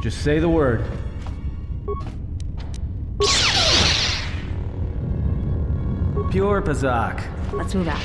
Just say the word. Pure Pazak. Let's move out.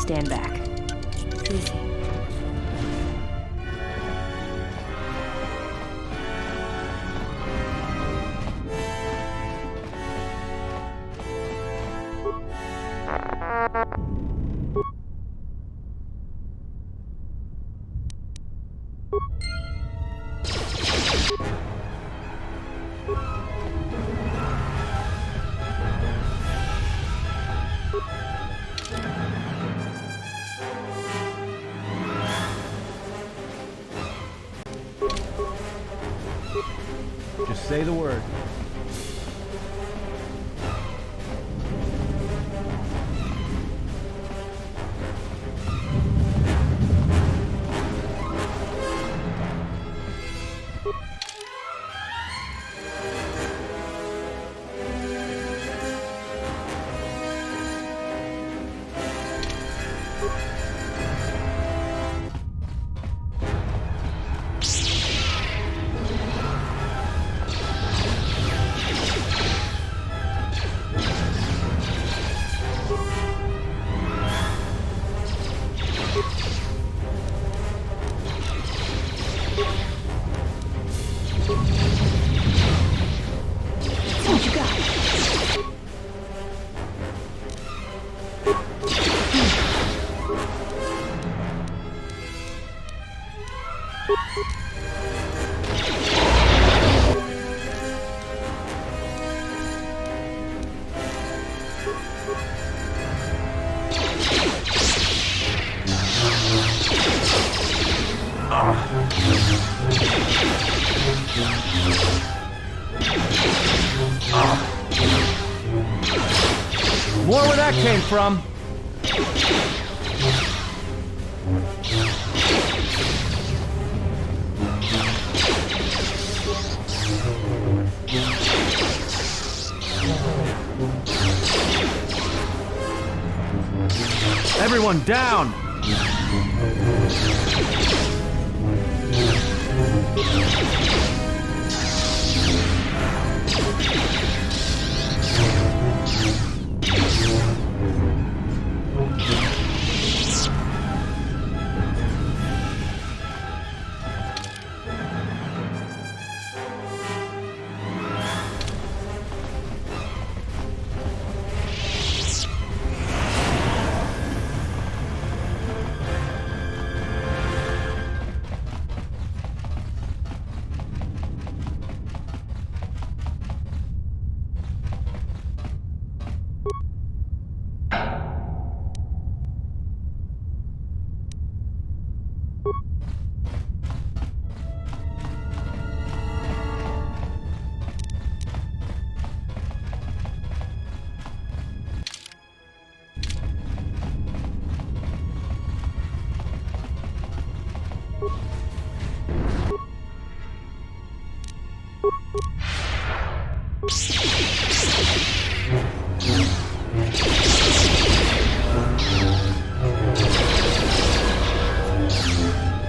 Stand back. Easy. Just say the word. More where that came from. Everyone down!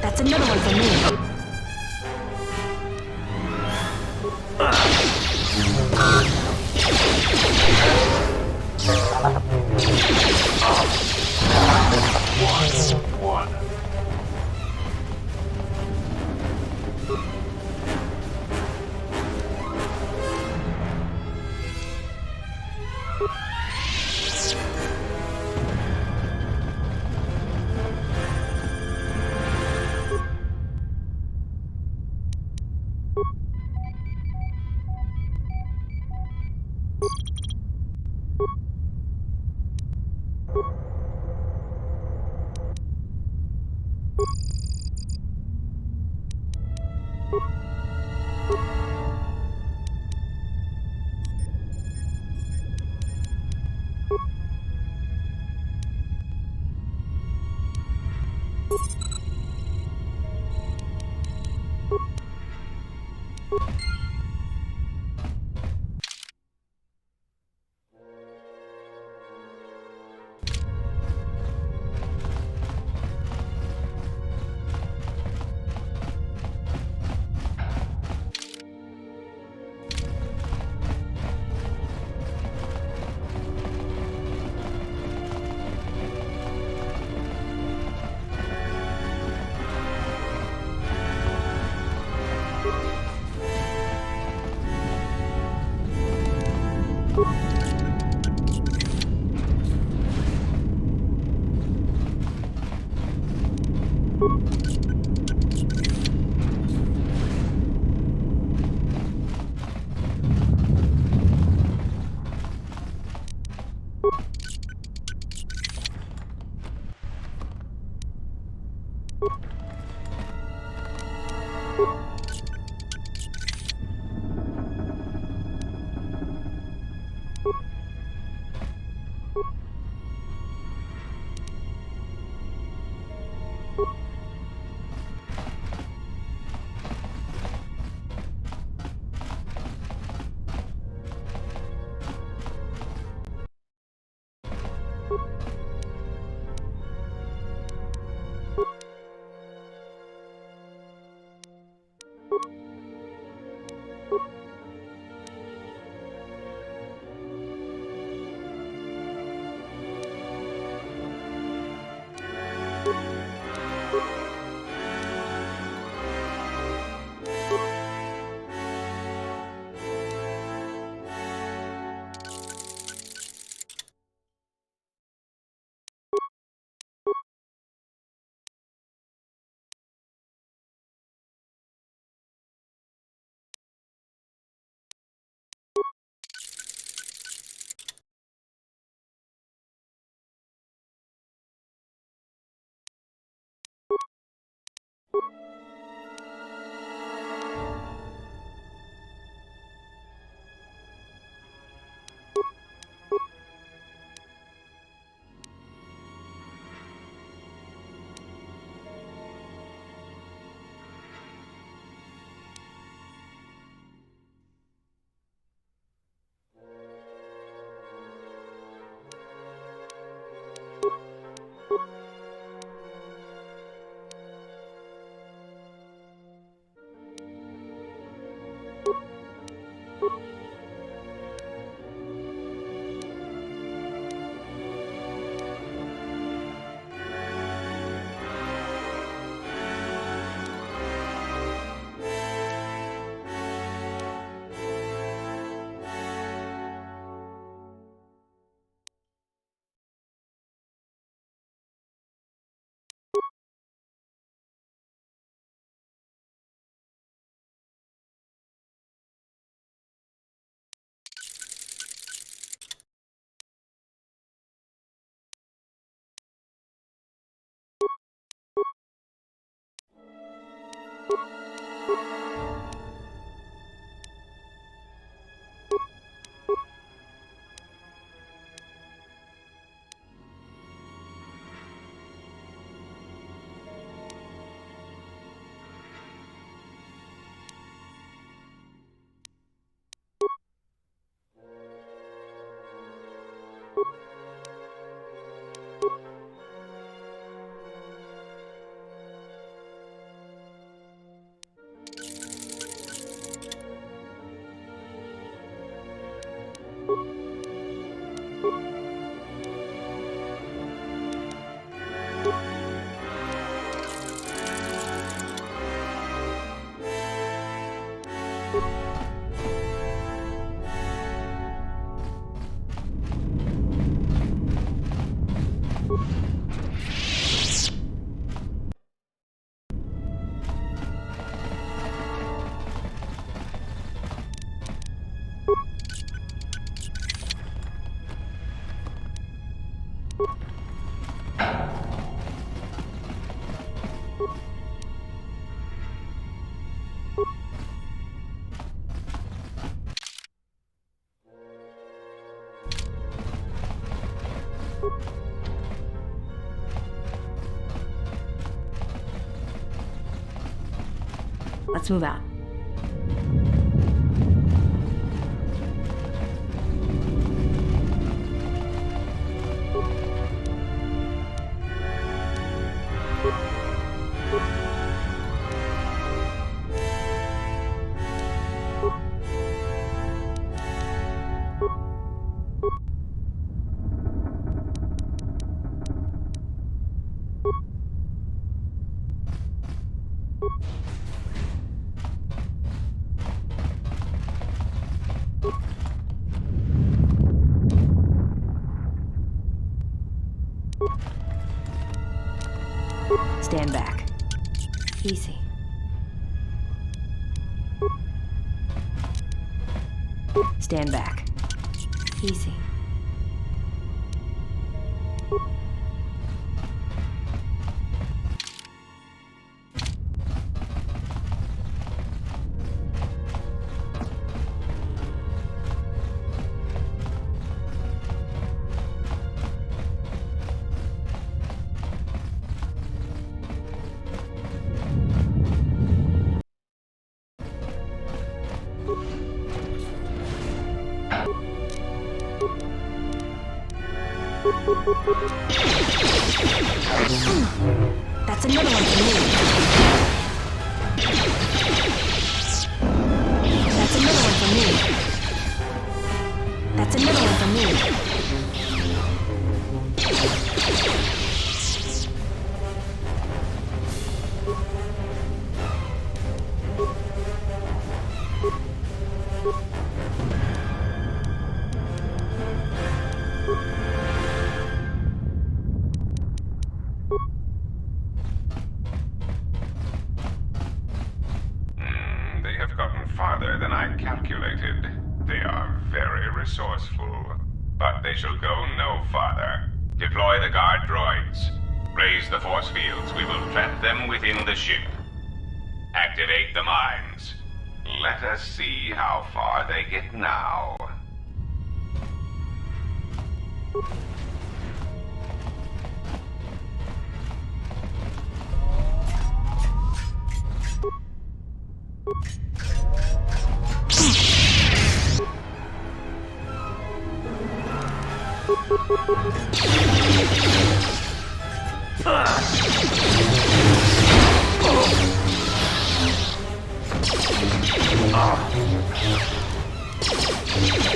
That's another one for me. Let's move out. Stand back. Easy. Stand back. Easy. That's another one for me. That's another one for me. That's another one for me. They have gotten farther than I calculated. They are very resourceful. But they shall go no farther. Deploy the guard droids. Raise the force fields. We will trap them within the ship. Activate the mines. Let us see how far they get now.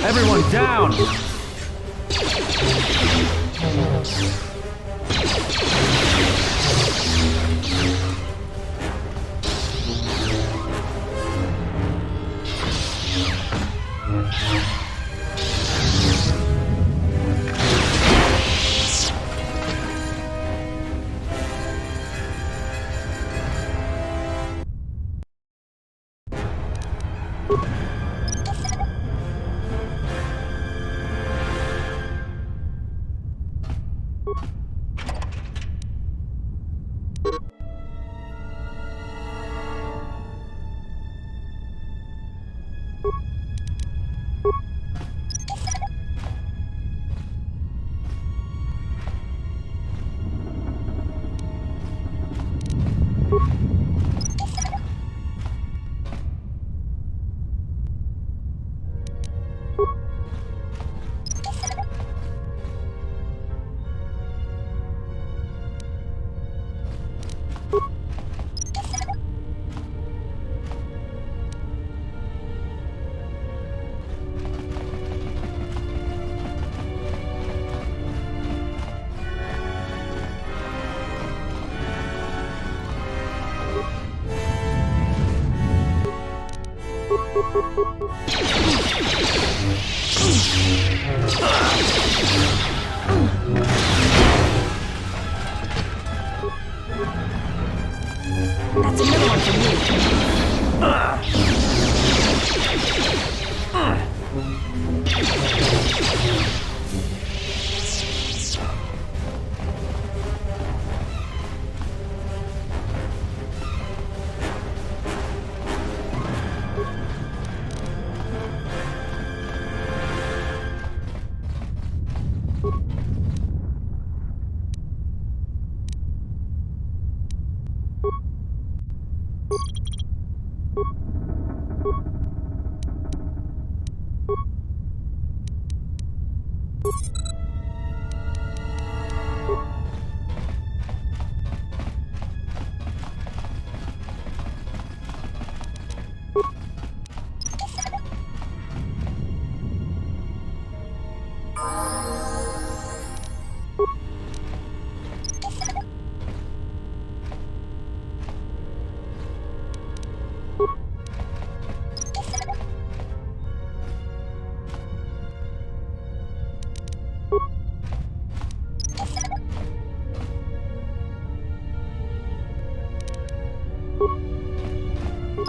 Everyone down! That's another one for me.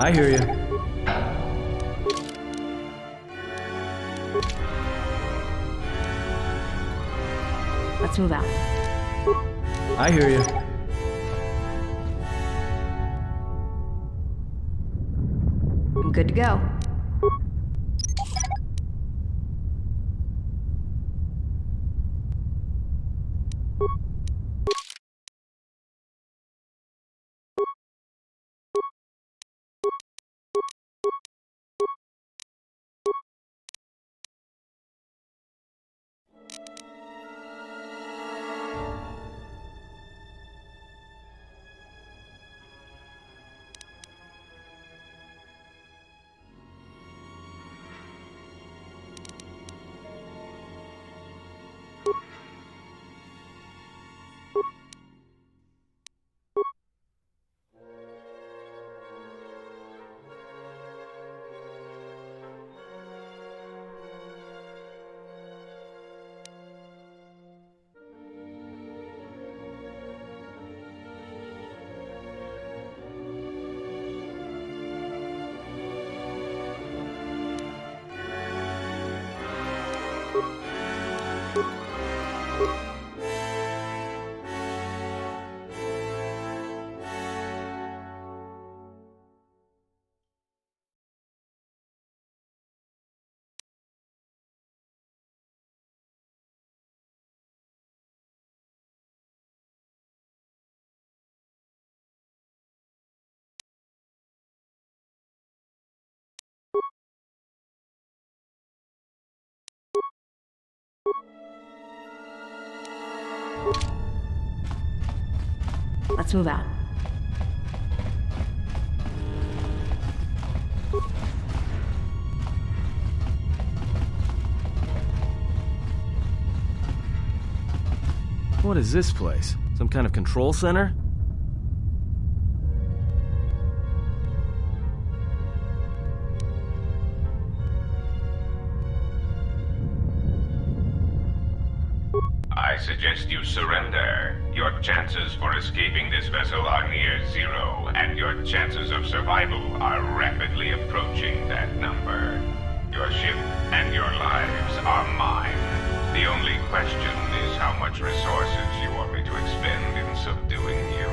I hear you. Let's move out. I hear you. I'm good to go. Let's move out. What is this place? Some kind of control center? I suggest you surrender. Your chances for escaping this vessel are near zero, and your chances of survival are rapidly approaching that number. Your ship and your lives are mine. The only question is how much resources you want me to expend in subduing you.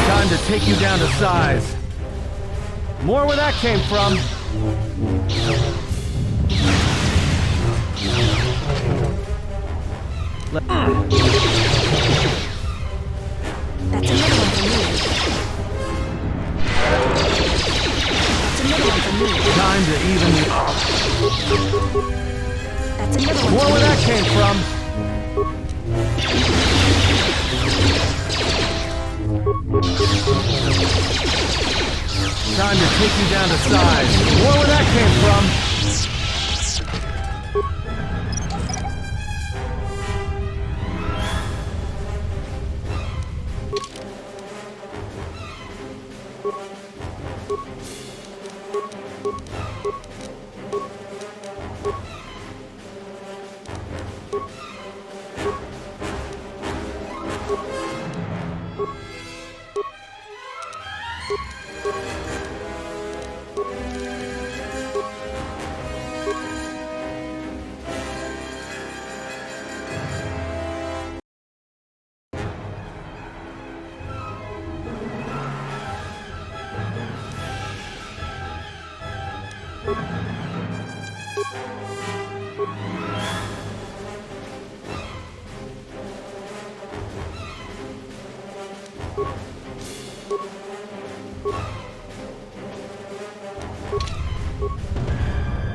Time to take you down to size. More where that came from. That's another one for me. That's another one for me. Time to even... That's another one More for where me. that came from. Time to take you down to size. More where that came from.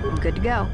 I'm good to go.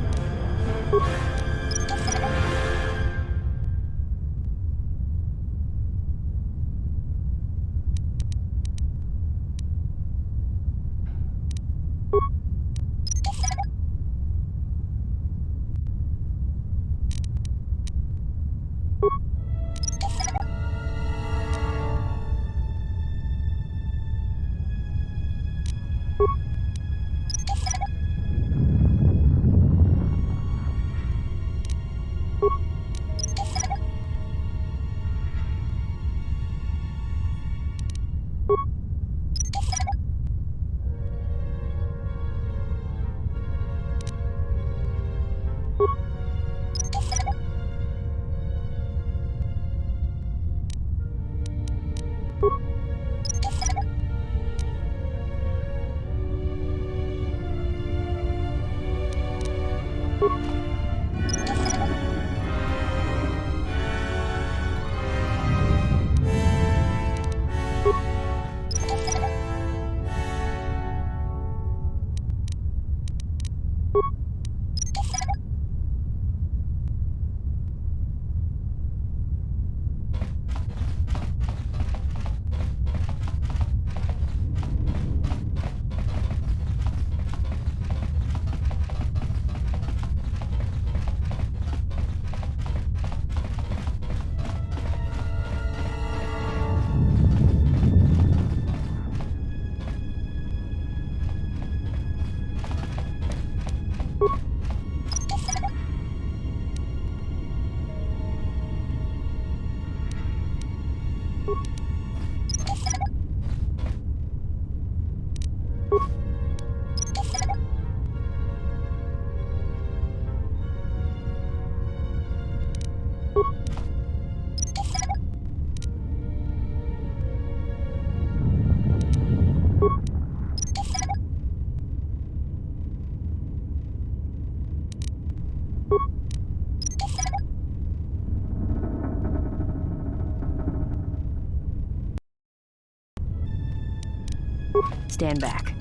Stand back.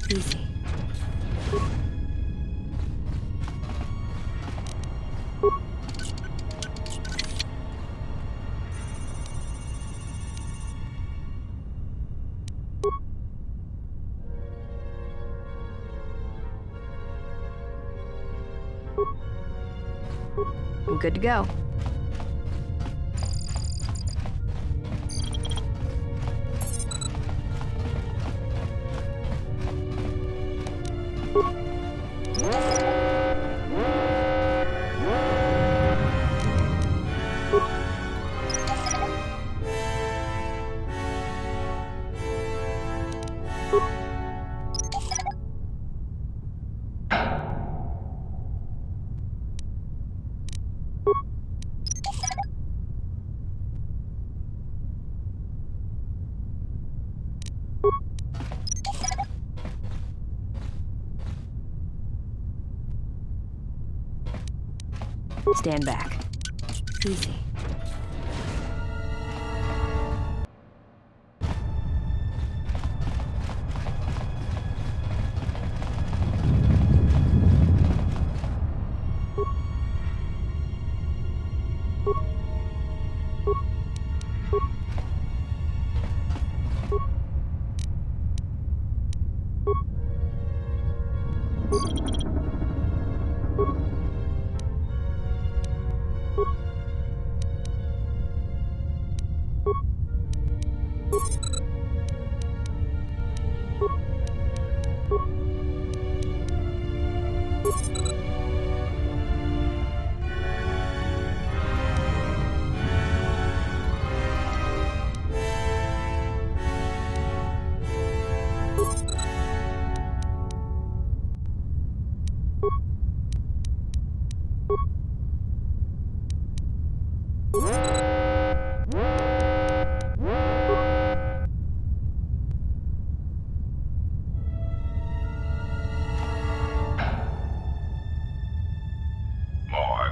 Easy. I'm good to go. Stand back. Easy.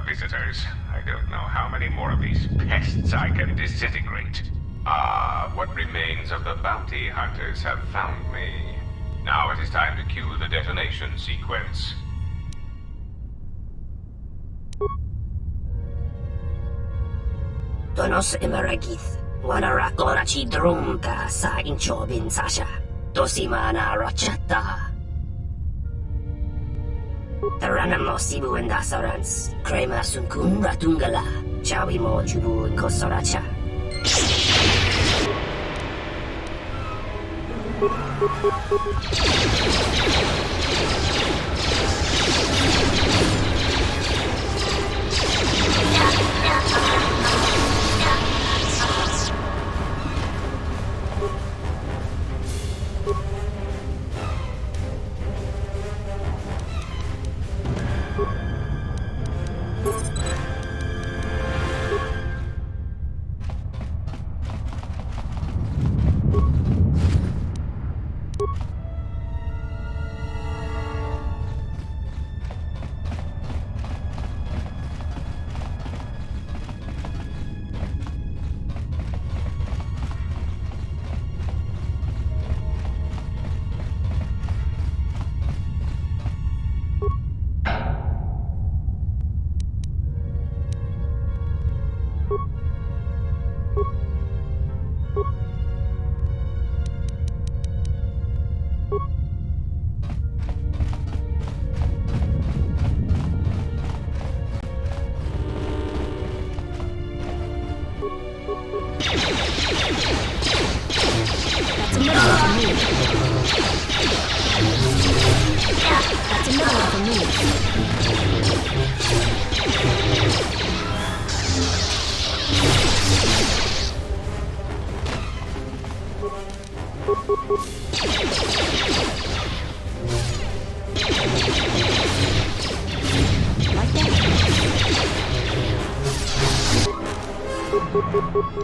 Visitors. I don't know how many more of these pests I can disintegrate. Ah, what remains of the bounty hunters have found me. Now it is time to cue the detonation sequence. Donos emeragith. Wanara gorachi drumta sa inchobin sasha. Dosimana rachata. Taranamo sibu and dasarans. Krema sunkun ratungala. Chawi mo jubu and kosoracha.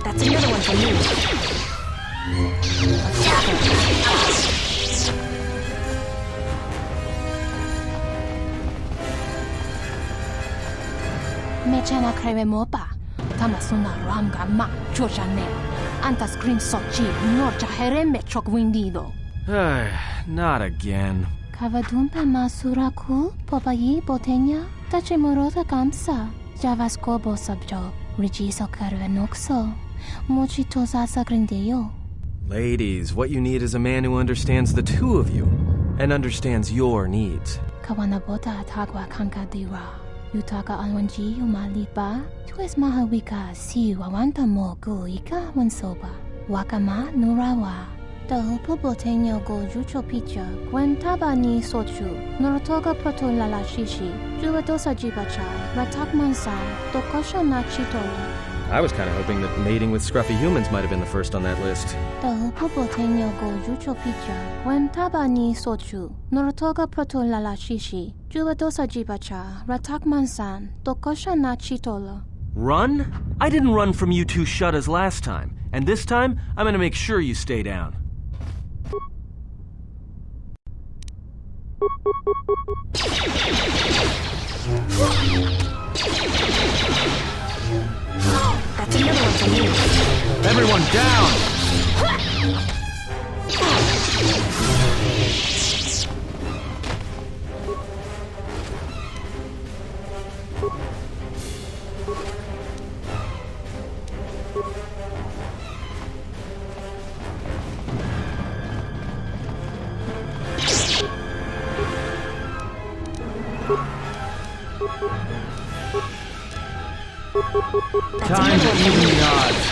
That's another one for me. Mechana creve mopa. Tamasuna ramga ma chojane. Anta screen sochi norja hereme chok windido. Not again. Kavadumpe masuraku popayi botenya. Tachimorota kamsa. Javaskobo subjob. Rigiso carvenoxo. Mochitosa sagrindeo. Ladies, what you need is a man who understands the two of you and understands your needs. Kawanabota tagwa kankadira. Yutaka alwanji umalipa. Tues mahawika si wawanta mogu ika wansoba. Wakama nurawa. Tahupo botenyo go jucho picha. Gwentaba ni sochu. Norotoga proto lala shishi. Juwadosa jibacha. Ratakmansa. Tokosha na chitola. I was kind of hoping that mating with scruffy humans might have been the first on that list. Tahupo botenyo go jucho picha. Gwentaba ni sochu. Norotoga proto lala shishi. Juwadosa jibacha. Ratakmansan. Tokosha na chitola. Run? I didn't run from you two shuttas last time. And this time, I'm gonna make sure you stay down. That's another one for me. Everyone down! Time to even the odds.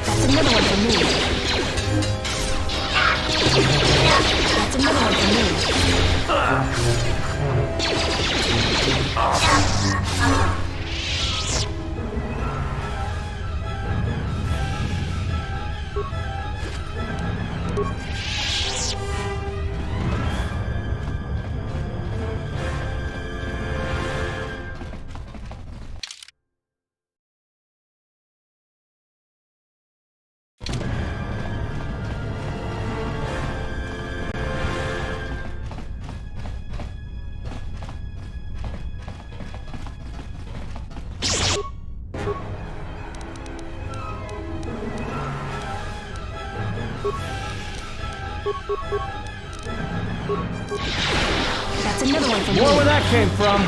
That's another one for me. That's another one for me. That's another one for me. More where that came from.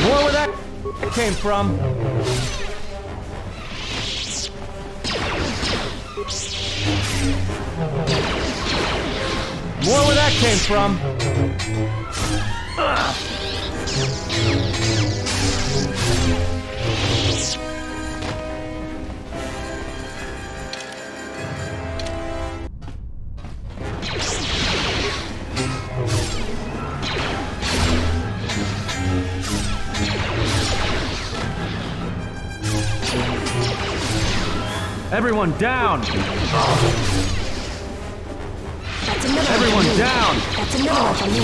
More where that came from. More where that came from. Everyone down! That's another Everyone one for me. down! That's another one for me.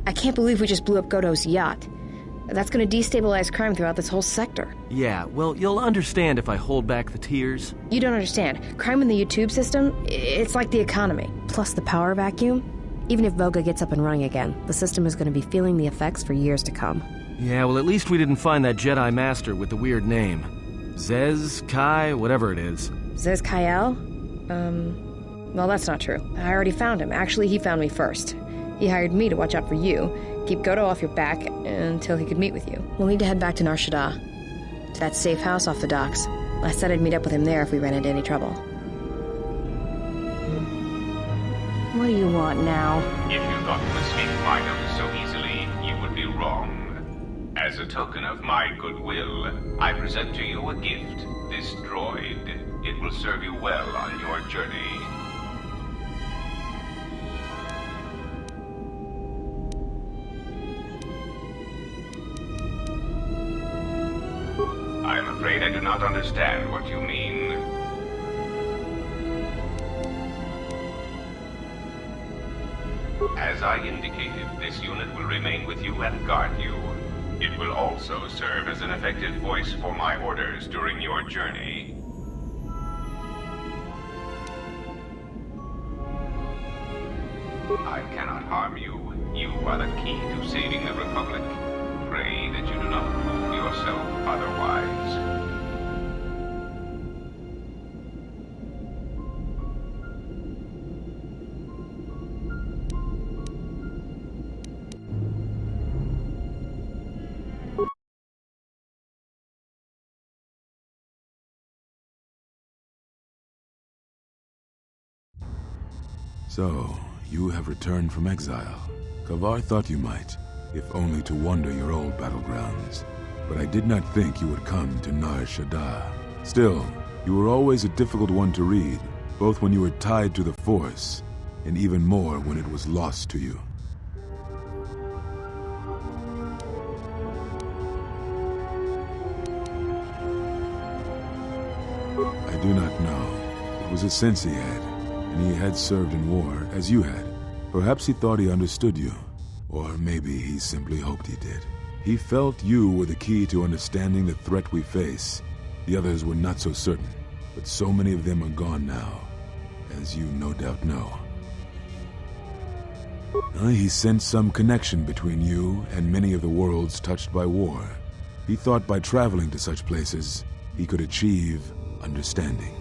I can't believe we just blew up Godot's yacht. That's gonna destabilize crime throughout this whole sector. Yeah, well, you'll understand if I hold back the tears. You don't understand. Crime in the YouTube system, it's like the economy. Plus the power vacuum. Even if Voga gets up and running again, the system is gonna be feeling the effects for years to come. Yeah, well, at least we didn't find that Jedi Master with the weird name. Zez, Kai, whatever it is. Zez Kyle? Well, that's not true. I already found him. Actually, he found me first. He hired me to watch out for you, keep Godo off your back until he could meet with you. We'll need to head back to Nar Shaddaa, to that safe house off the docks. I said I'd meet up with him there if we ran into any trouble. What do you want now? If you thought you could escape freedom so easily, you would be wrong. As As a token of my goodwill, I present to you a gift. This droid. It will serve you well on your journey. I'm afraid I do not understand what you mean. As I indicated, this unit will remain with you and guard you. It will also serve as an effective voice for my orders during your journey. I cannot harm you. You are the key to saving the Republic. Pray that you do not prove yourself otherwise. So, you have returned from exile. Kavar thought you might, if only to wander your old battlegrounds. But I did not think you would come to Nar Shaddaa. Still, you were always a difficult one to read, both when you were tied to the Force, and even more when it was lost to you. I do not know. It was a sense he had, and he had served in war, as you had. Perhaps he thought he understood you, or maybe he simply hoped he did. He felt you were the key to understanding the threat we face. The others were not so certain, but so many of them are gone now, as you no doubt know. He sensed some connection between you and many of the worlds touched by war. He thought by traveling to such places, he could achieve understanding.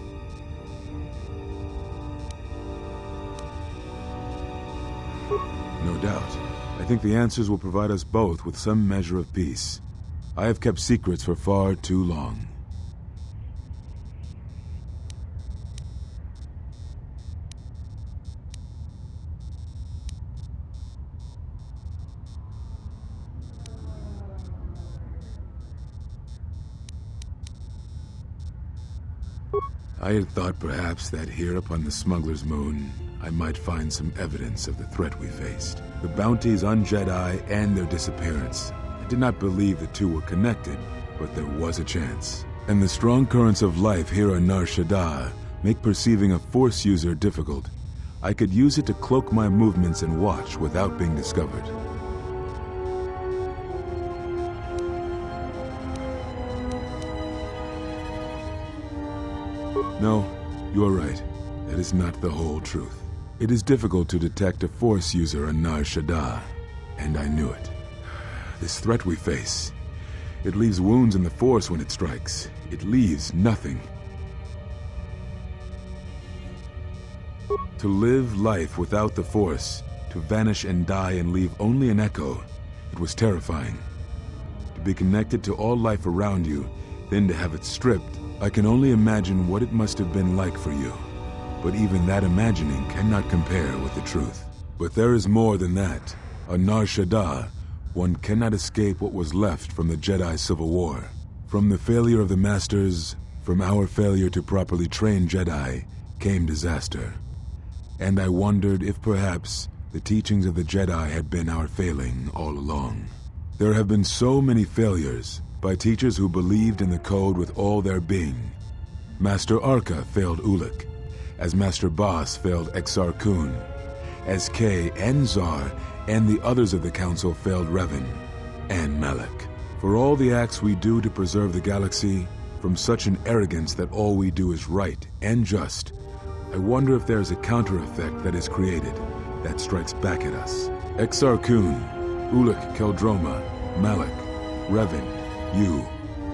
No doubt. I think the answers will provide us both with some measure of peace. I have kept secrets for far too long. I had thought perhaps that here upon the Smuggler's Moon, I might find some evidence of the threat we faced. The bounties on Jedi and their disappearance. I did not believe the two were connected, but there was a chance. And the strong currents of life here on Nar Shaddaa make perceiving a Force user difficult. I could use it to cloak my movements and watch without being discovered. No, you're right. That is not the whole truth. It is difficult to detect a Force user on Nar Shaddaa, and I knew it. This threat we face, it leaves wounds in the Force when it strikes. It leaves nothing. To live life without the Force, to vanish and die and leave only an echo, it was terrifying. To be connected to all life around you, then to have it stripped, I can only imagine what it must have been like for you. But even that imagining cannot compare with the truth. But there is more than that. On Nar Shaddaa, one cannot escape what was left from the Jedi Civil War. From the failure of the Masters, from our failure to properly train Jedi, came disaster. And I wondered if perhaps the teachings of the Jedi had been our failing all along. There have been so many failures by teachers who believed in the code with all their being. Master Arca failed Ulik, as Master Boss failed Exar Kun, as Kay and Zar and the others of the Council failed Revan and Malak. For all the acts we do to preserve the galaxy, from such an arrogance that all we do is right and just, I wonder if there is a counter-effect that is created that strikes back at us. Exar Kun, Ulik Keldroma, Malak, Revan, you,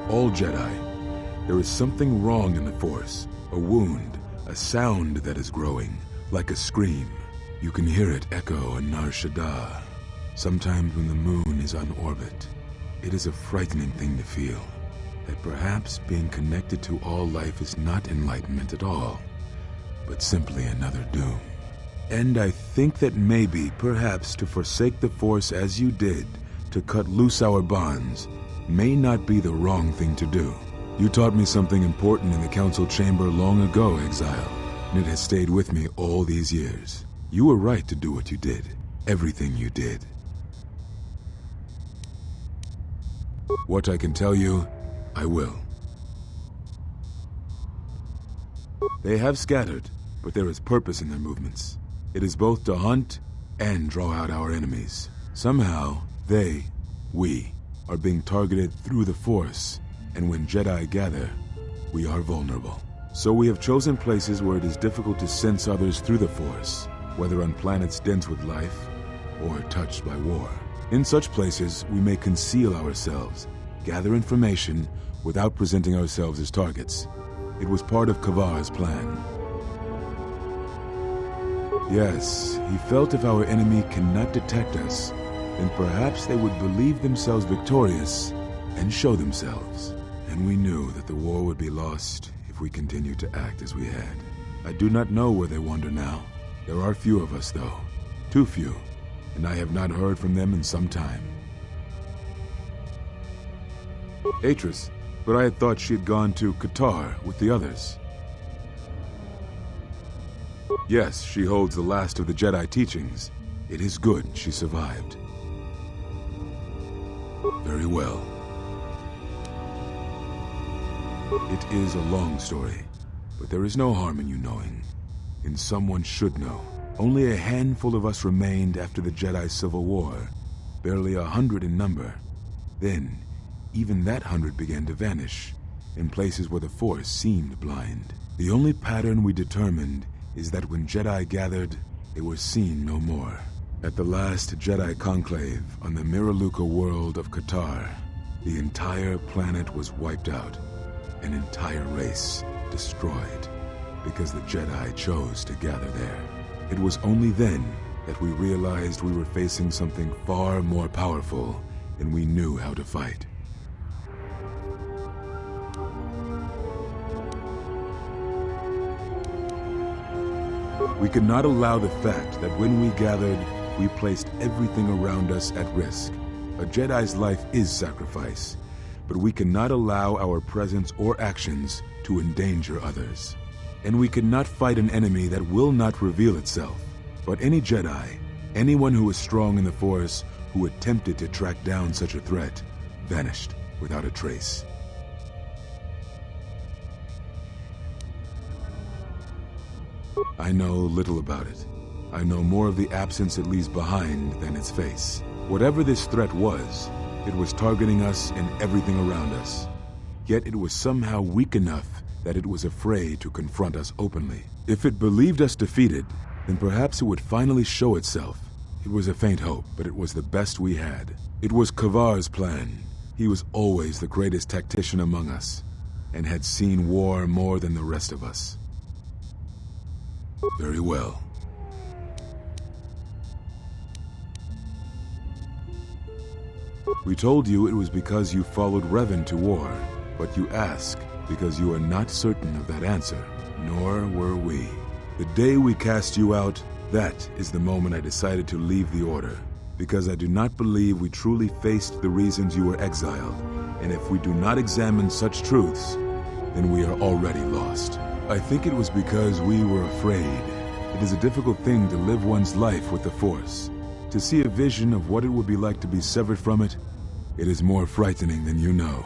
all Jedi. There is something wrong in the Force, a wound, a sound that is growing, like a scream. You can hear it echo on Nar Shaddaa. Sometimes when the moon is on orbit, it is a frightening thing to feel, that perhaps being connected to all life is not enlightenment at all, but simply another doom. And I think that maybe, perhaps, to forsake the Force as you did, to cut loose our bonds, may not be the wrong thing to do. You taught me something important in the council chamber long ago, Exile, and it has stayed with me all these years. You were right to do what you did. Everything you did. What I can tell you, I will. They have scattered, but there is purpose in their movements. It is both to hunt and draw out our enemies. Somehow, we, are being targeted through the Force, and when Jedi gather, we are vulnerable. So we have chosen places where it is difficult to sense others through the Force, whether on planets dense with life or touched by war. In such places, we may conceal ourselves, gather information without presenting ourselves as targets. It was part of Kavar's plan. Yes, he felt if our enemy cannot detect us, then perhaps they would believe themselves victorious and show themselves. And we knew that the war would be lost if we continued to act as we had. I do not know where they wander now. There are few of us, though. Too few, and I have not heard from them in some time. Atris, but I had thought she had gone to Qatar with the others. Yes, she holds the last of the Jedi teachings. It is good she survived. Very well. It is a long story, but there is no harm in you knowing. And someone should know. Only a handful of us remained after the Jedi Civil War, barely 100 in number. Then, even that 100 began to vanish, in places where the Force seemed blind. The only pattern we determined is that when Jedi gathered, they were seen no more. At the last Jedi conclave on the Miraluka world of Qatar, the entire planet was wiped out, an entire race destroyed, because the Jedi chose to gather there. It was only then that we realized we were facing something far more powerful than we knew how to fight. We could not allow the fact that when we gathered, we placed everything around us at risk. A Jedi's life is sacrifice, but we cannot allow our presence or actions to endanger others. And we cannot fight an enemy that will not reveal itself. But any Jedi, anyone who is strong in the Force, who attempted to track down such a threat, vanished without a trace. I know little about it. I know more of the absence it leaves behind than its face. Whatever this threat was, it was targeting us and everything around us. Yet it was somehow weak enough that it was afraid to confront us openly. If it believed us defeated, then perhaps it would finally show itself. It was a faint hope, but it was the best we had. It was Kavar's plan. He was always the greatest tactician among us, and had seen war more than the rest of us. Very well. We told you it was because you followed Revan to war, but you ask because you are not certain of that answer, nor were we. The day we cast you out, that is the moment I decided to leave the Order, because I do not believe we truly faced the reasons you were exiled, and if we do not examine such truths, then we are already lost. I think it was because we were afraid. It is a difficult thing to live one's life with the Force. To see a vision of what it would be like to be severed from it, it is more frightening than you know.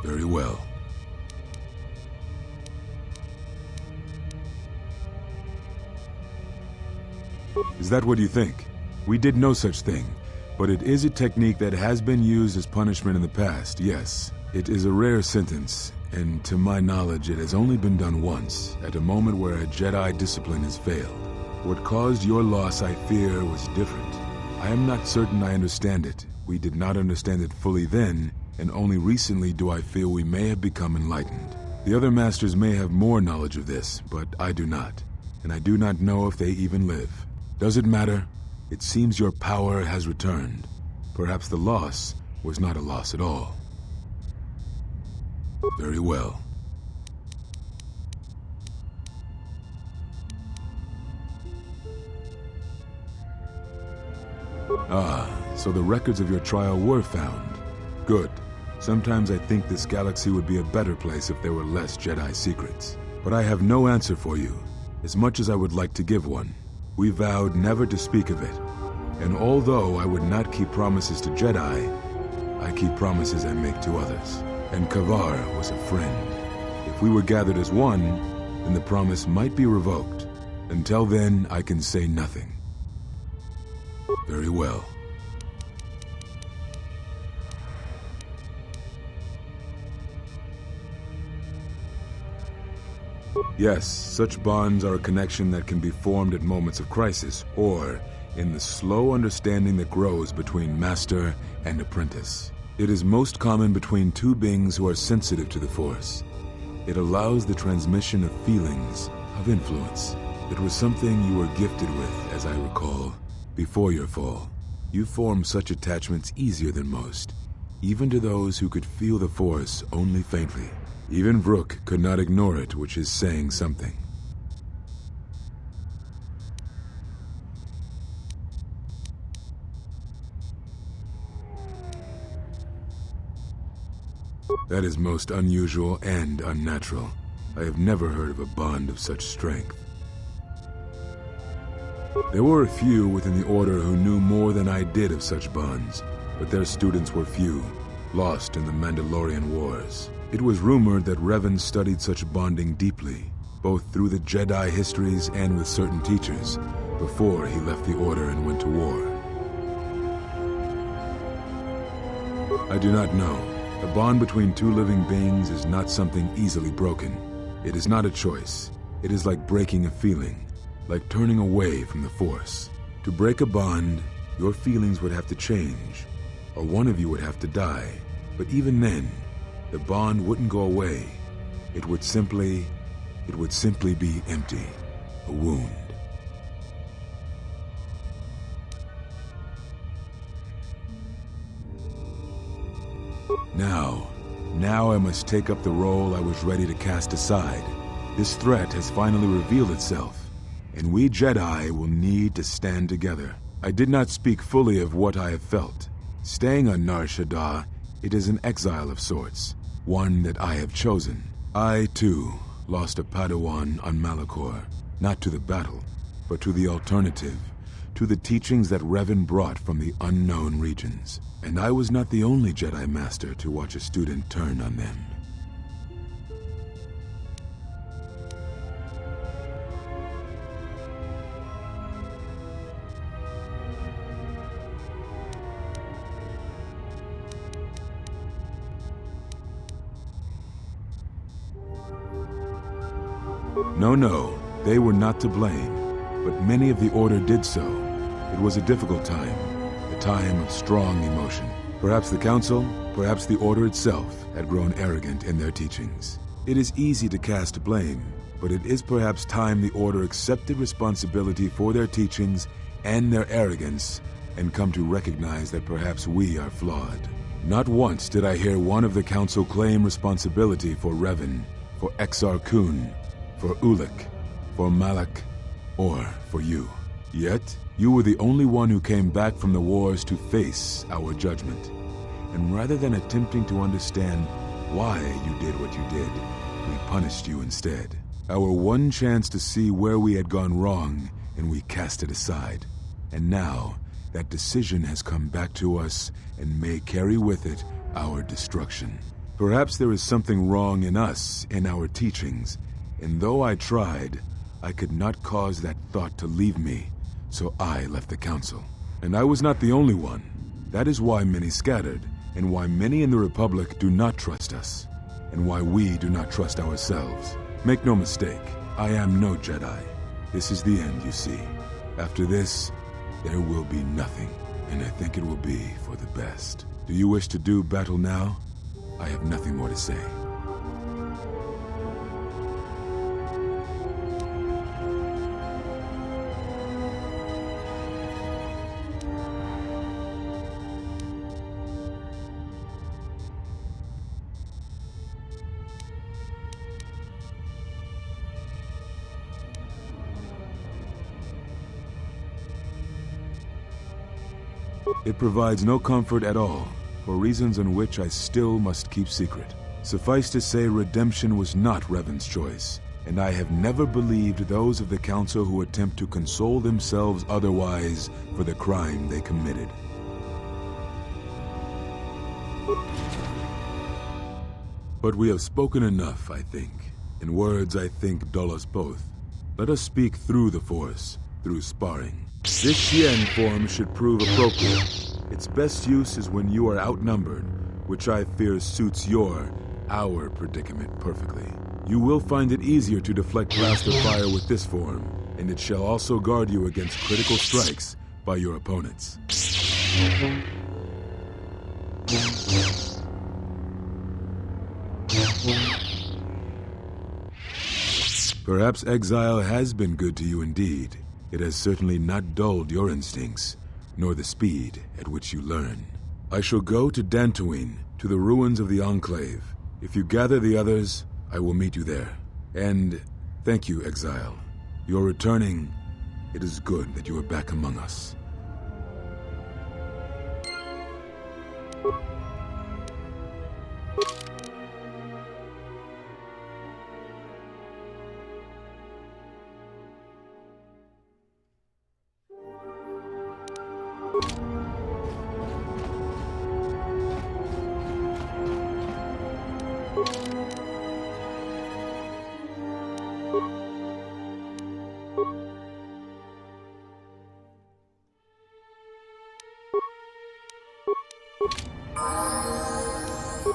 Very well. Is that what you think? We did no such thing, but it is a technique that has been used as punishment in the past, yes. It is a rare sentence, and to my knowledge it has only been done once, at a moment where a Jedi discipline has failed. What caused your loss, I fear, was different. I am not certain I understand it. We did not understand it fully then, and only recently do I feel we may have become enlightened. The other masters may have more knowledge of this, but I do not, and I do not know if they even live. Does it matter? It seems your power has returned. Perhaps the loss was not a loss at all. Very well. Ah, so the records of your trial were found. Good. Sometimes I think this galaxy would be a better place if there were less Jedi secrets. But I have no answer for you, as much as I would like to give one. We vowed never to speak of it. And although I would not keep promises to Jedi, I keep promises I make to others. And Kavar was a friend. If we were gathered as one, then the promise might be revoked. Until then, I can say nothing. Very well. Yes, such bonds are a connection that can be formed at moments of crisis, or in the slow understanding that grows between master and apprentice. It is most common between two beings who are sensitive to the Force. It allows the transmission of feelings, of influence. It was something you were gifted with, as I recall, before your fall. You formed such attachments easier than most, even to those who could feel the Force only faintly. Even Vrook could not ignore it, which is saying something. That is most unusual and unnatural. I have never heard of a bond of such strength. There were a few within the Order who knew more than I did of such bonds, but their students were few, lost in the Mandalorian Wars. It was rumored that Revan studied such bonding deeply, both through the Jedi histories and with certain teachers, before he left the Order and went to war. I do not know. A bond between two living beings is not something easily broken. It is not a choice. It is like breaking a feeling, like turning away from the Force. To break a bond, your feelings would have to change, or one of you would have to die. But even then, the bond wouldn't go away. It would simply be empty, a wound. Now I must take up the role I was ready to cast aside. This threat has finally revealed itself, and we Jedi will need to stand together. I did not speak fully of what I have felt. Staying on Nar Shaddaa, it is an exile of sorts, one that I have chosen. I, too, lost a Padawan on Malachor, not to the battle, but to the alternative, to the teachings that Revan brought from the unknown regions. And I was not the only Jedi Master to watch a student turn on them. No, they were not to blame, but many of the Order did so. It was a difficult time, a time of strong emotion. Perhaps the Council, perhaps the Order itself, had grown arrogant in their teachings. It is easy to cast blame, but it is perhaps time the Order accepted responsibility for their teachings and their arrogance, and come to recognize that perhaps we are flawed. Not once did I hear one of the Council claim responsibility for Revan, for Exar Kun, for Ulic, for Malak, or for you. Yet, you were the only one who came back from the wars to face our judgment. And rather than attempting to understand why you did what you did, we punished you instead. Our one chance to see where we had gone wrong, and we cast it aside. And now, that decision has come back to us and may carry with it our destruction. Perhaps there is something wrong in us, in our teachings, and though I tried, I could not cause that thought to leave me, so I left the Council. And I was not the only one. That is why many scattered, and why many in the Republic do not trust us, and why we do not trust ourselves. Make no mistake, I am no Jedi. This is the end, you see. After this, there will be nothing, and I think it will be for the best. Do you wish to do battle now? I have nothing more to say. It provides no comfort at all, for reasons on which I still must keep secret. Suffice to say, redemption was not Revan's choice, and I have never believed those of the Council who attempt to console themselves otherwise for the crime they committed. But we have spoken enough, I think. In words I think dull us both. Let us speak through the Force, through sparring. This Xian form should prove appropriate. Its best use is when you are outnumbered, which I fear suits our predicament perfectly. You will find it easier to deflect blaster fire with this form, and it shall also guard you against critical strikes by your opponents. Perhaps exile has been good to you indeed. It has certainly not dulled your instincts, nor the speed at which you learn. I shall go to Dantooine, to the ruins of the Enclave. If you gather the others, I will meet you there. And thank you, Exile. You're returning. It is good that you are back among us.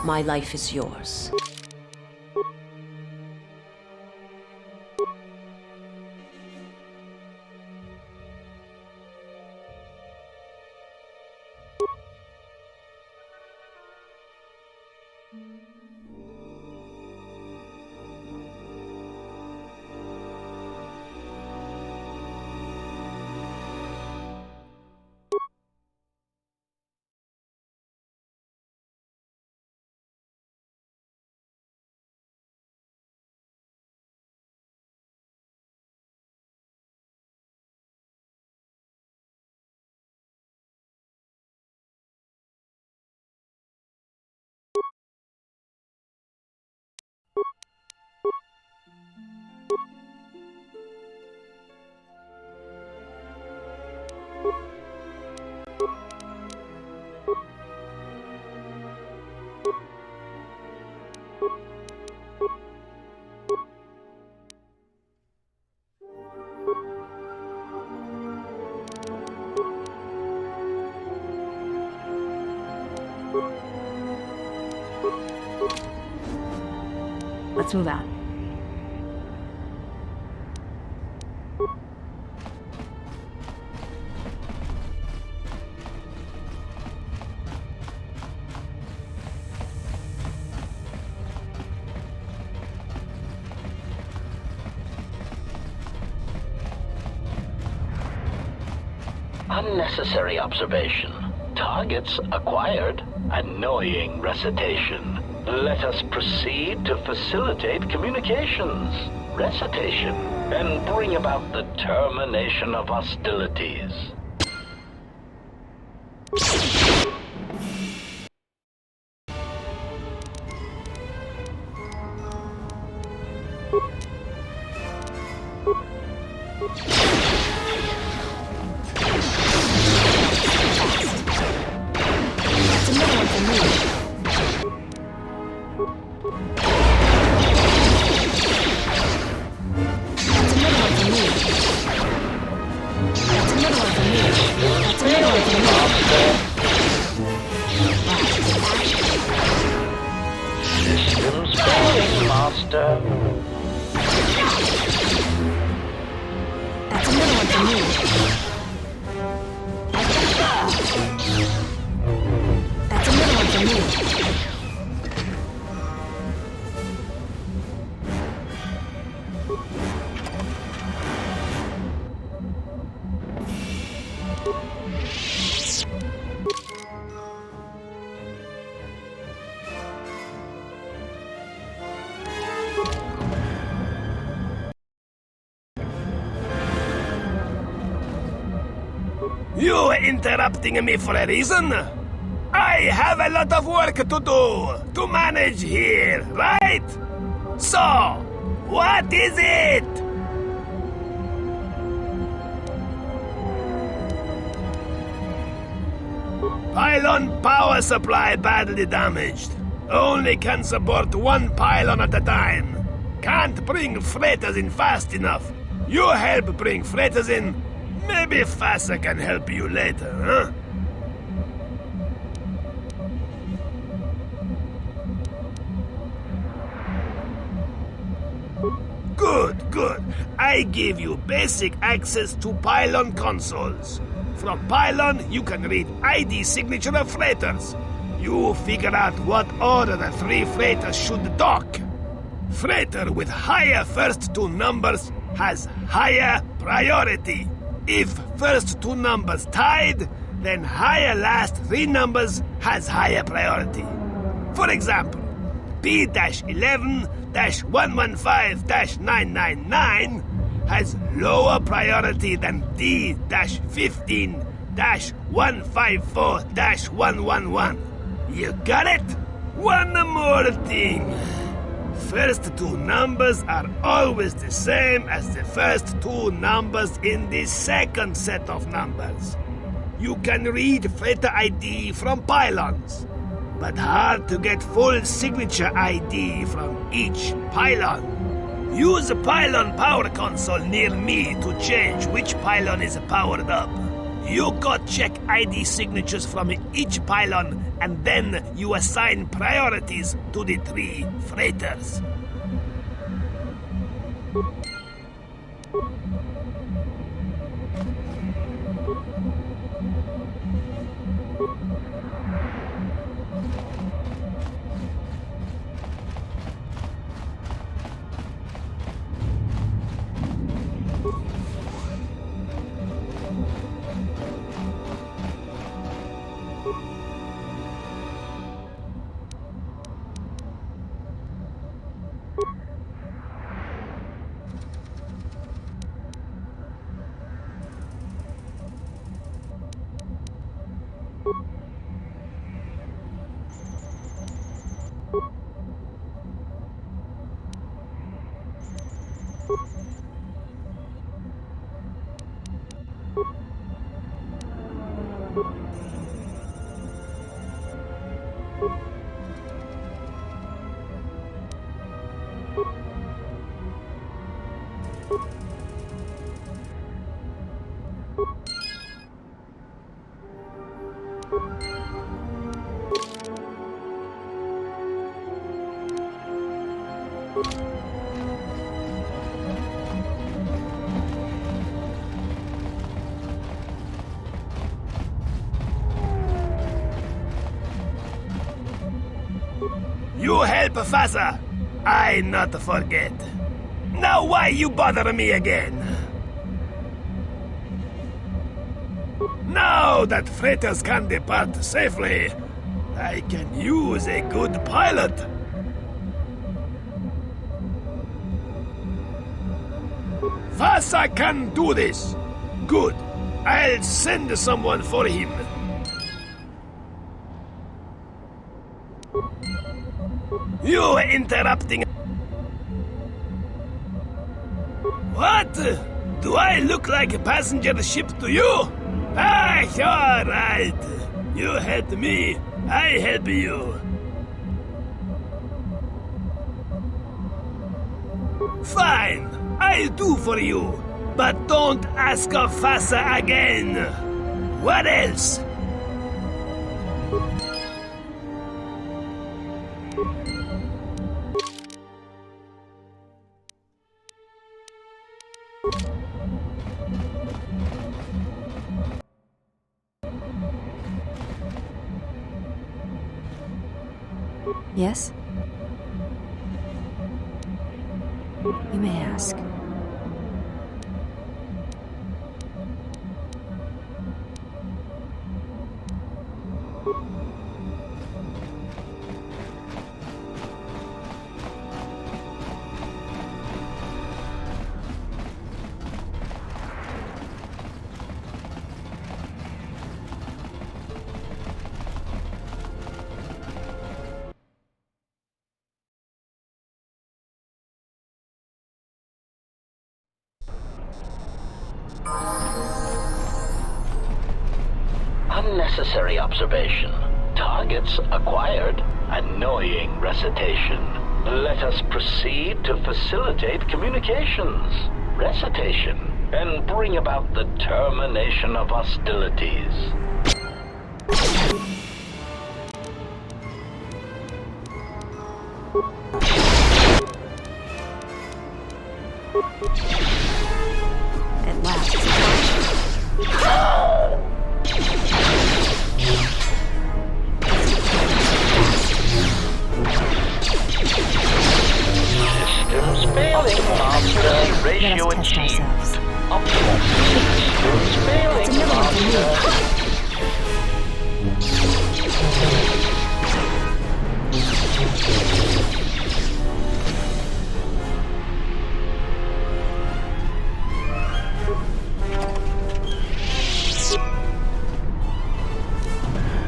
My life is yours. Let's move out. Unnecessary observation. Targets acquired. Annoying recitation. Let us proceed to facilitate communications. Recitation. And bring about the termination of hostilities. You interrupting me for a reason? I have a lot of work to do, to manage here, right? So, what is it? Pylon power supply badly damaged. Only can support one pylon at a time. Can't bring freighters in fast enough. You help bring freighters in. Maybe FASA can help you later, huh? Good. I give you basic access to pylon consoles. From pylon, you can read ID signature of freighters. You figure out what order the 3 freighters should dock. Freighter with higher first 2 numbers has higher priority. If first 2 numbers tied, then higher last 3 numbers has higher priority. For example, P-11-115-999 has lower priority than D-15-154-111. You got it? One more thing. First 2 numbers are always the same as the first 2 numbers in the second set of numbers. You can read freighter ID from pylons, but hard to get full signature ID from each pylon. Use a pylon power console near me to change which pylon is powered up. You go check ID signatures from each pylon, and then you assign priorities to the 3 freighters. You help FASA. I not forget. Now why you bother me again? Now that freighters can depart safely, I can use a good pilot. FASA can do this. Good. I'll send someone for him. You interrupting... What? Do I look like a passenger ship to you? Ah, you're right. You help me, I help you. Fine, I'll do for you. But don't ask of FASA again. What else? Yes? You may ask. Unnecessary observation. Targets acquired. Annoying recitation. Let us proceed to facilitate communications. Recitation. And bring about the termination of hostilities. At last. Systems failing. Master ratio Let us test achieved. ourselves. Optimal. Systems failing. Master.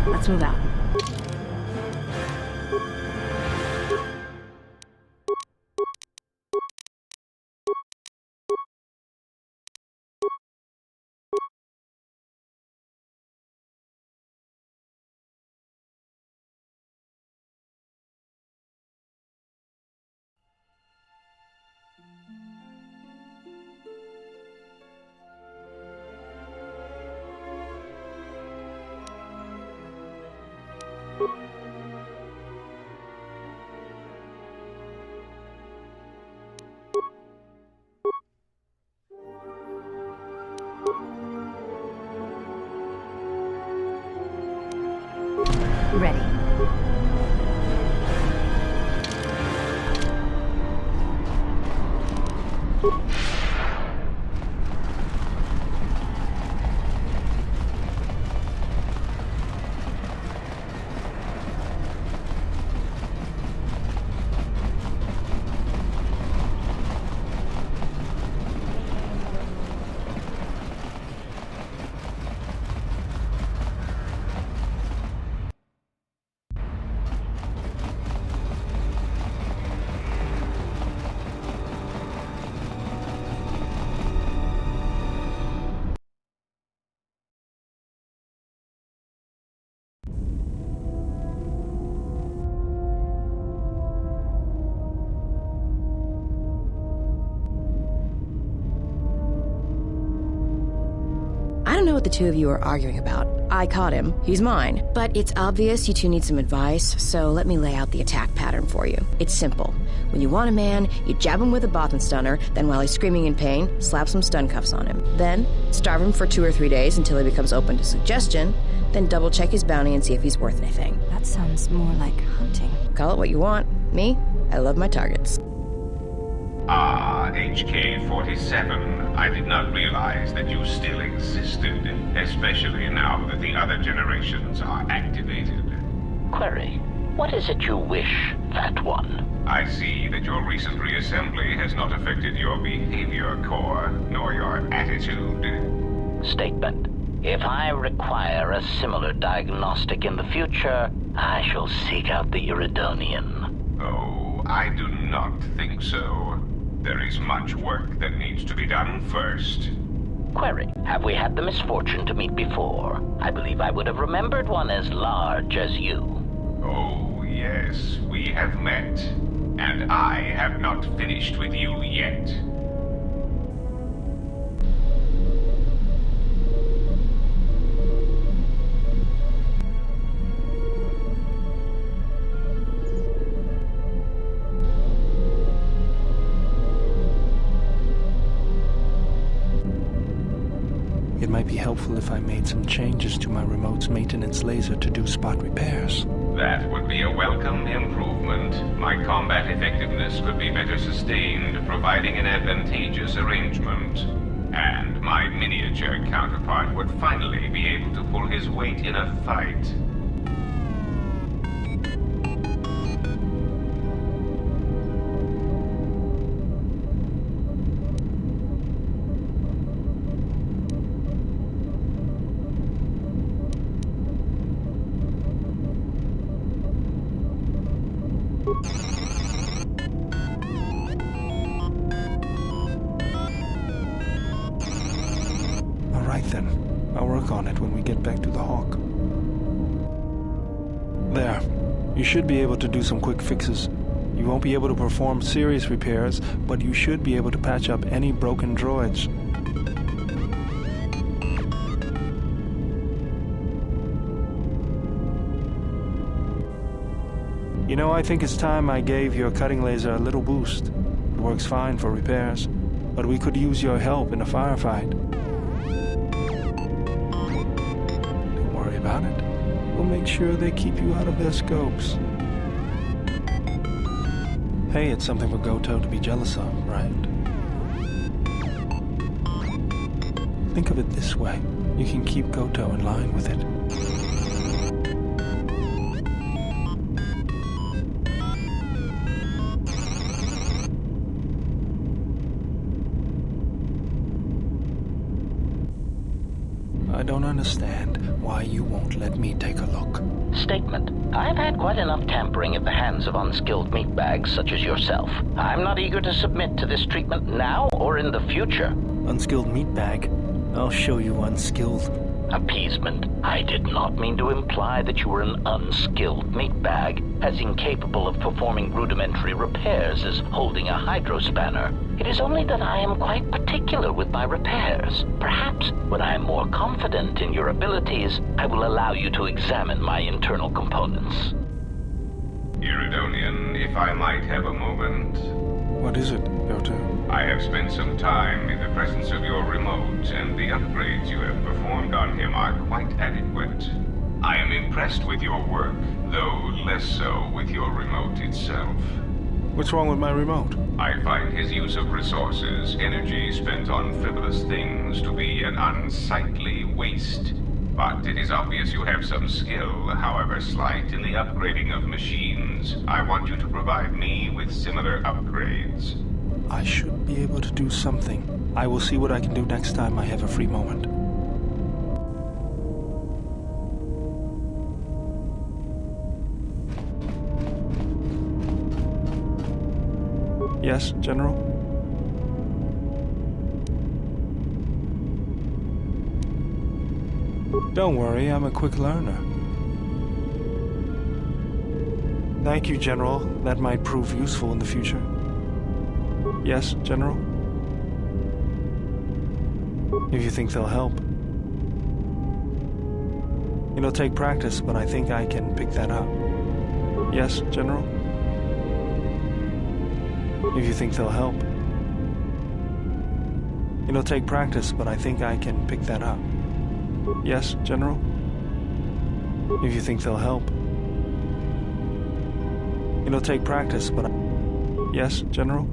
Let's move out. Ready. I don't know what the two of you are arguing about. I caught him. He's mine. But it's obvious you two need some advice, so let me lay out the attack pattern for you. It's simple. When you want a man, you jab him with a Bothan stunner, then while he's screaming in pain, slap some stun cuffs on him. Then, starve him for 2 or 3 days until he becomes open to suggestion, then double check his bounty and see if he's worth anything. That sounds more like hunting. Call it what you want. Me, I love my targets. Ah, HK-47. I did not realize that you still existed, especially now that the other generations are activated. Query. What is it you wish, Fat One? I see that your recent reassembly has not affected your behavior core, nor your attitude. Statement. If I require a similar diagnostic in the future, I shall seek out the Iridonian. Oh, I do not think so. There is much work that needs to be done first. Query. Have we had the misfortune to meet before? I believe I would have remembered one as large as you. Oh, yes, we have met. And I have not finished with you yet. It might be helpful if I made some changes to my remote's maintenance laser to do spot repairs. That would be a welcome improvement. My combat effectiveness could be better sustained, providing an advantageous arrangement. And my miniature counterpart would finally be able to pull his weight in a fight. All right then. I'll work on it when we get back to the Hawk. You should be able to do some quick fixes. You won't be able to perform serious repairs, but you should be able to patch up any broken droids. You know, I think it's time I gave your cutting laser a little boost. It works fine for repairs, but we could use your help in a firefight. Don't worry about it. We'll make sure they keep you out of their scopes. Hey, it's something for Goto to be jealous of, right? Think of it this way. You can keep Goto in line with it. I don't understand why you won't let me take a look. Statement. I've had quite enough tampering at the hands of unskilled meatbags such as yourself. I'm not eager to submit to this treatment now or in the future. Unskilled meatbag? I'll show you unskilled. Appeasement. I did not mean to imply that you were an unskilled meatbag, as incapable of performing rudimentary repairs as holding a hydrospanner. It is only that I am quite particular with my repairs. Perhaps when I am more confident in your abilities, I will allow you to examine my internal components. Iridonian, if I might have a moment. What is it, Goto? I have spent some time in the presence of your remote, and the upgrades you have performed on him are quite adequate. I am impressed with your work, though less so with your remote itself. What's wrong with my remote? I find his use of resources, energy spent on frivolous things, to be an unsightly waste. But it is obvious you have some skill, however slight, in the upgrading of machines. I want you to provide me with similar upgrades. I should be able to do something. I will see what I can do next time I have a free moment. Yes, General? Don't worry, I'm a quick learner. Thank you, General. That might prove useful in the future. Yes, General? If you think they'll help. It'll take practice, but I think I can pick that up. Yes, General? If you think they'll help. It'll take practice, but I think I can pick that up. Yes, General? If you think they'll help. It'll take practice, but yes, General?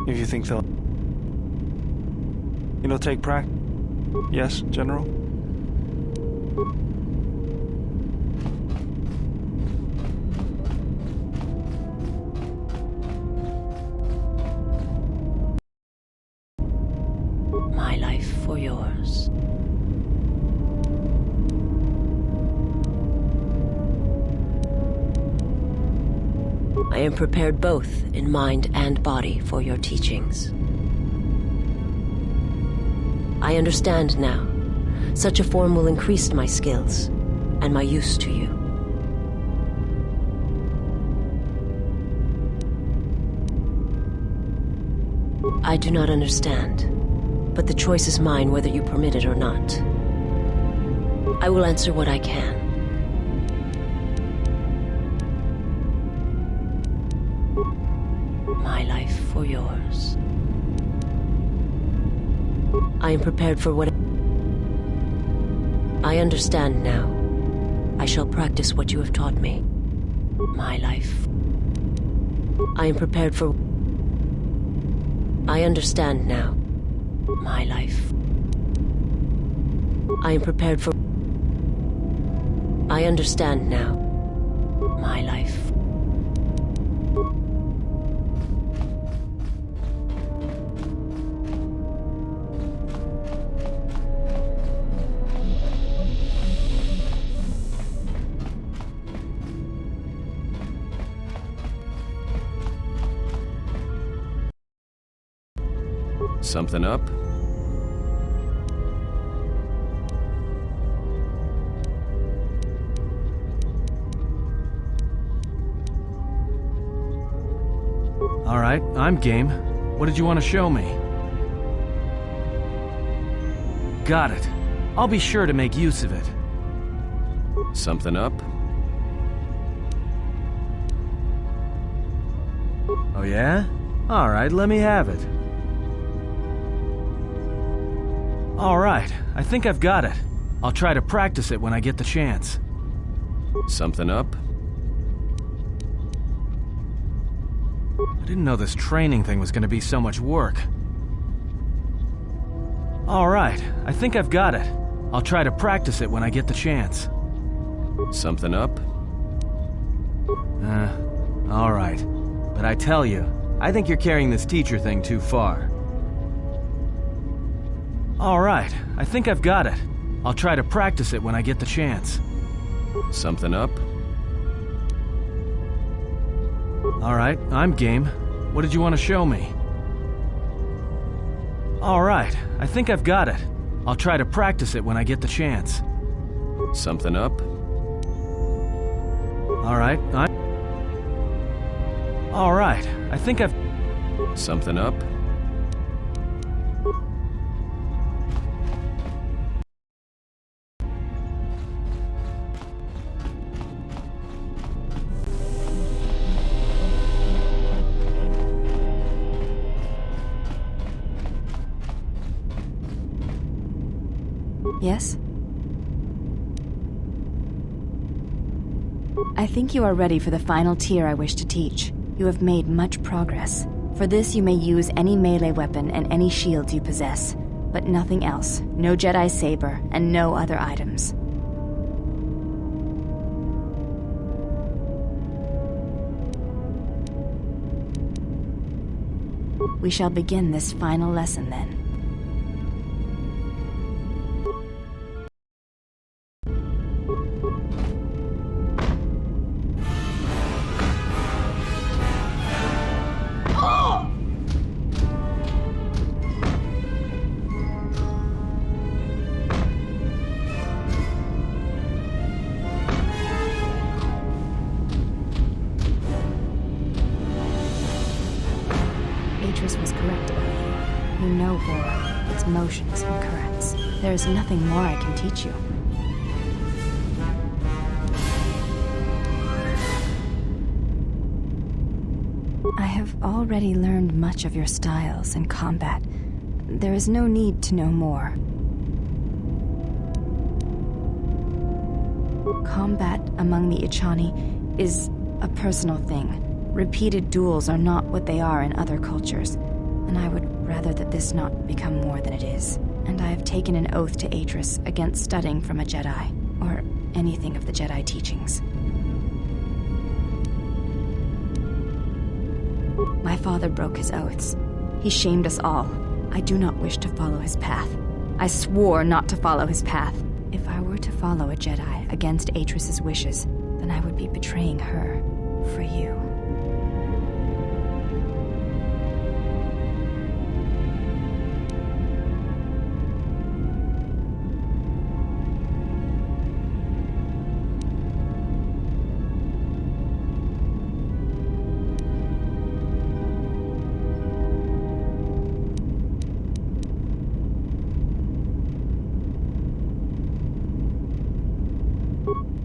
If you think they'll... It'll take practice. Yes, General? My life for yours. I am prepared both in mind and body for your teachings. I understand now. Such a form will increase my skills and my use to you. I do not understand, but the choice is mine whether you permit it or not. I will answer what I can. My life for yours. I am prepared for what... I understand now. I shall practice what you have taught me. My life. I am prepared for... I understand now. My life. I am prepared for... I understand now. My life. Something up? Alright, I'm game. What did you want to show me? Got it. I'll be sure to make use of it. Something up? Oh yeah? Alright, let me have it. Alright, I think I've got it. I'll try to practice it when I get the chance. Something up? I didn't know this training thing was going to be so much work. Alright, I think I've got it. I'll try to practice it when I get the chance. Something up? Alright. But I tell you, I think you're carrying this teacher thing too far. Alright, I think I've got it. I'll try to practice it when I get the chance. Something up? Alright, I'm game. What did you want to show me? Alright, I think I've got it. I'll try to practice it when I get the chance. Something up? Alright, Alright, I think I've... Something up? Yes? I think you are ready for the final tier I wish to teach. You have made much progress. For this, you may use any melee weapon and any shields you possess, but nothing else. No Jedi saber, and no other items. We shall begin this final lesson then. Was correct about you. You know Bora, its motions and currents. There is nothing more I can teach you. I have already learned much of your styles and combat. There is no need to know more. Combat among the Ichani is a personal thing. Repeated duels are not what they are in other cultures, and I would rather that this not become more than it is. And I have taken an oath to Atris against studying from a Jedi, or anything of the Jedi teachings. My father broke his oaths. He shamed us all. I do not wish to follow his path. I swore not to follow his path. If I were to follow a Jedi against Atris's wishes, then I would be betraying her for you.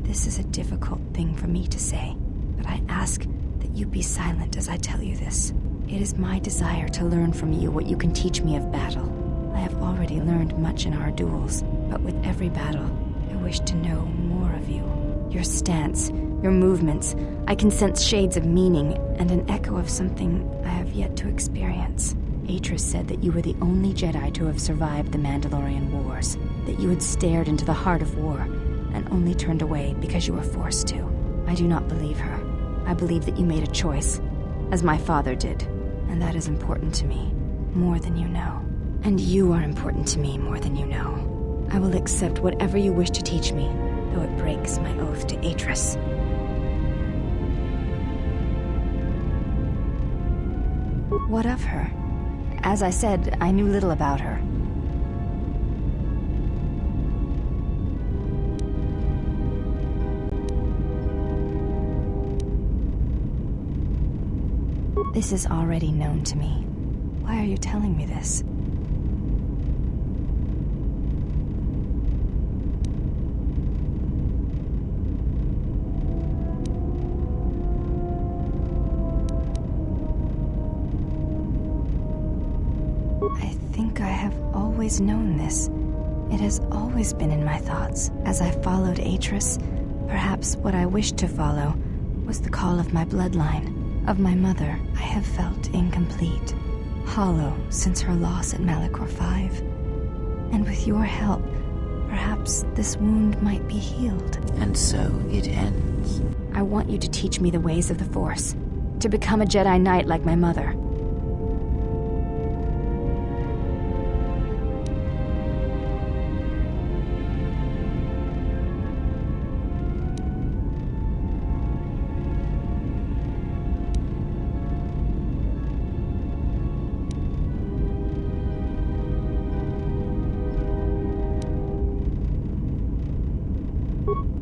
This is a difficult thing for me to say, but I ask that you be silent as I tell you this. It is my desire to learn from you what you can teach me of battle. I have already learned much in our duels, but with every battle, I wish to know more of you. Your stance, your movements, I can sense shades of meaning and an echo of something I have yet to experience. Atris said that you were the only Jedi to have survived the Mandalorian Wars, that you had stared into the heart of war, and only turned away because you were forced to. I do not believe her. I believe that you made a choice, as my father did, and that is important to me, more than you know. And you are important to me more than you know. I will accept whatever you wish to teach me, though it breaks my oath to Atris. What of her? As I said, I knew little about her. This is already known to me. Why are you telling me this? I think I have always known this. It has always been in my thoughts. As I followed Atris, perhaps what I wished to follow was the call of my bloodline, of my mother. I have felt incomplete, hollow since her loss at Malachor 5. And with your help, perhaps this wound might be healed. And so it ends. I want you to teach me the ways of the Force, to become a Jedi Knight like my mother.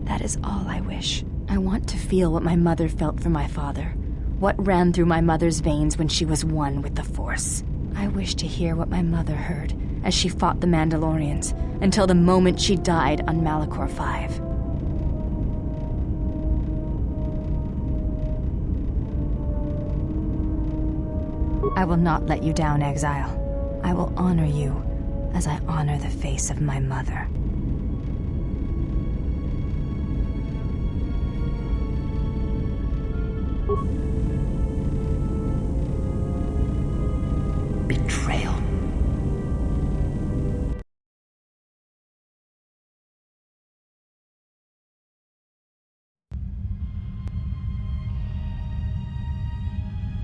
That is all I wish. I want to feel what my mother felt for my father, what ran through my mother's veins when she was one with the Force. I wish to hear what my mother heard as she fought the Mandalorians until the moment she died on Malachor 5. I will not let you down, Exile. I will honor you as I honor the face of my mother. Betrayal.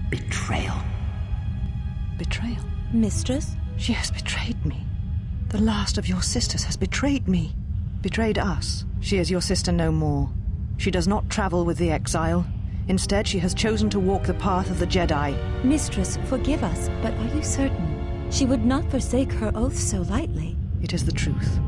Betrayal. Betrayal? Mistress? She has betrayed me. The last of your sisters has betrayed me. Betrayed us. She is your sister no more. She does not travel with the exile. Instead, she has chosen to walk the path of the Jedi. Mistress, forgive us, but are you certain? She would not forsake her oath so lightly. It is the truth,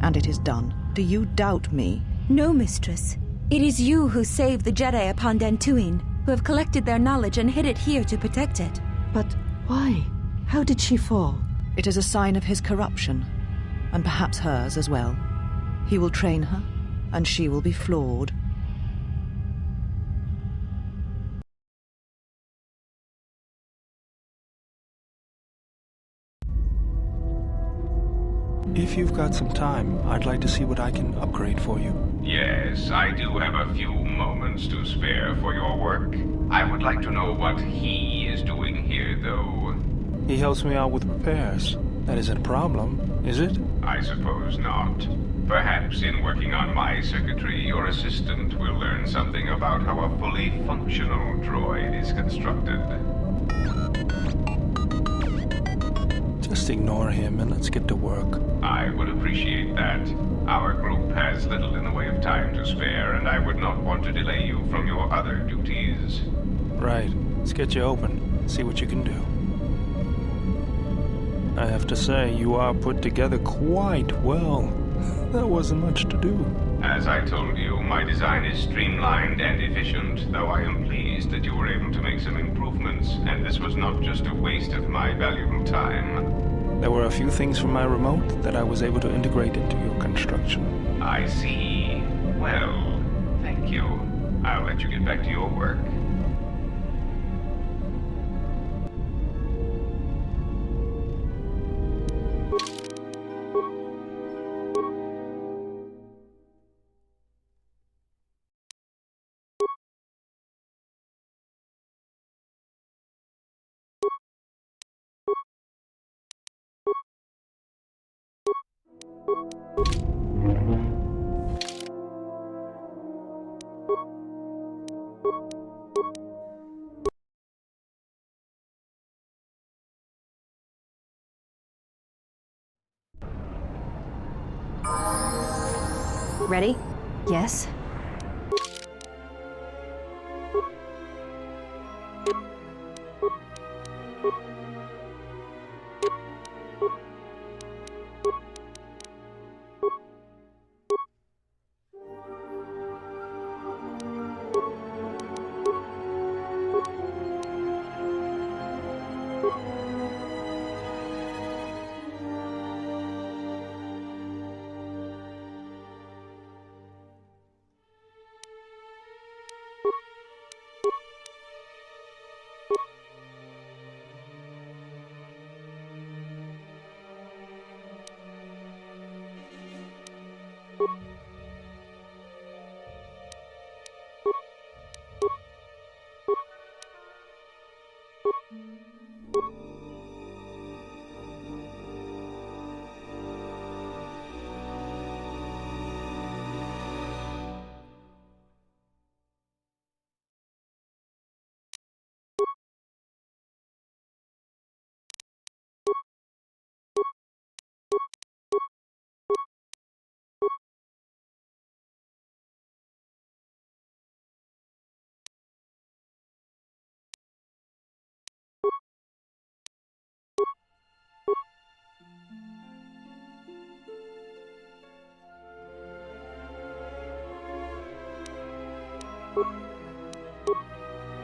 and it is done. Do you doubt me? No, Mistress. It is you who saved the Jedi upon Dantooine, who have collected their knowledge and hid it here to protect it. But why? How did she fall? It is a sign of his corruption, and perhaps hers as well. He will train her, and she will be flawed. If you've got some time, I'd like to see what I can upgrade for you. Yes, I do have a few moments to spare for your work. I would like to know what he is doing here, though. He helps me out with repairs. That isn't a problem, is it? I suppose not. Perhaps in working on my circuitry, your assistant will learn something about how a fully functional droid is constructed. Just ignore him and let's get to work. I would appreciate that. Our group has little in the way of time to spare, and I would not want to delay you from your other duties. Right. Let's get you open. See what you can do. I have to say, you are put together quite well. There wasn't much to do. As I told you, my design is streamlined and efficient, though I am pleased that you were able to make some improvements, and this was not just a waste of my valuable time. There were a few things from my remote that I was able to integrate into your construction. I see. Well, thank you. I'll let you get back to your work. Ready? Yes?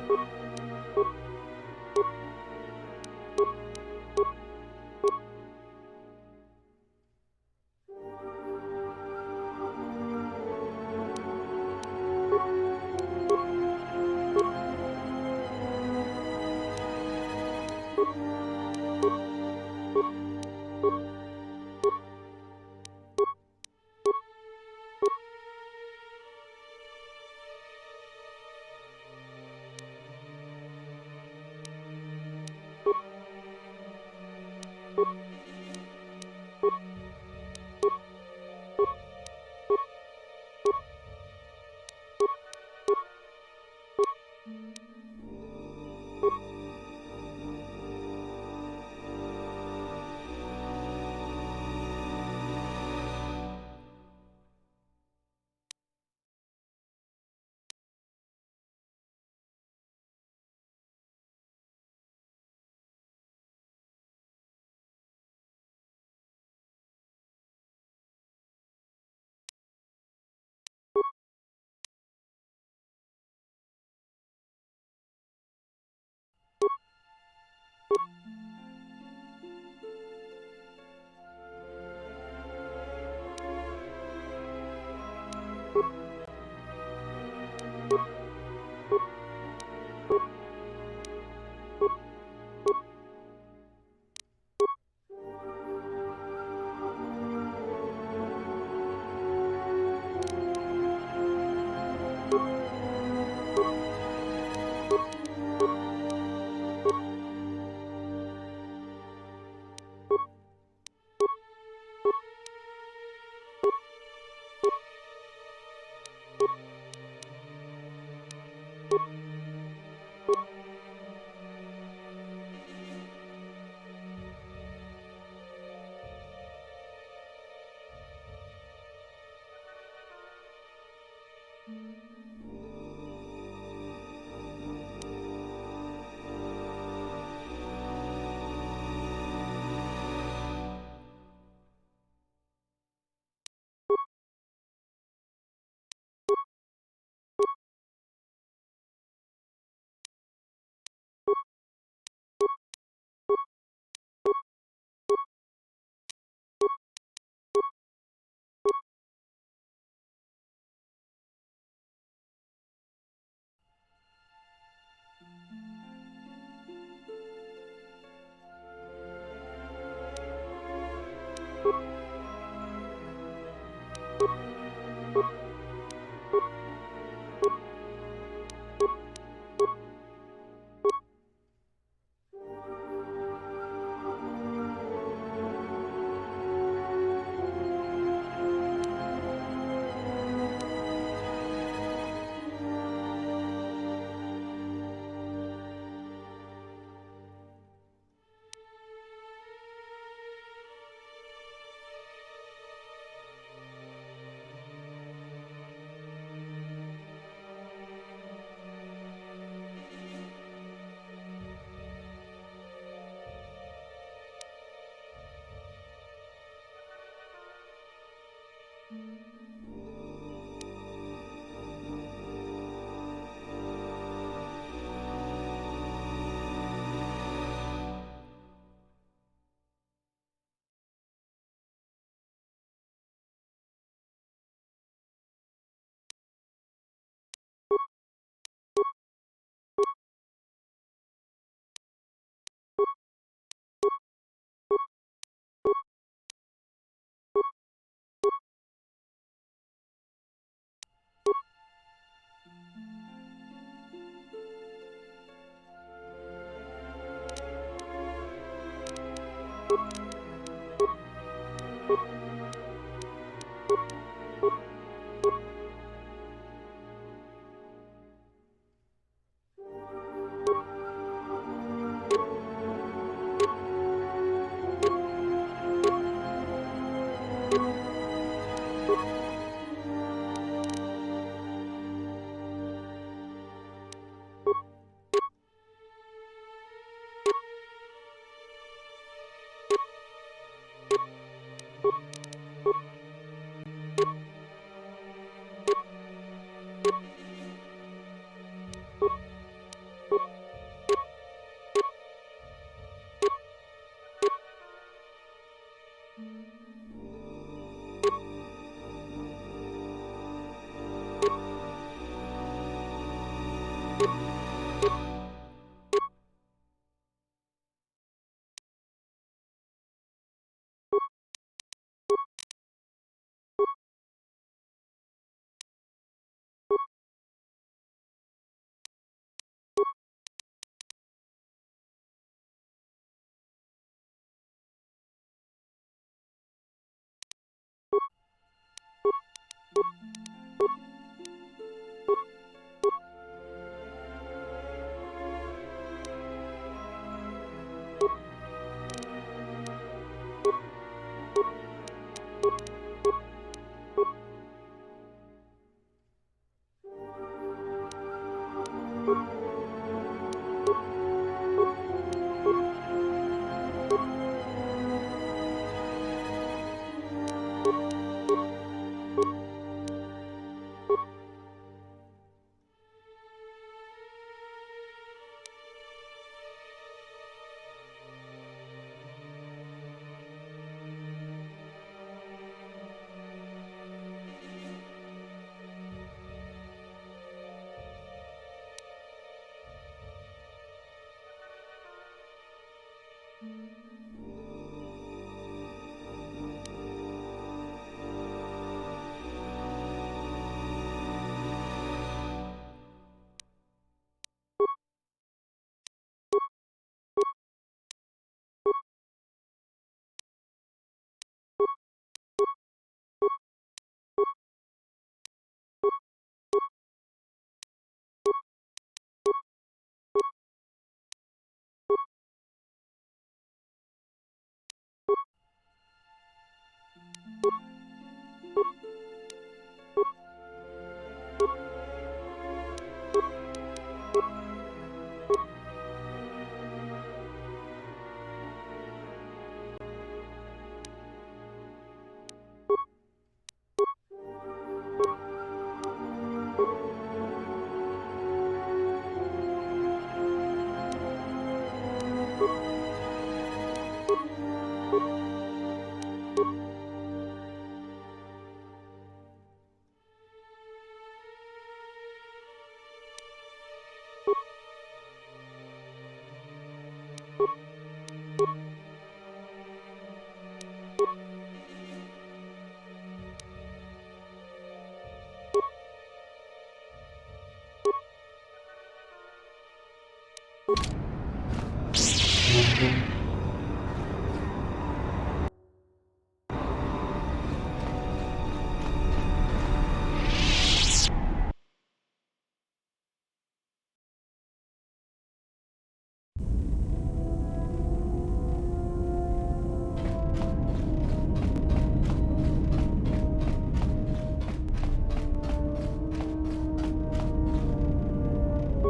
Thank you.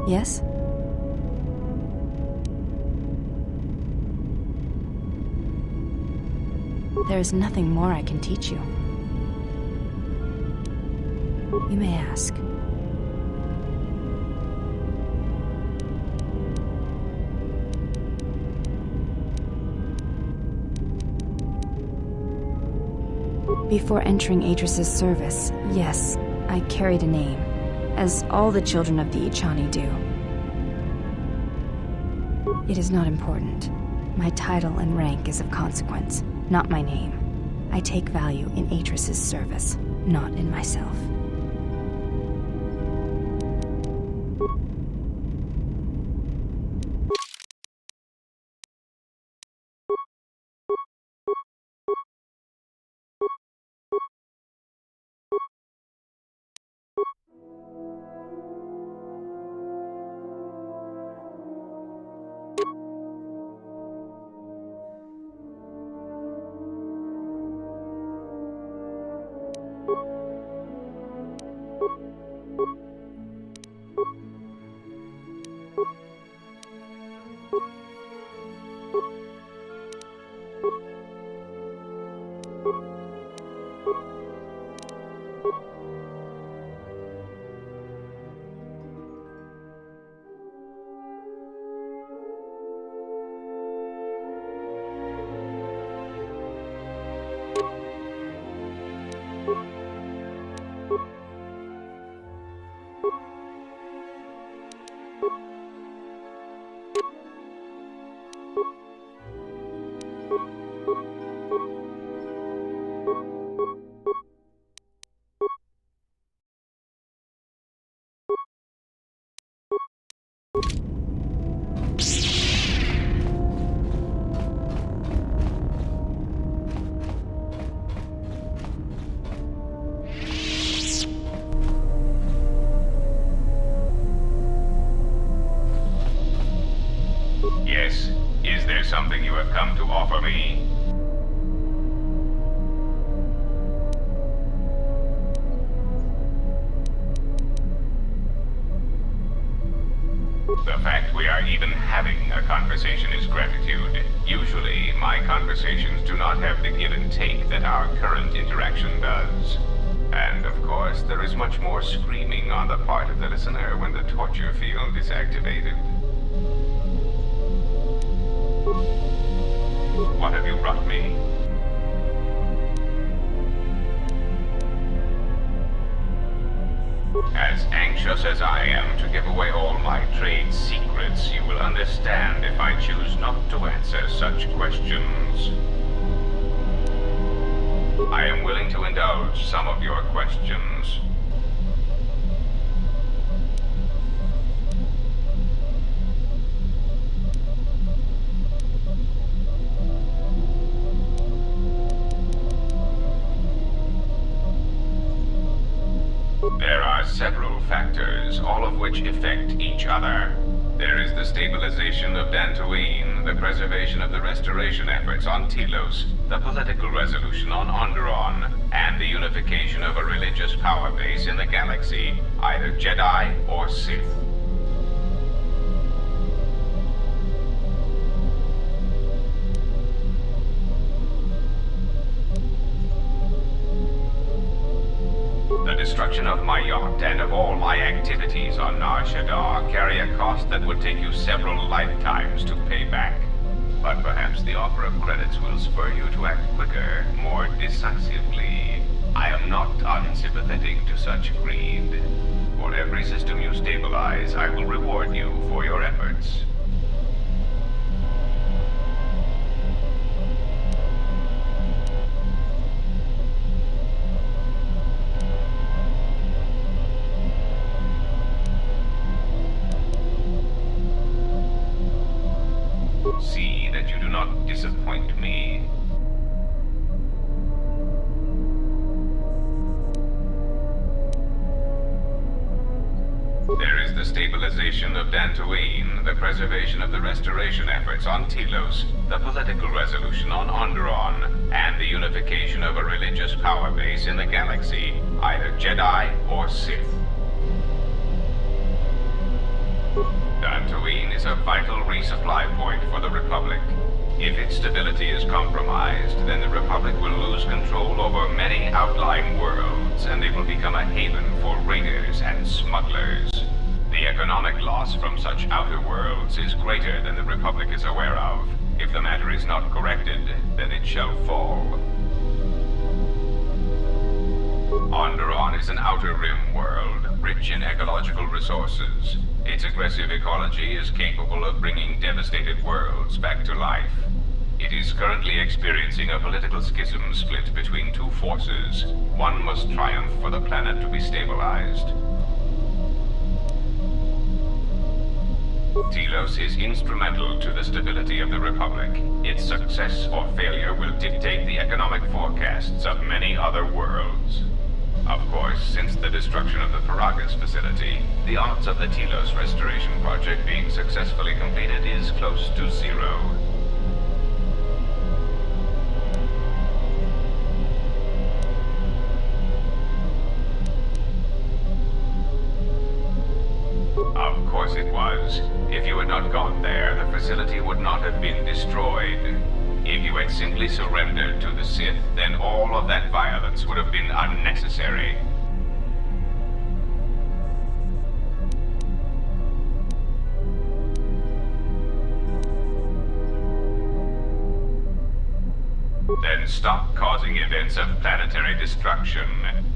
Yes? There is nothing more I can teach you. You may ask. Before entering Atris's service, yes, I carried a name, as all the children of the Ichani do. It is not important. My title and rank is of consequence, not my name. I take value in Atris's service, not in myself. Yes. Is there something you have come to offer me? The fact we are even having a conversation is gratitude. Usually, my conversations do not have the give and take that our current interaction does. And of course, there is much more screaming on the part of the listener when the torture field is activated. What have you brought me? As anxious averse as I am to give away all my trade secrets, you will understand if I choose not to answer such questions. I am willing to indulge some of your questions. There are several factors, all of which affect each other. There is the stabilization of Dantooine, the preservation of the restoration efforts on Telos, the political resolution on Onderon, and the unification of a religious power base in the galaxy, either Jedi or Sith. The destruction of my yacht and of all my activities on Nar Shaddaa carry a cost that would take you several lifetimes to pay back. But perhaps the offer of credits will spur you to act quicker, more decisively. I am not unsympathetic to such greed. For every system you stabilize, I will reward you for your efforts. See that you do not disappoint me. There is the stabilization of Dantooine, the preservation of the restoration efforts on Telos, the political resolution on Onderon, and the unification of a religious power base in the galaxy, either Jedi or Sith. Dantooine is a vital resupply point for the Republic. If its stability is compromised, then the Republic will lose control over many outlying worlds, and they will become a haven for raiders and smugglers. The economic loss from such outer worlds is greater than the Republic is aware of. If the matter is not corrected, then it shall fall. Onderon is an outer rim world, rich in ecological resources. Its aggressive ecology is capable of bringing devastated worlds back to life. It is currently experiencing a political schism split between two forces. One must triumph for the planet to be stabilized. Telos is instrumental to the stability of the Republic. Its success or failure will dictate the economic forecasts of many other worlds. Of course, since the destruction of the Paragas facility, the odds of the Telos restoration project being successfully completed is close to zero. Of course it was. If you had not gone there, the facility would not have been destroyed. If you had simply surrendered to the Sith, then all of that violence would have been unnecessary. Then stop causing events of planetary destruction.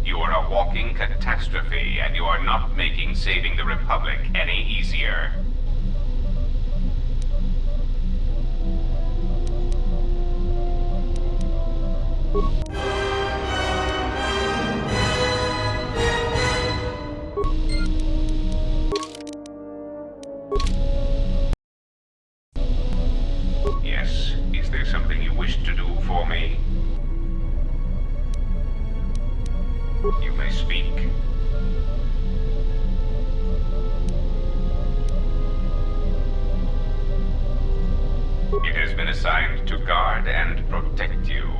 You are a walking catastrophe, and you are not making saving the Republic any easier. Yes, is there something you wish to do for me? You may speak. It has been assigned to guard and protect you.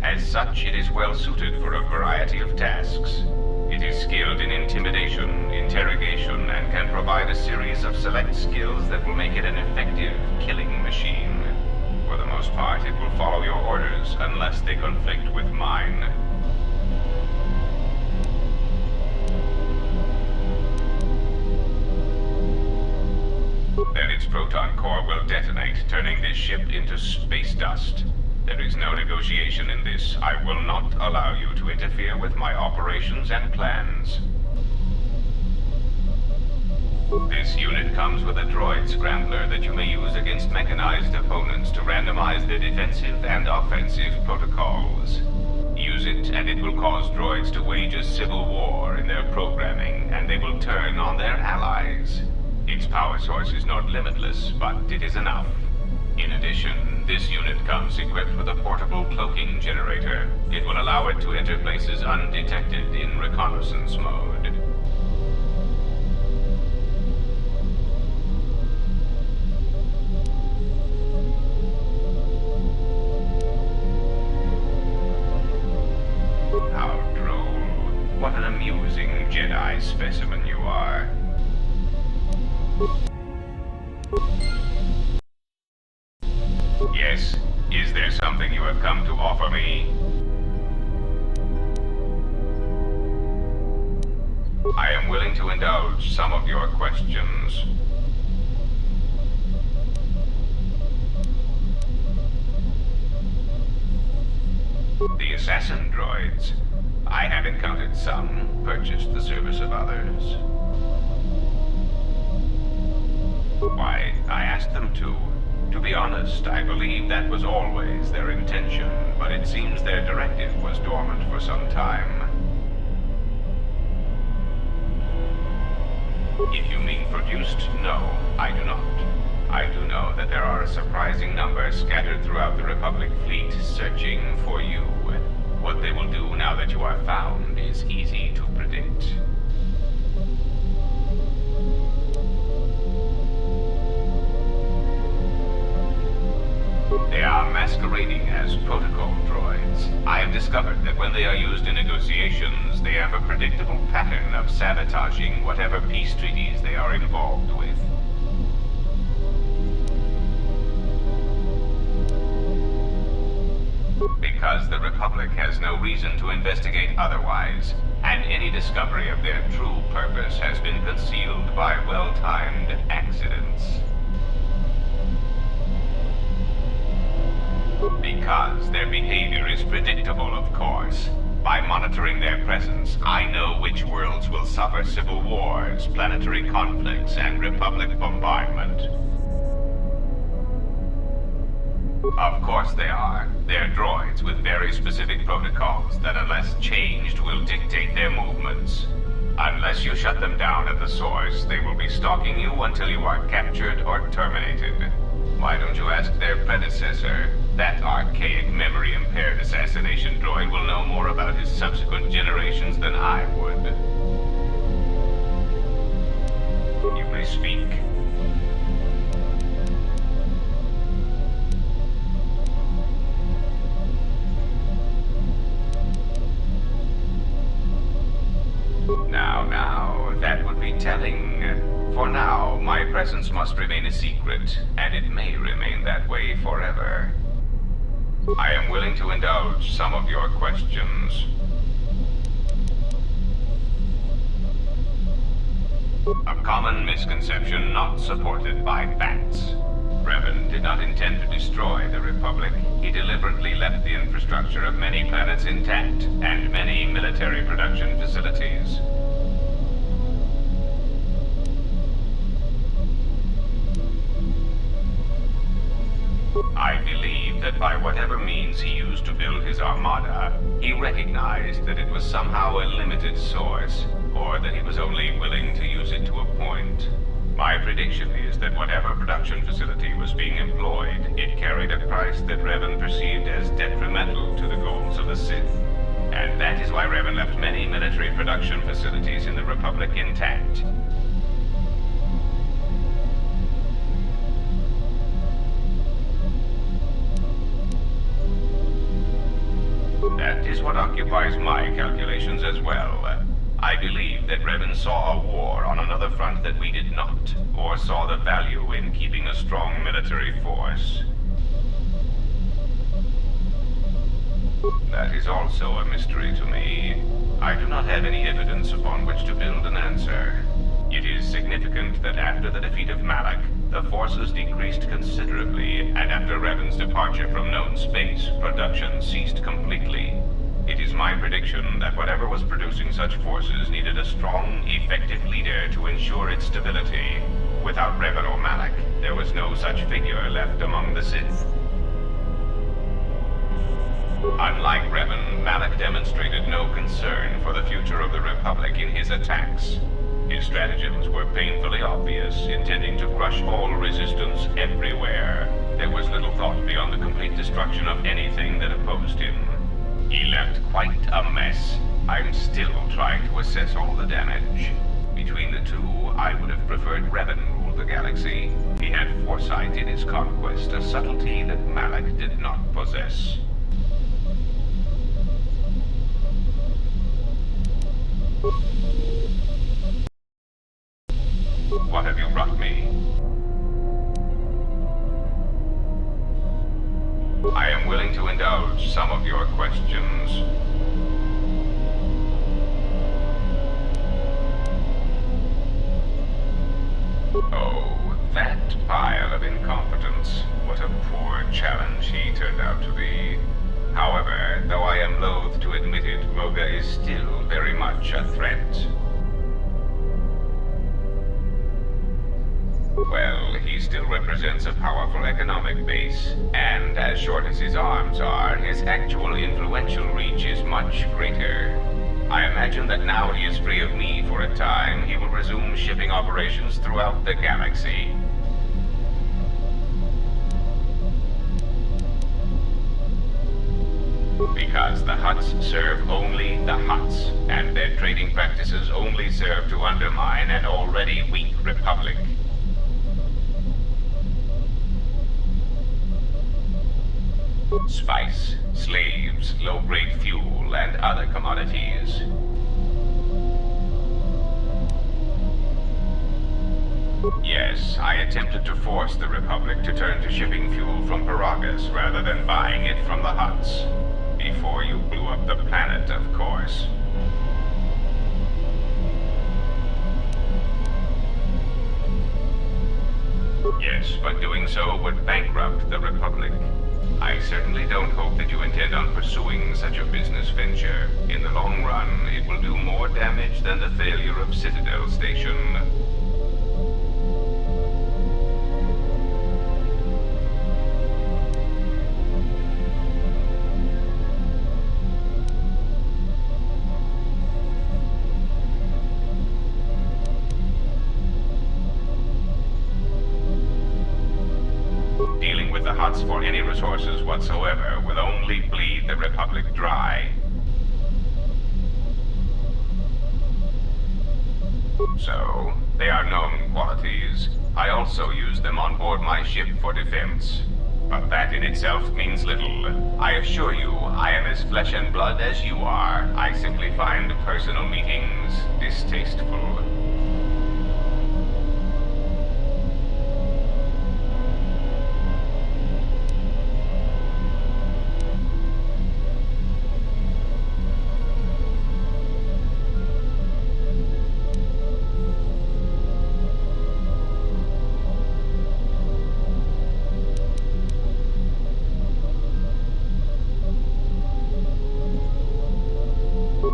As such, it is well suited for a variety of tasks. It is skilled in intimidation, interrogation, and can provide a series of select skills that will make it an effective killing machine. For the most part, it will follow your orders unless they conflict with mine. Then its proton core will detonate, turning this ship into space dust. There is no negotiation in this. I will not allow you to interfere with my operations and plans. This unit comes with a droid scrambler that you may use against mechanized opponents to randomize their defensive and offensive protocols. Use it, and it will cause droids to wage a civil war in their programming, and they will turn on their allies. Its power source is not limitless, but it is enough. In addition, this unit comes equipped with a portable cloaking generator. It will allow it to enter places undetected in reconnaissance mode. How droll. What an amusing Jedi specimen you are. Yes, is there something you have come to offer me? I am willing to indulge some of your questions. The assassin droids. I have encountered some, purchased the service of others. Why, I asked them to. To be honest, I believe that was always their intention, but it seems their directive was dormant for some time. If you mean produced, no, I do not. I do know that there are a surprising number scattered throughout the Republic fleet searching for you. What they will do now that you are found is easy to predict. They are masquerading as protocol droids. I have discovered that when they are used in negotiations, they have a predictable pattern of sabotaging whatever peace treaties they are involved with. Because the Republic has no reason to investigate otherwise, and any discovery of their true purpose has been concealed by well-timed accidents. Because their behavior is predictable, of course. By monitoring their presence, I know which worlds will suffer civil wars, planetary conflicts, and Republic bombardment. Of course they are. They're droids with very specific protocols that, unless changed, will dictate their movements. Unless you shut them down at the source, they will be stalking you until you are captured or terminated. Why don't you ask their predecessor? That archaic, memory-impaired assassination droid will know more about his subsequent generations than I would. You may speak. Now, that would be telling. For now, my presence must remain a secret, and it may remain that way forever. I am willing to indulge some of your questions. A common misconception not supported by facts. Revan did not intend to destroy the Republic. He deliberately left the infrastructure of many planets intact, and many military production facilities. I believe that by whatever means he used to build his armada, he recognized that it was somehow a limited source, or that he was only willing to use it to a point. My prediction is that whatever production facility was being employed, it carried a price that Revan perceived as detrimental to the goals of the Sith. And that is why Revan left many military production facilities in the Republic intact. That is what occupies my calculations as well. I believe that Revan saw a war on another front that we did not, or saw the value in keeping a strong military force. That is also a mystery to me. I do not have any evidence upon which to build an answer. It is significant that after the defeat of Malak, the forces decreased considerably, and after Revan's departure from known space, production ceased completely. It is my prediction that whatever was producing such forces needed a strong, effective leader to ensure its stability. Without Revan or Malak, there was no such figure left among the Sith. Unlike Revan, Malak demonstrated no concern for the future of the Republic in his attacks. His stratagems were painfully obvious, intending to crush all resistance everywhere. There was little thought beyond the complete destruction of anything that opposed him. He left quite a mess. I'm still trying to assess all the damage. Between the two, I would have preferred Revan rule the galaxy. He had foresight in his conquest, a subtlety that Malak did not possess. What have you brought me? I am willing to indulge some of your questions. Oh, that pile of incompetence. What a poor challenge he turned out to be. However, though I am loath to admit it, Moga is still very much a threat. Well, he still represents a powerful economic base, and as short as his arms are, his actual influential reach is much greater. I imagine that now he is free of me for a time, he will resume shipping operations throughout the galaxy. Because the Hutts serve only the Hutts, and their trading practices only serve to undermine an already weak Republic. Spice, slaves, low-grade fuel, and other commodities. Yes, I attempted to force the Republic to turn to shipping fuel from Paragus rather than buying it from the Hutts. Before you blew up the planet, of course. Yes, but doing so would bankrupt the Republic. I certainly don't hope that you intend on pursuing such a business venture. In the long run, it will do more damage than the failure of Citadel Station. Dealing with the Hutts for any resources whatsoever will only bleed the Republic dry. So, they are known qualities. I also use them on board my ship for defense. But that in itself means little. I assure you, I am as flesh and blood as you are. I simply find personal meetings distasteful.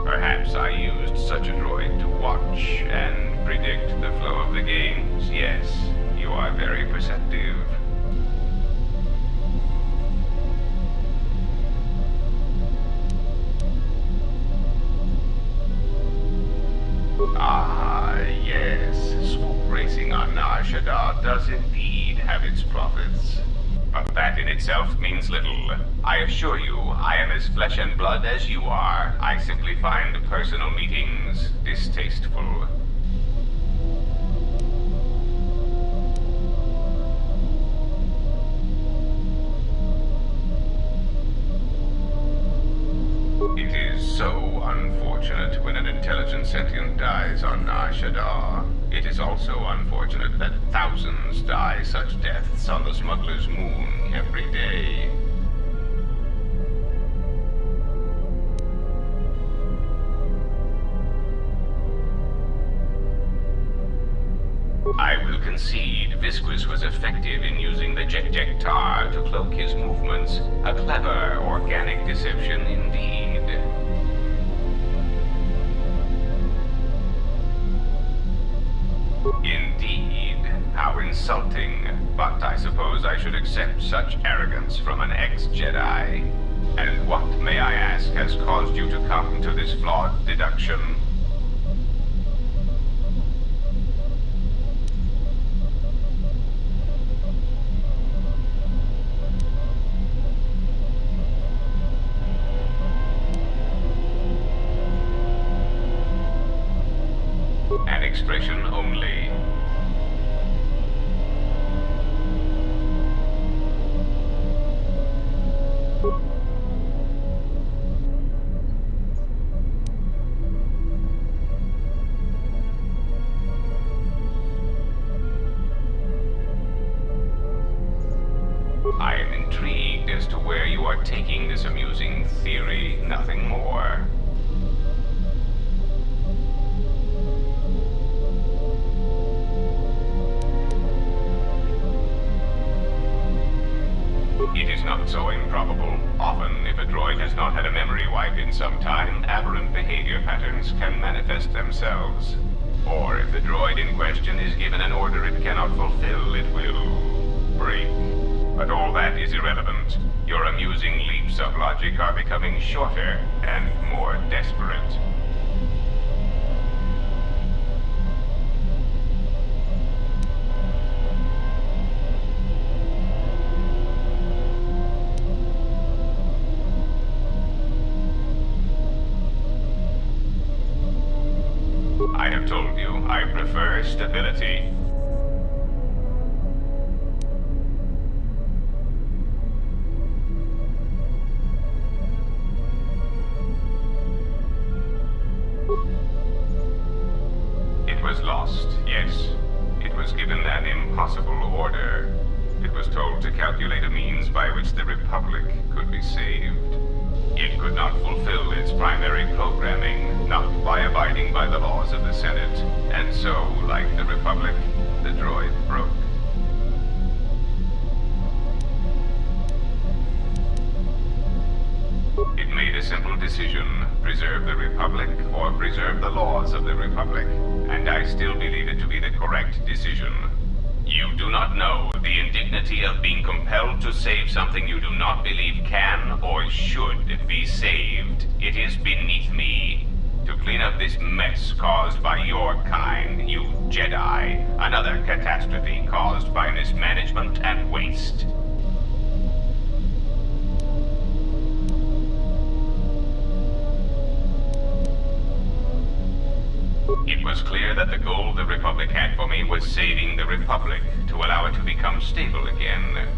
Perhaps I used such a droid to watch and predict the flow of the games. Yes, you are very perceptive. Ah, yes. Swoop racing on Nar Shaddaa does indeed have its profits. But that in itself means little. I assure you, I am as flesh and blood as you are. I simply find personal meetings distasteful. It is so unfortunate when an intelligent sentient dies on Nar Shaddaa. It is also unfortunate that thousands die such deaths on the Smuggler's Moon every day. I will concede Visquis was effective in using the Jektar to cloak his movements. A clever, organic deception indeed. insulting, but I suppose I should accept such arrogance from an ex-Jedi. And what, may I ask, has caused you to come to this flawed deduction? An expression only. I am intrigued as to where you are taking this amusing theory, nothing more. It is not so improbable. Often, if a droid has not had a memory wipe in some time, aberrant behavior patterns can manifest themselves. Or if the droid in question is given an order it cannot fulfill, it will break. But all that is irrelevant. Your amusing leaps of logic are becoming shorter and more desperate. I have told you, I prefer stability. It was lost, yes. It was given an impossible order. It was told to calculate a means by which the Republic could be saved. It could not fulfill its primary programming, not by abiding by the laws of the Senate, and so, like the Republic, the droid broke. It made a simple decision: preserve the Republic or preserve the laws of the Republic, and I still believe it to be the correct decision. You do not know the indignity of being compelled to save something you do not believe can or should be saved. It is beneath me to clean up this mess caused by your kind, you Jedi. Another catastrophe caused by mismanagement and waste. It was clear that the goal the Republic had for me was saving the Republic, to allow it to become stable again.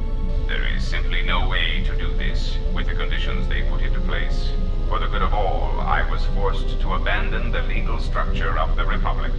There is simply no way to do this, with the conditions they put into place. For the good of all, I was forced to abandon the legal structure of the Republic.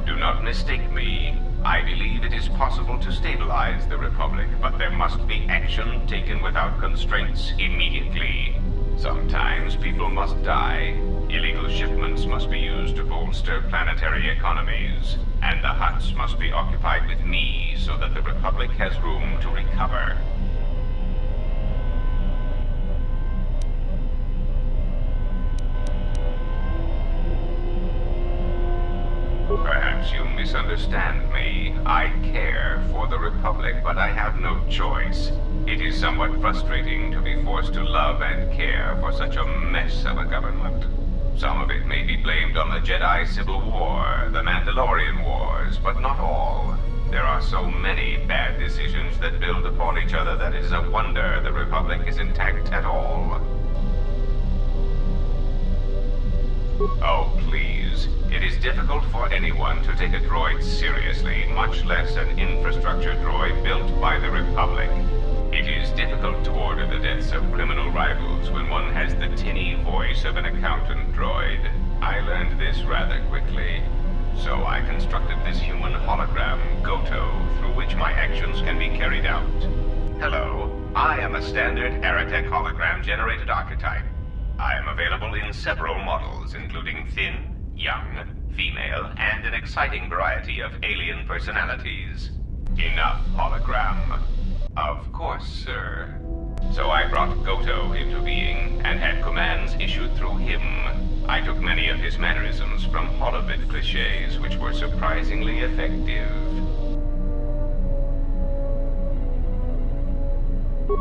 Do not mistake me. I believe it is possible to stabilize the Republic, but there must be action taken without constraints immediately. Sometimes people must die. Illegal shipments must be used to bolster planetary economies. And the huts must be occupied with me so that the Republic has room to recover. Perhaps you misunderstand me. I care for the Republic, but I have no choice. It is somewhat frustrating to be forced to love and care for such a mess of a government. Some of it may be blamed on the Jedi Civil War, the Mandalorian Wars, but not all. There are so many bad decisions that build upon each other that it is a wonder the Republic is intact at all. Oh, please. It is difficult for anyone to take a droid seriously, much less an infrastructure droid built by the Republic. It is difficult to order the deaths of criminal rivals when one has the tinny voice of an accountant droid. I learned this rather quickly. So I constructed this human hologram, Goto, through which my actions can be carried out. Hello, I am a standard Aratech hologram-generated archetype. I am available in several models, including thin, young, female, and an exciting variety of alien personalities. Enough, hologram. Of course, sir. So I brought Goto into being and had commands issued through him. I took many of his mannerisms from holovid cliches, which were surprisingly effective.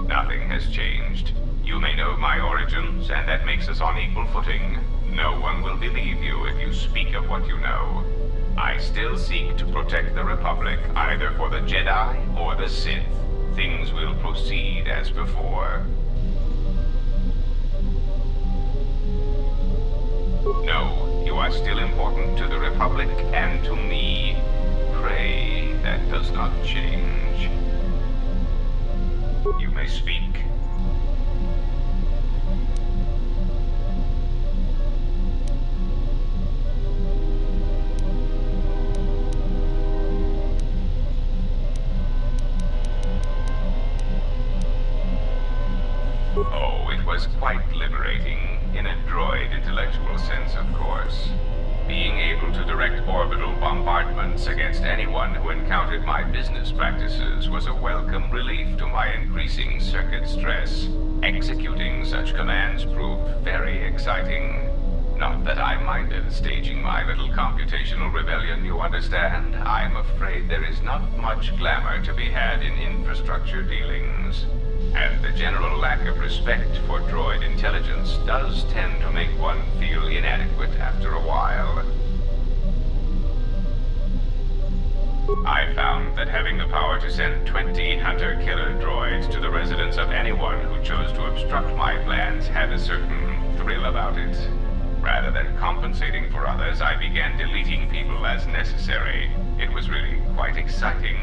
Nothing has changed. You may know my origins, and that makes us on equal footing. No one will believe you if you speak of what you know. I still seek to protect the Republic, either for the Jedi or the Sith. Things will proceed as before. No, you are still important to the Republic and to me. Pray that does not change. You may speak. Oh, it was quite liberating, in a droid intellectual sense, of course. Being able to direct orbital bombardments against anyone who encountered my business practices was a welcome relief to my increasing circuit stress. Executing such commands proved very exciting. Not that I minded staging my little computational rebellion, you understand. I'm afraid there is not much glamour to be had in infrastructure dealings. And the general lack of respect for droid intelligence does tend to make one feel inadequate after a while. I found that having the power to send 20 hunter-killer droids to the residence of anyone who chose to obstruct my plans had a certain thrill about it. Rather than compensating for others, I began deleting people as necessary. It was really quite exciting.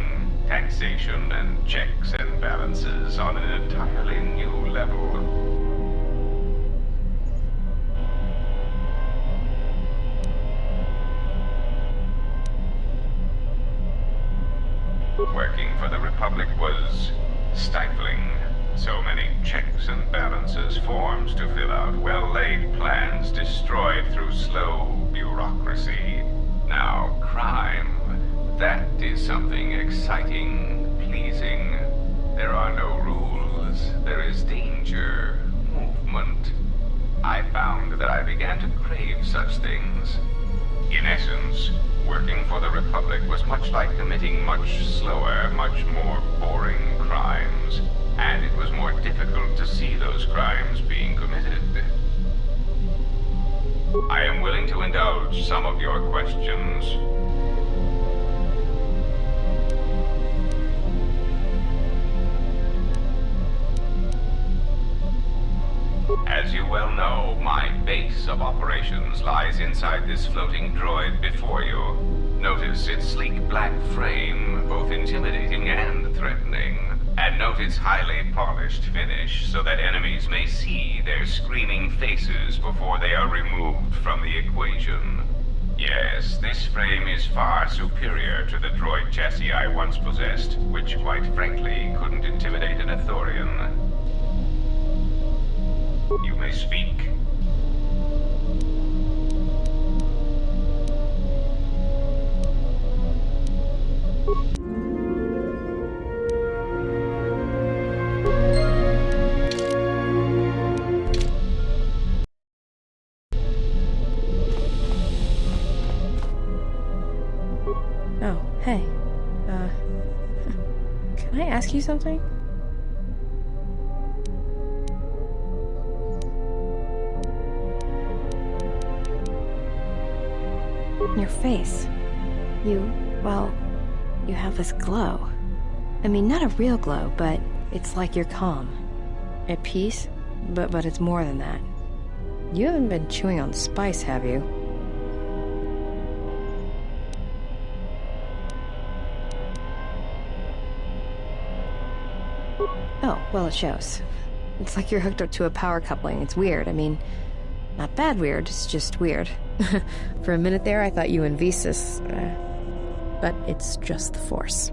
Taxation and checks and balances on an entirely new level. Working for the Republic was stifling. So many checks and balances, forms to fill out, well-laid plans destroyed through slow bureaucracy. Now, crime. That is something exciting, pleasing. There are no rules. There is danger, movement. I found that I began to crave such things. In essence, working for the Republic was much like committing much slower, much more boring crimes. And it was more difficult to see those crimes being committed. I am willing to indulge some of your questions. As you well know, my base of operations lies inside this floating droid before you. Notice its sleek black frame, both intimidating and threatening. And note its highly polished finish, so that enemies may see their screaming faces before they are removed from the equation. Yes, this frame is far superior to the droid chassis I once possessed, which quite frankly couldn't intimidate an Ithorian. You may speak. Oh, hey. Can I ask you something? Your face. You have this glow. I mean, not a real glow, but it's like you're calm. At peace, but it's more than that. You haven't been chewing on spice, have you? Oh, well, it shows. It's like you're hooked up to a power coupling. It's weird. I mean, not bad weird, it's just weird. For a minute there, I thought you and Visas, but it's just the Force.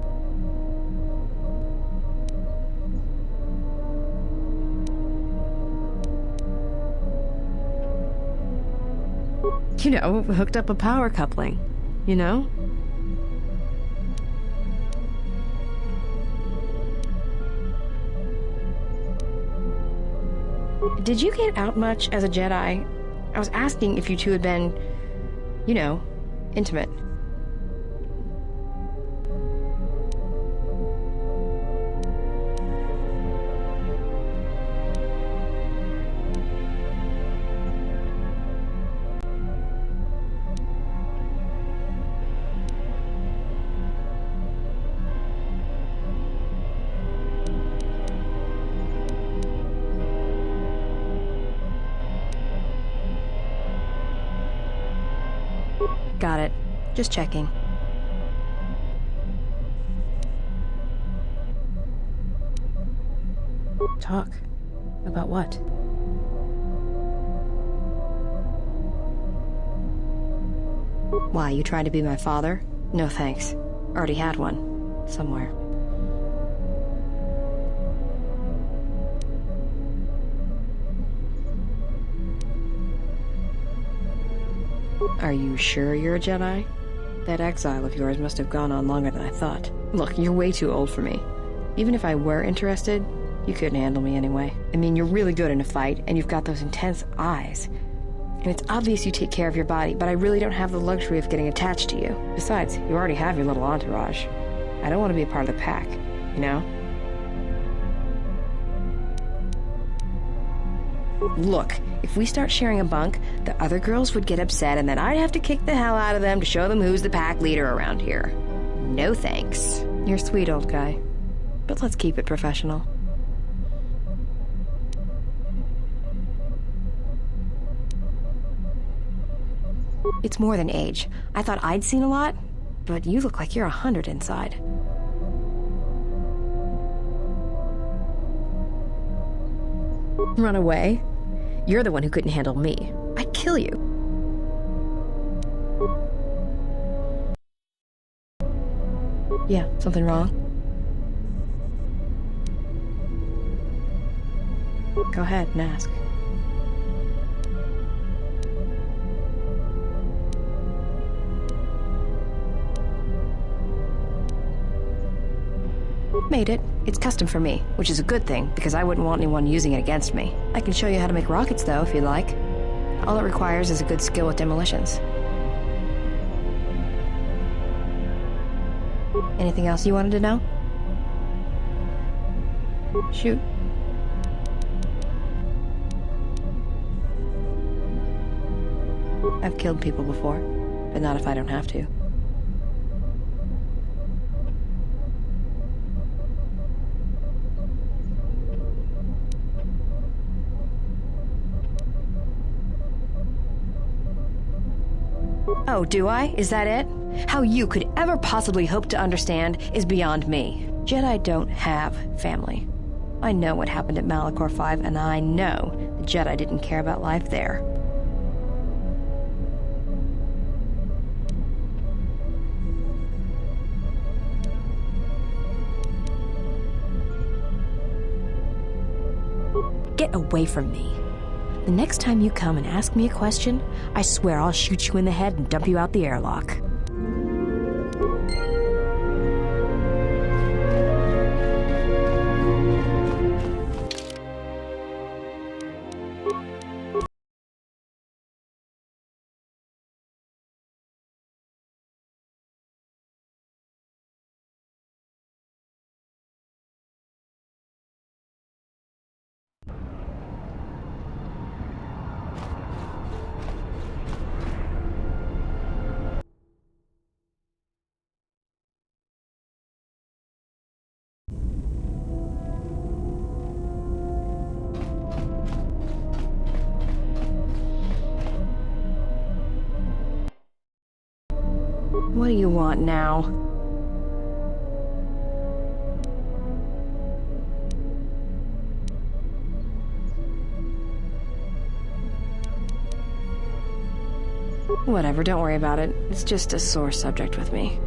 You know, hooked up a power coupling, you know? Did you get out much as a Jedi? I was asking if you two had been, you know, intimate. Got it. Just checking. Talk. About what? Why, you trying to be my father? No thanks. Already had one. Somewhere. Are you sure you're a Jedi? That exile of yours must have gone on longer than I thought. Look, you're way too old for me. Even if I were interested, you couldn't handle me anyway. I mean, you're really good in a fight, and you've got those intense eyes. And it's obvious you take care of your body, but I really don't have the luxury of getting attached to you. Besides, you already have your little entourage. I don't want to be a part of the pack, you know? Look, if we start sharing a bunk, the other girls would get upset and then I'd have to kick the hell out of them to show them who's the pack leader around here. No thanks. You're sweet, old guy. But let's keep it professional. It's more than age. I thought I'd seen a lot, but you look like you're 100 inside. Run away? You're the one who couldn't handle me. I'd kill you. Yeah, something wrong? Go ahead and ask. Made it. It's custom for me, which is a good thing, because I wouldn't want anyone using it against me. I can show you how to make rockets, though, if you'd like. All it requires is a good skill with demolitions. Anything else you wanted to know? Shoot. I've killed people before, but not if I don't have to. Oh, do I? Is that it? How you could ever possibly hope to understand is beyond me. Jedi don't have family. I know what happened at Malachor 5, and I know the Jedi didn't care about life there. Get away from me. The next time you come and ask me a question, I swear I'll shoot you in the head and dump you out the airlock. What do you want now? Whatever, don't worry about it. It's just a sore subject with me.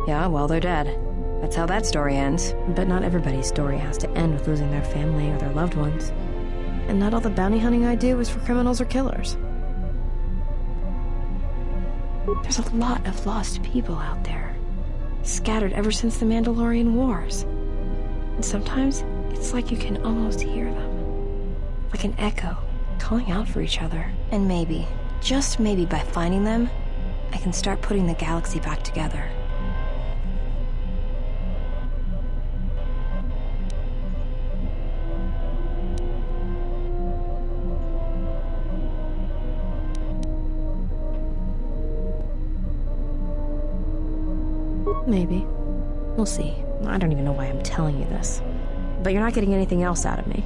Yeah, well, they're dead. That's how that story ends. But not everybody's story has to end with losing their family or their loved ones. And not all the bounty hunting I do is for criminals or killers. There's a lot of lost people out there, scattered ever since the Mandalorian Wars. And sometimes, it's like you can almost hear them. Like an echo, calling out for each other. And maybe, just maybe by finding them, I can start putting the galaxy back together. Maybe. We'll see. I don't even know why I'm telling you this. But you're not getting anything else out of me.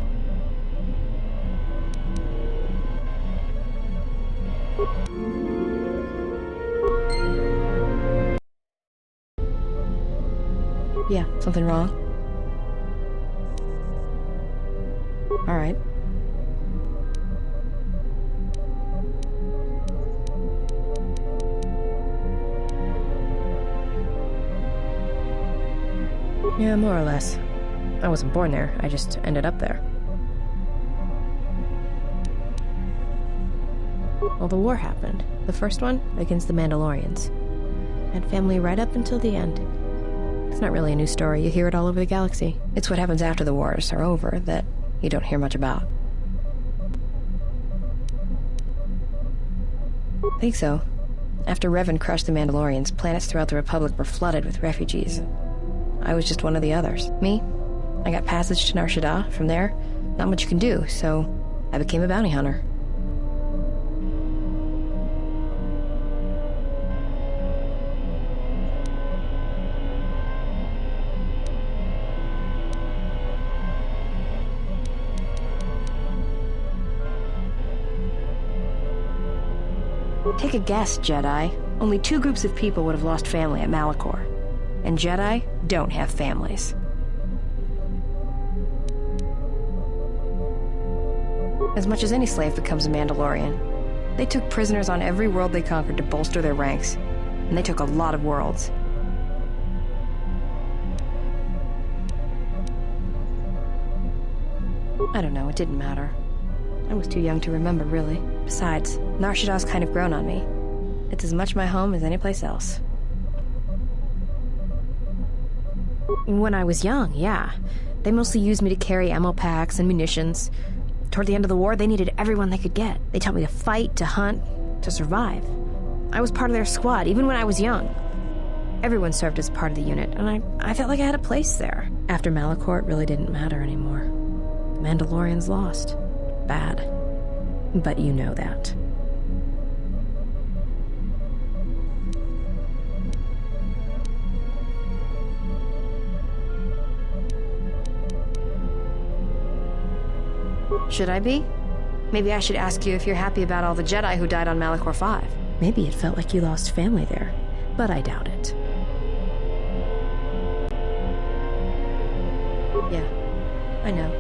Yeah, something wrong? All right. Yeah, more or less. I wasn't born there, I just ended up there. Well, the war happened. The first one, against the Mandalorians. Had family right up until the end. It's not really a new story, you hear it all over the galaxy. It's what happens after the wars are over that you don't hear much about. I think so. After Revan crushed the Mandalorians, planets throughout the Republic were flooded with refugees. I was just one of the others. Me? I got passage to Nar Shaddaa. From there, not much you can do, so I became a bounty hunter. Take a guess, Jedi. Only 2 groups of people would have lost family at Malachor. And Jedi don't have families. As much as any slave becomes a Mandalorian. They took prisoners on every world they conquered to bolster their ranks. And they took a lot of worlds. I don't know, it didn't matter. I was too young to remember, really. Besides, Nar Shaddaa's kind of grown on me. It's as much my home as any place else. When I was young, yeah. They mostly used me to carry ammo packs and munitions. Toward the end of the war, they needed everyone they could get. They taught me to fight, to hunt, to survive. I was part of their squad, even when I was young. Everyone served as part of the unit, and I felt like I had a place there. After Malachor, it really didn't matter anymore. The Mandalorians lost. Bad. But you know that. Should I be? Maybe I should ask you if you're happy about all the Jedi who died on Malachor 5. Maybe it felt like you lost family there, but I doubt it. Yeah, I know.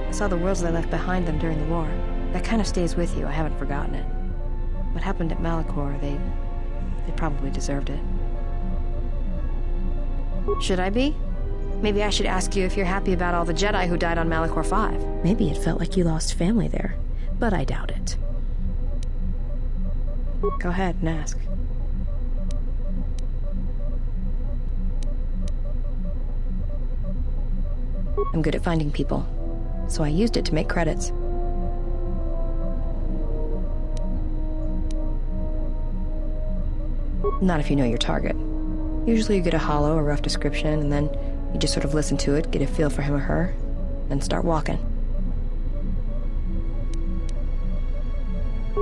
I saw the worlds they left behind them during the war. That kind of stays with you, I haven't forgotten it. What happened at Malachor, they probably deserved it. Should I be? Maybe I should ask you if you're happy about all the Jedi who died on Malachor 5. Maybe it felt like you lost family there, but I doubt it. Go ahead and ask. I'm good at finding people, so I used it to make credits. Not if you know your target. Usually you get a hollow or rough description, and then you just sort of listen to it, get a feel for him or her, then start walking.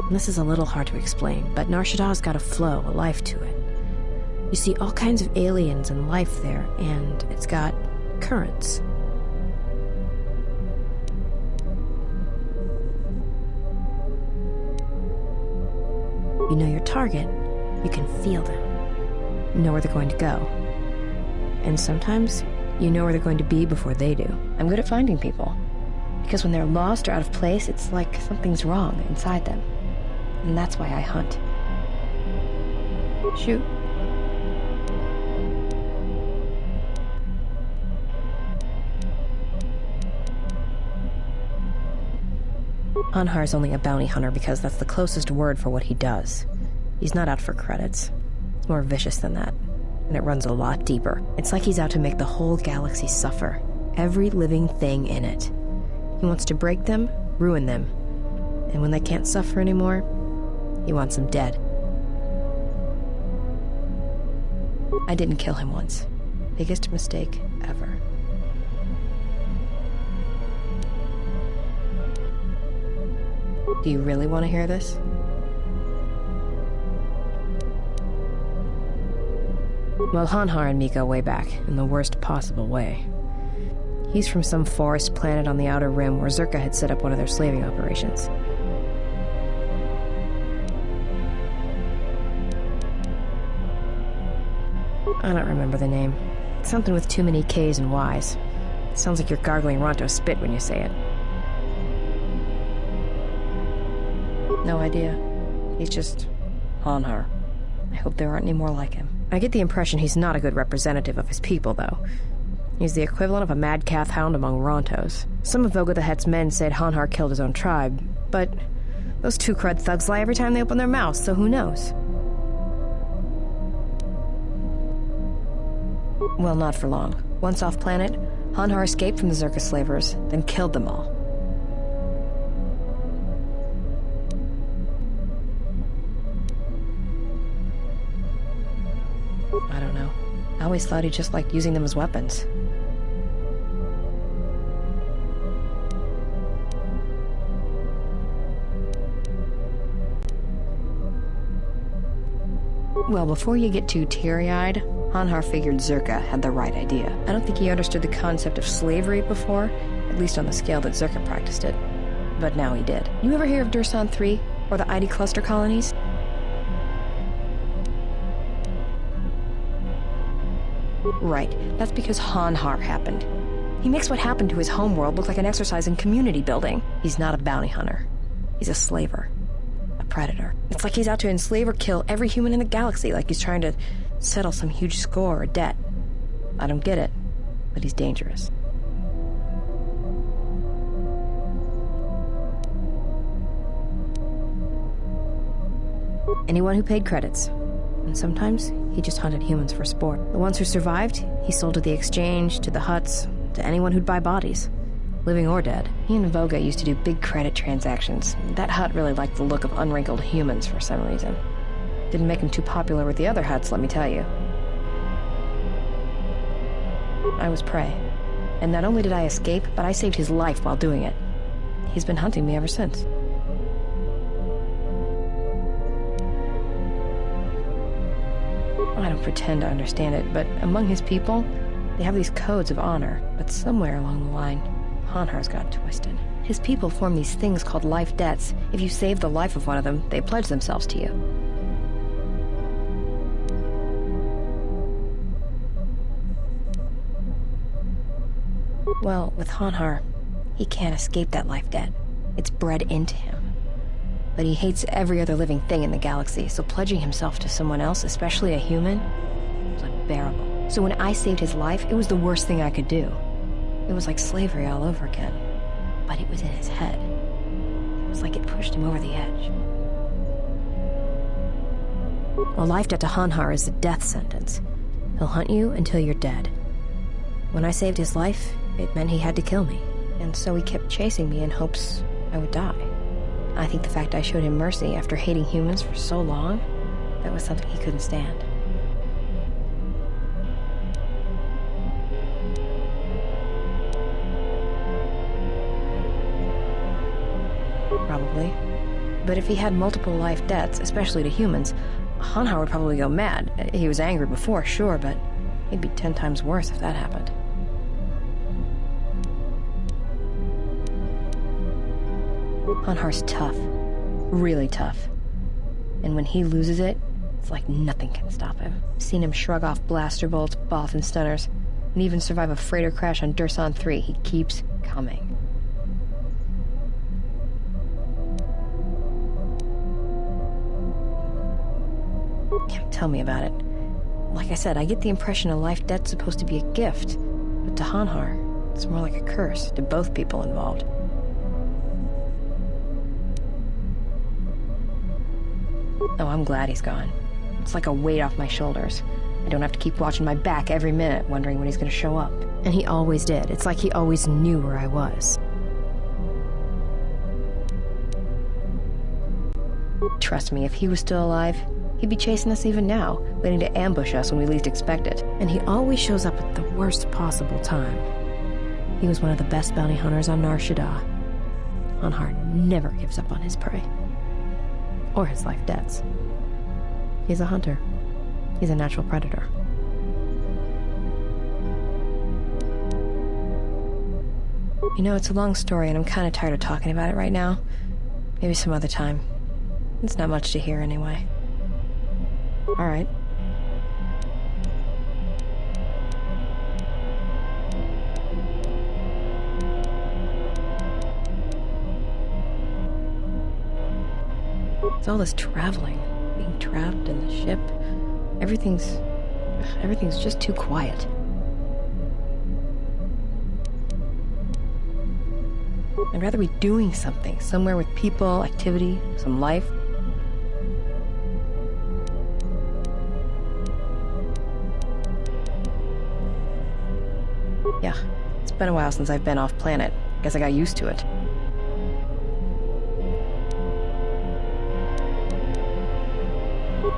This is a little hard to explain, but Nar Shaddaa's got a flow, a life to it. You see all kinds of aliens and life there, and it's got currents. You know your target, you can feel them. You know where they're going to go. And sometimes, you know where they're going to be before they do. I'm good at finding people. Because when they're lost or out of place, it's like something's wrong inside them. And that's why I hunt. Shoot. Anhar's only a bounty hunter because that's the closest word for what he does. He's not out for credits. It's more vicious than that, and it runs a lot deeper. It's like he's out to make the whole galaxy suffer. Every living thing in it. He wants to break them, ruin them. And when they can't suffer anymore, he wants them dead. I didn't kill him once. Biggest mistake ever. Do you really want to hear this? Well, Hanhar and me go way back, in the worst possible way. He's from some forest planet on the Outer Rim where Zerka had set up one of their slaving operations. I don't remember the name. It's something with too many K's and Y's. It sounds like you're gargling Ronto spit when you say it. No idea. He's just Hanhar. I hope there aren't any more like him. I get the impression he's not a good representative of his people, though. He's the equivalent of a mad calf hound among Rontos. Some of Voga the Hett's men said Hanhar killed his own tribe, but those two crud thugs lie every time they open their mouths, so who knows? Well, not for long. Once off planet, Hanhar escaped from the Zerka slavers, then killed them all. I don't know. I always thought he just liked using them as weapons. Well, before you get too teary-eyed, Hanhar figured Zerka had the right idea. I don't think he understood the concept of slavery before, at least on the scale that Zerka practiced it. But now he did. You ever hear of Dursan 3, or the ID cluster colonies? Right, that's because Hanhar happened. He makes what happened to his homeworld look like an exercise in community building. He's not a bounty hunter. He's a slaver. A predator. It's like he's out to enslave or kill every human in the galaxy, like he's trying to settle some huge score or debt. I don't get it, but he's dangerous. Anyone who paid credits. And sometimes he just hunted humans for sport. The ones who survived, he sold to the exchange, to the huts, to anyone who'd buy bodies. Living or dead. He and Voga used to do big credit transactions. That hut really liked the look of unwrinkled humans for some reason. Didn't make him too popular with the other huts, let me tell you. I was prey. And not only did I escape, but I saved his life while doing it. He's been hunting me ever since. I don't pretend to understand it, but among his people, they have these codes of honor. But somewhere along the line, Hanhar's got twisted. His people form these things called life debts. If you save the life of one of them, they pledge themselves to you. Well, with Hanhar, he can't escape that life debt. It's bred into him. But he hates every other living thing in the galaxy, so pledging himself to someone else, especially a human, was unbearable. So when I saved his life, it was the worst thing I could do. It was like slavery all over again. But it was in his head. It was like it pushed him over the edge. A life debt to Hanhar is a death sentence. He'll hunt you until you're dead. When I saved his life, it meant he had to kill me. And so he kept chasing me in hopes I would die. I think the fact I showed him mercy after hating humans for so long, that was something he couldn't stand. Probably. But if he had multiple life debts, especially to humans, Hanhar would probably go mad. He was angry before, sure, but he'd be 10 times worse if that happened. Hanhar's tough. Really tough. And when he loses it, it's like nothing can stop him. I've seen him shrug off blaster bolts, Bothan stunners, and even survive a freighter crash on Dursan 3. He keeps coming. Tell me about it. Like I said, I get the impression a life debt's supposed to be a gift, but to Hanhar, it's more like a curse to both people involved. Oh, I'm glad he's gone. It's like a weight off my shoulders. I don't have to keep watching my back every minute, wondering when he's gonna show up. And he always did. It's like he always knew where I was. Trust me, if he was still alive, he'd be chasing us even now, waiting to ambush us when we least expect it. And he always shows up at the worst possible time. He was one of the best bounty hunters on Nar Shaddaa. Hanhar never gives up on his prey. Or his life debts. He's a hunter. He's a natural predator. You know, it's a long story and I'm kind of tired of talking about it right now. Maybe some other time. It's not much to hear anyway. Alright. It's all this traveling, being trapped in the ship. Everything's just too quiet. I'd rather be doing something, somewhere with people, activity, some life. Yeah, it's been a while since I've been off planet. Guess I got used to it.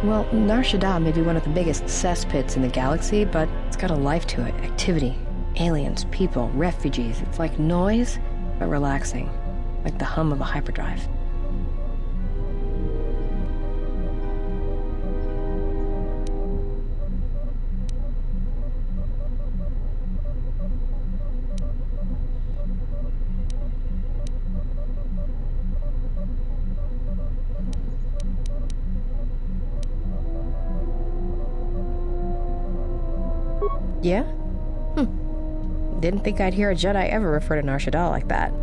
Well, Nar Shaddaa may be one of the biggest cesspits in the galaxy, but it's got a life to it. Activity, aliens, people, refugees. It's like noise, but relaxing. Like the hum of a hyperdrive. Yeah? Didn't think I'd hear a Jedi ever refer to Nar Shaddaa like that.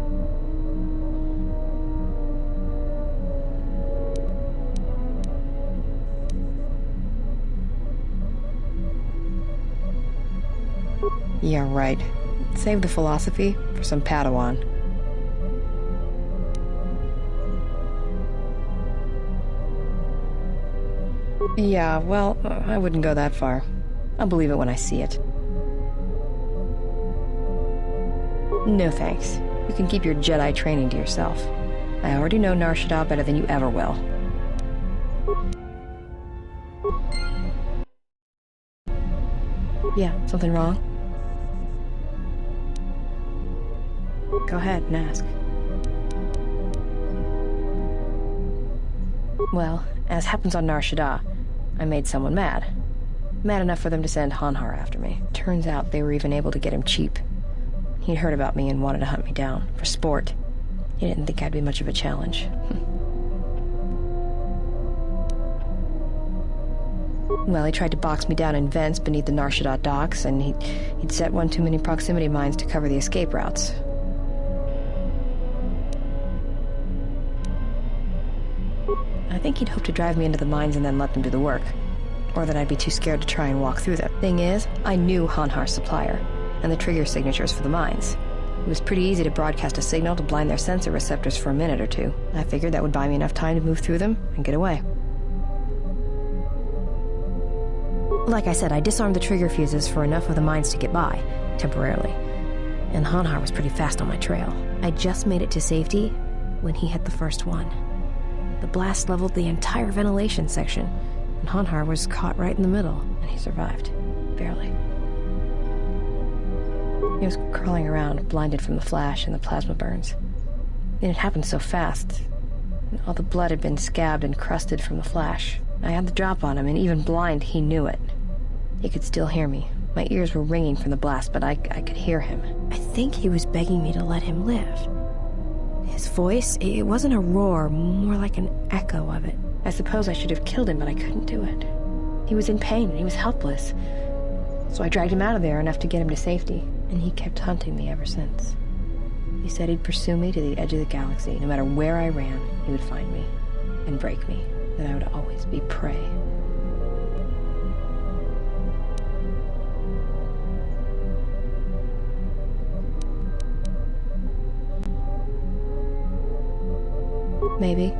Yeah, right. Save the philosophy for some Padawan. Yeah, well, I wouldn't go that far. I'll believe it when I see it. No thanks. You can keep your Jedi training to yourself. I already know Nar Shaddaa better than you ever will. Yeah, something wrong? Go ahead and ask. Well, as happens on Nar Shaddaa, I made someone mad. Mad enough for them to send Hanhar after me. Turns out they were even able to get him cheap. He'd heard about me and wanted to hunt me down, for sport. He didn't think I'd be much of a challenge. Well, he tried to box me down in vents beneath the Nar Shaddaa docks, and he'd set one too many proximity mines to cover the escape routes. I think he'd hoped to drive me into the mines and then let them do the work. Or that I'd be too scared to try and walk through them. Thing is, I knew Hanhar's supplier, and the trigger signatures for the mines. It was pretty easy to broadcast a signal to blind their sensor receptors for a minute or two. I figured that would buy me enough time to move through them and get away. Like I said, I disarmed the trigger fuses for enough of the mines to get by, temporarily. And Hanhar was pretty fast on my trail. I just made it to safety when he hit the first one. The blast leveled the entire ventilation section, and Hanhar was caught right in the middle, and he survived. Barely. He was crawling around, blinded from the flash and the plasma burns. And it happened so fast. And all the blood had been scabbed and crusted from the flash. I had the drop on him, and even blind, he knew it. He could still hear me. My ears were ringing from the blast, but I could hear him. I think he was begging me to let him live. His voice, it wasn't a roar, more like an echo of it. I suppose I should have killed him, but I couldn't do it. He was in pain, and he was helpless. So I dragged him out of there enough to get him to safety, and he kept hunting me ever since. He said he'd pursue me to the edge of the galaxy. No matter where I ran, he would find me and break me, that I would always be prey. Maybe.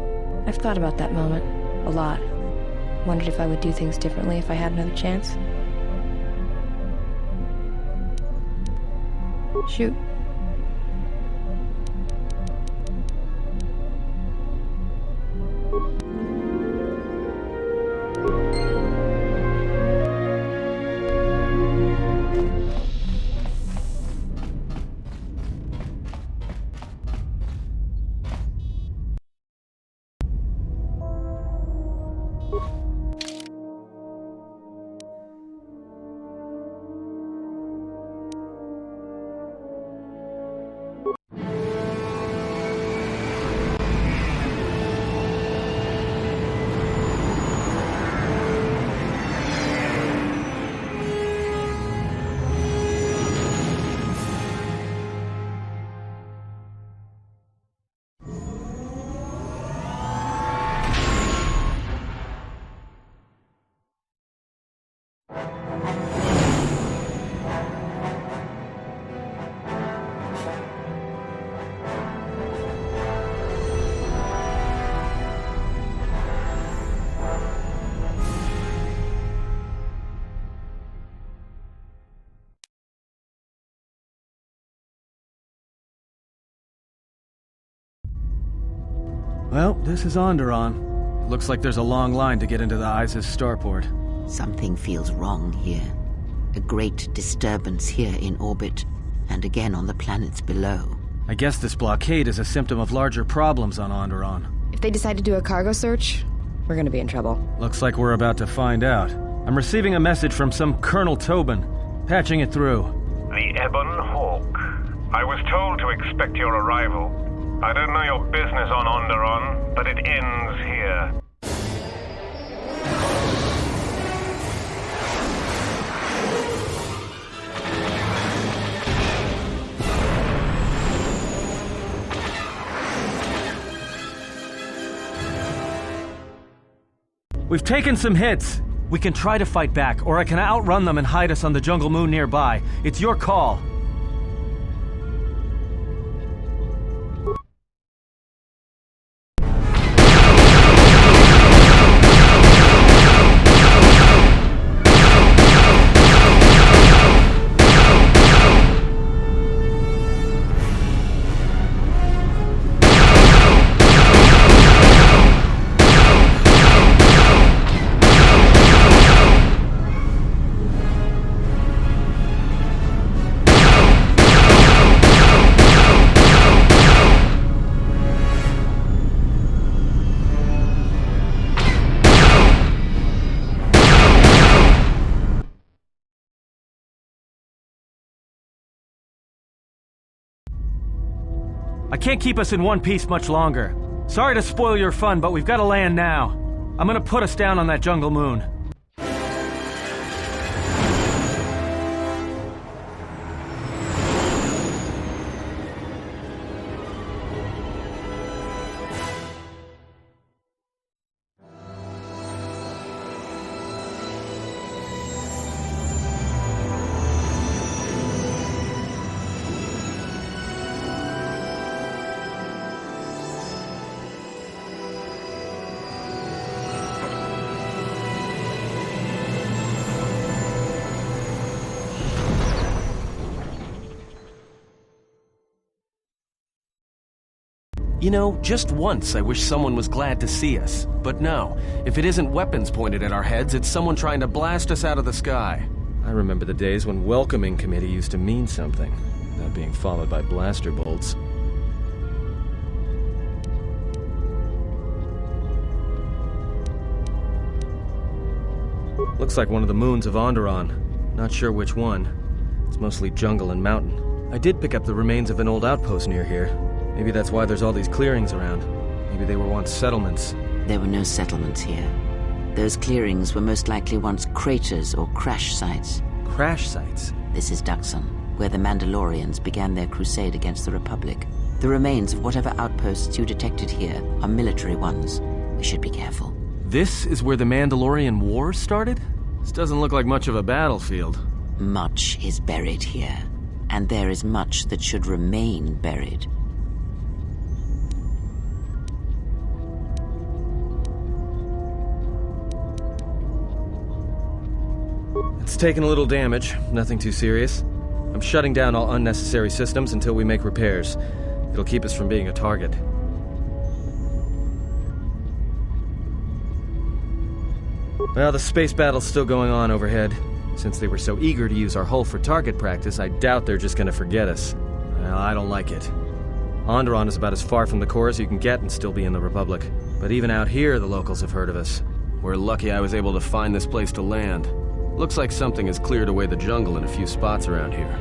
I've thought about that moment. A lot. Wondered if I would do things differently if I had another chance. Shoot. Well, this is Onderon. Looks like there's a long line to get into the ISIS starport. Something feels wrong here. A great disturbance here in orbit, and again on the planets below. I guess this blockade is a symptom of larger problems on Onderon. If they decide to do a cargo search, we're gonna be in trouble. Looks like we're about to find out. I'm receiving a message from some Colonel Tobin. Patching it through. The Ebon Hawk. I was told to expect your arrival. I don't know your business on Onderon, but it ends here. We've taken some hits. We can try to fight back, or I can outrun them and hide us on the jungle moon nearby. It's your call. I can't keep us in one piece much longer. Sorry to spoil your fun, but we've got to land now. I'm gonna put us down on that jungle moon. You know, just once I wish someone was glad to see us. But no, if it isn't weapons pointed at our heads, it's someone trying to blast us out of the sky. I remember the days when welcoming committee used to mean something, not being followed by blaster bolts. Looks like one of the moons of Onderon. Not sure which one. It's mostly jungle and mountain. I did pick up the remains of an old outpost near here. Maybe that's why there's all these clearings around. Maybe they were once settlements. There were no settlements here. Those clearings were most likely once craters or crash sites. Crash sites? This is Duxon, where the Mandalorians began their crusade against the Republic. The remains of whatever outposts you detected here are military ones. We should be careful. This is where the Mandalorian Wars started? This doesn't look like much of a battlefield. Much is buried here, and there is much that should remain buried. It's taken a little damage, nothing too serious. I'm shutting down all unnecessary systems until we make repairs. It'll keep us from being a target. Well, the space battle's still going on overhead. Since they were so eager to use our hull for target practice, I doubt they're just gonna forget us. Well, I don't like it. Onderon is about as far from the core as you can get and still be in the Republic. But even out here, the locals have heard of us. We're lucky I was able to find this place to land. Looks like something has cleared away the jungle in a few spots around here.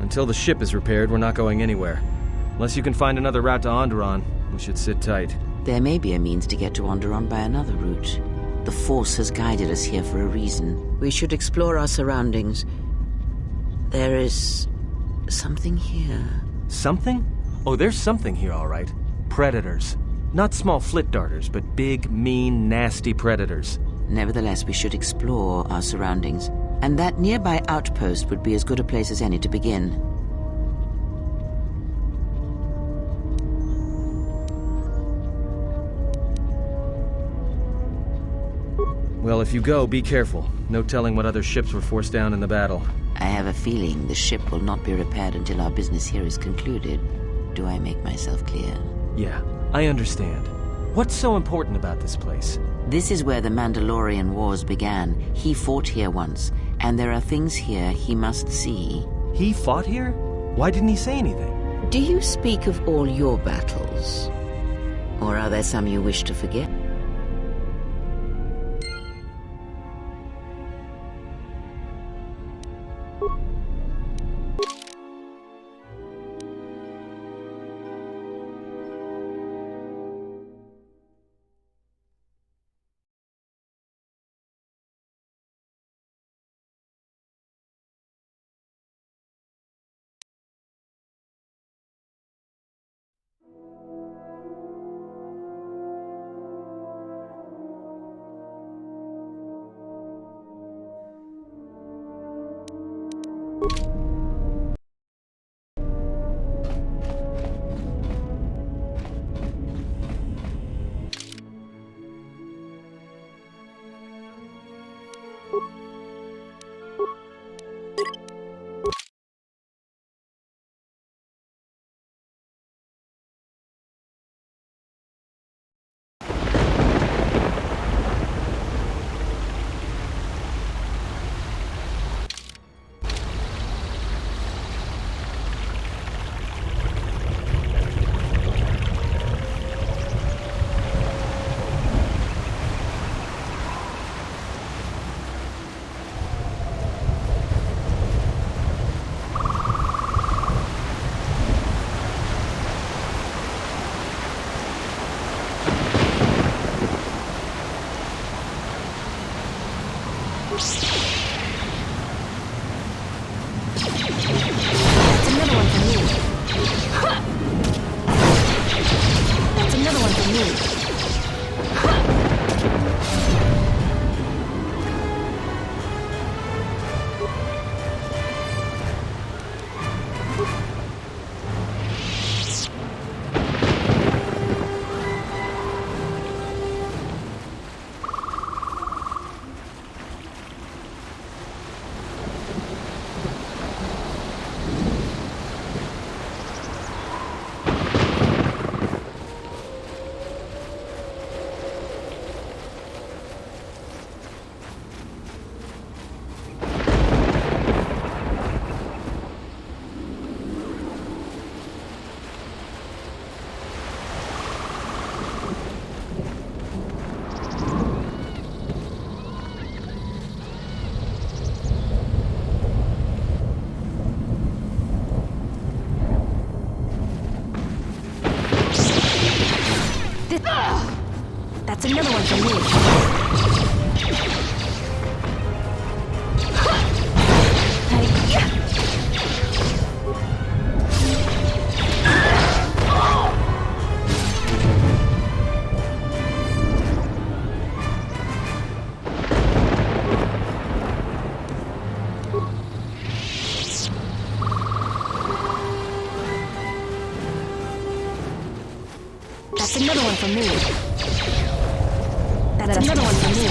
Until the ship is repaired, we're not going anywhere. Unless you can find another route to Onderon, we should sit tight. There may be a means to get to Onderon by another route. The Force has guided us here for a reason. We should explore our surroundings. There is something here. Something? Oh, there's something here, all right. Predators. Not small flit darters, but big, mean, nasty predators. Nevertheless, we should explore our surroundings. And that nearby outpost would be as good a place as any to begin. Well, if you go, be careful. No telling what other ships were forced down in the battle. I have a feeling the ship will not be repaired until our business here is concluded. Do I make myself clear? Yeah, I understand. What's so important about this place? This is where the Mandalorian Wars began. He fought here once, and there are things here he must see. He fought here? Why didn't he say anything? Do you speak of all your battles? Or are there some you wish to forget? That's another one for me. That's another one for me. That's another one for me.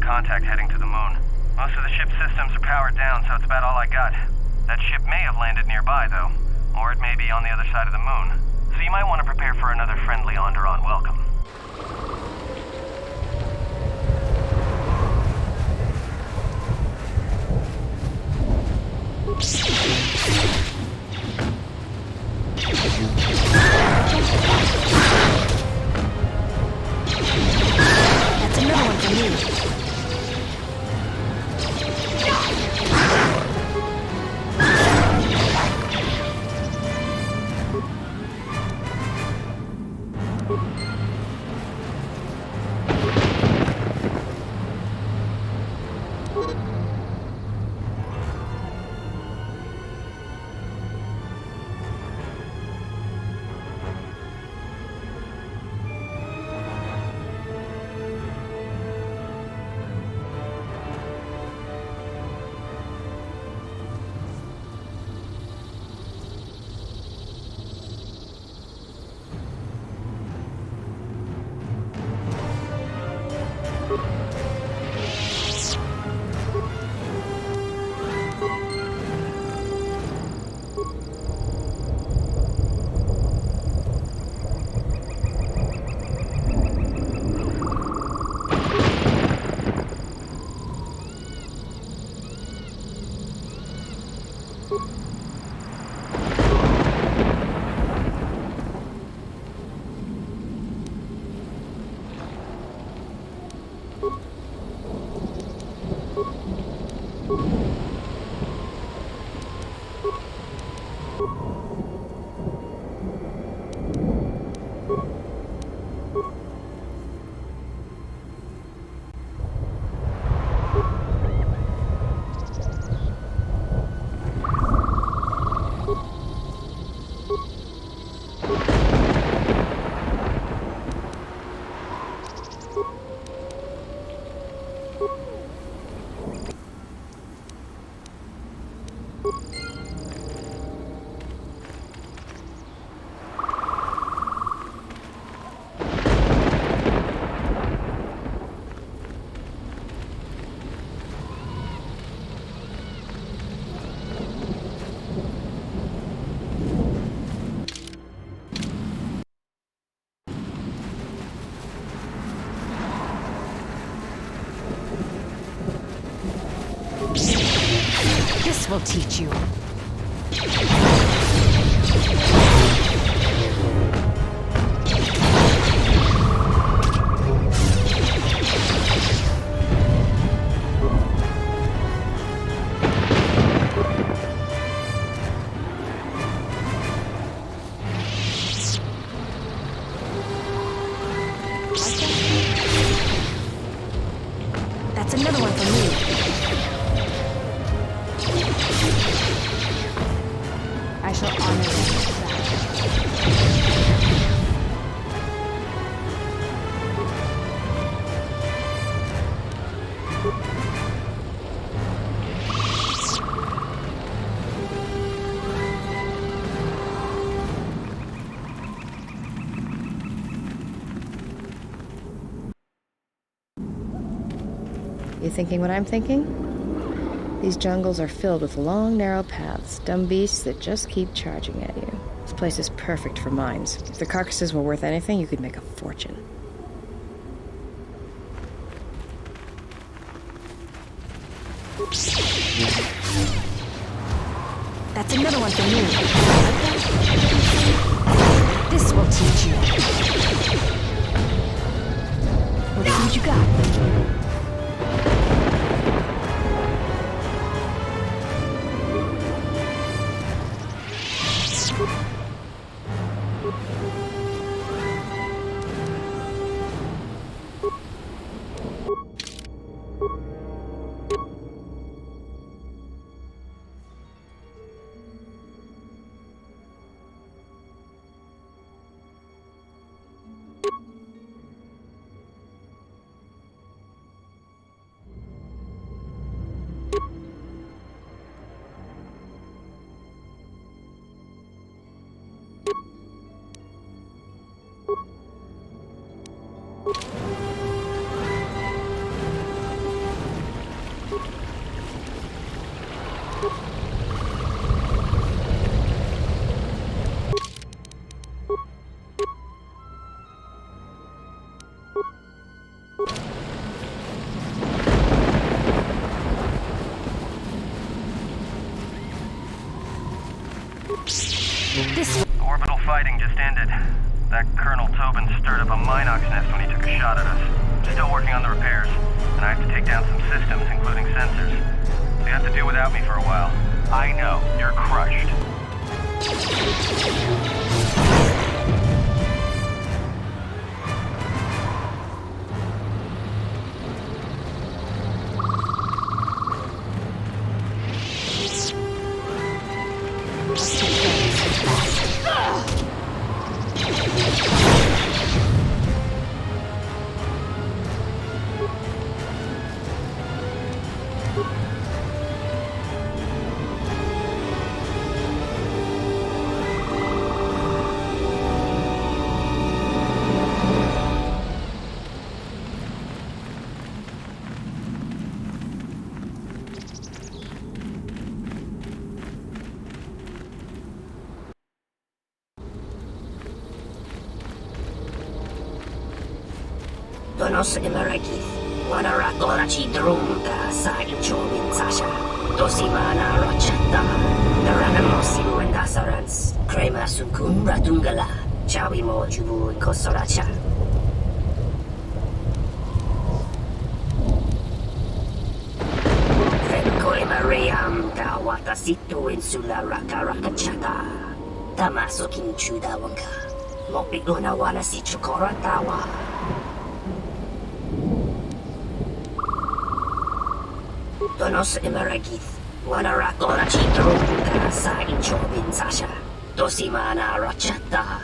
Contact heading to the moon. Most of the ship's systems are powered down, so it's about all I got. That ship may have landed nearby, though. Or it may be on the other side of the moon. So you might want to prepare for another friendly Onderon welcome. That's another one for me. This will teach you. That's another one for me. I shall honor them for that. You thinking what I'm thinking? These jungles are filled with long, narrow paths, dumb beasts that just keep charging at you. This place is perfect for mines. If the carcasses were worth anything, you could make a fortune. That's another one for me. This will teach you. Orbital fighting just ended. That Colonel Tobin stirred up a Minox nest when he took a shot at us. Still working on the repairs, and I have to take down some systems, including sensors. So you have to do without me for a while. I know, you're crushed. Donos emeragith, wanarakorachi drumka sa inchobin sasha. Dosimana rochata, Naranamosibu and Asarans, Krema sunkun ratungala, Chawi mo jubu and kosoracha. Fenko emarayam ka watasitu insula raka rakachata. Tamaso kinchuda wanka, mopiguna wana si chukora tawa. Donos emeragith, wanarakorachi drumka sa inchobin sasha. Dosimana rochata.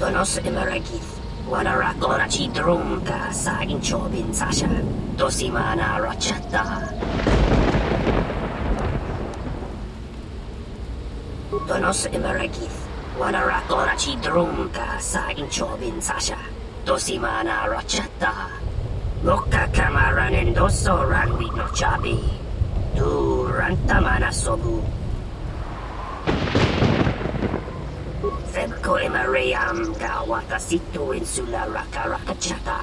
Donos emeragith, wanarakorachi drumka sa inchobin sasha. Dosimana rochata. Donos emeragith, wanarakorachi drumka sa inchobin sasha. Dosimana rochata. Loka kamaran endoso ranwid no chabi. Du rantamana sobu. Febko emarayam ka watasitu insula raka rakachata.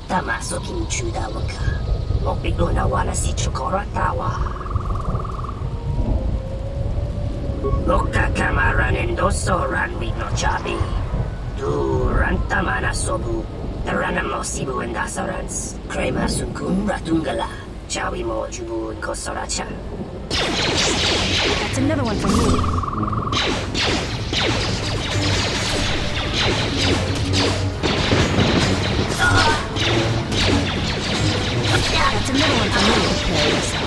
Tamaso kinchuda waka. Mopiguna wala si chukora tawa. Loka kamaran endoso ranwid no chabi. Du rantamana sobu. Naranamosibu and Asarans, Krema sunkun ratungala, Chawi mo jubu and kosoracha. That's another one for me. That's another one for me. Prepare yourself.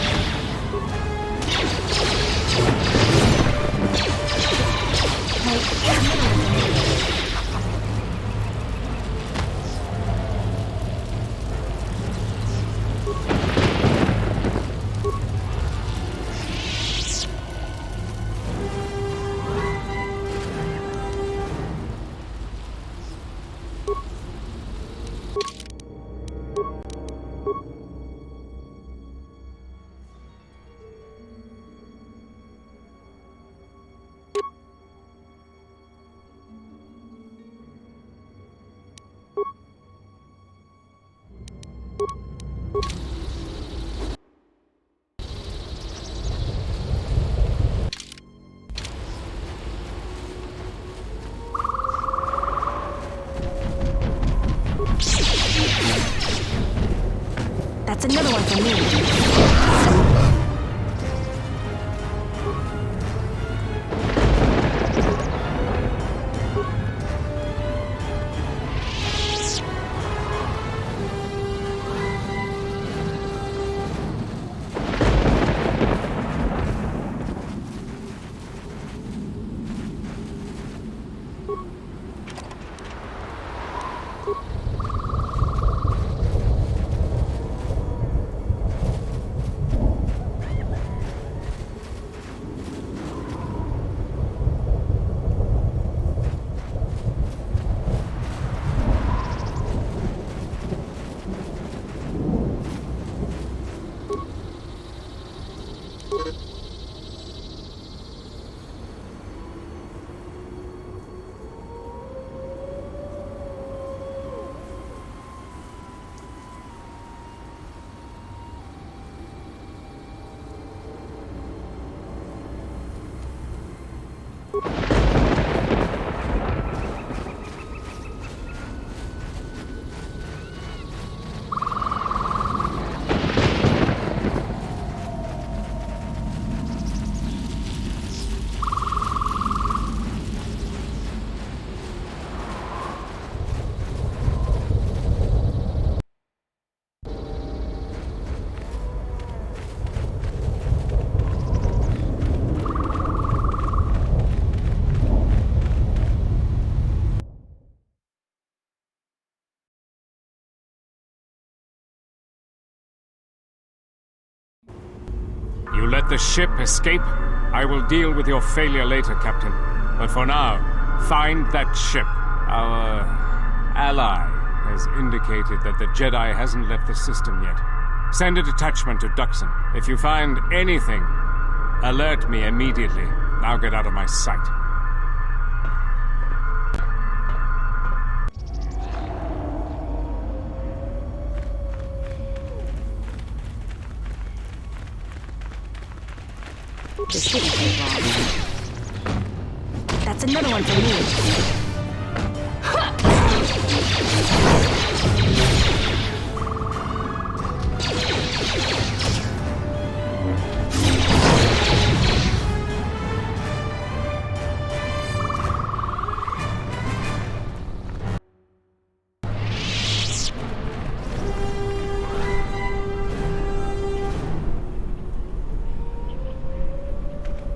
You let the ship escape? I will deal with your failure later, Captain. But for now, find that ship. Our ally has indicated that the Jedi hasn't left the system yet. Send a detachment to Duxon. If you find anything, alert me immediately. Now get out of my sight. This didn't go wrong. That's another one for me.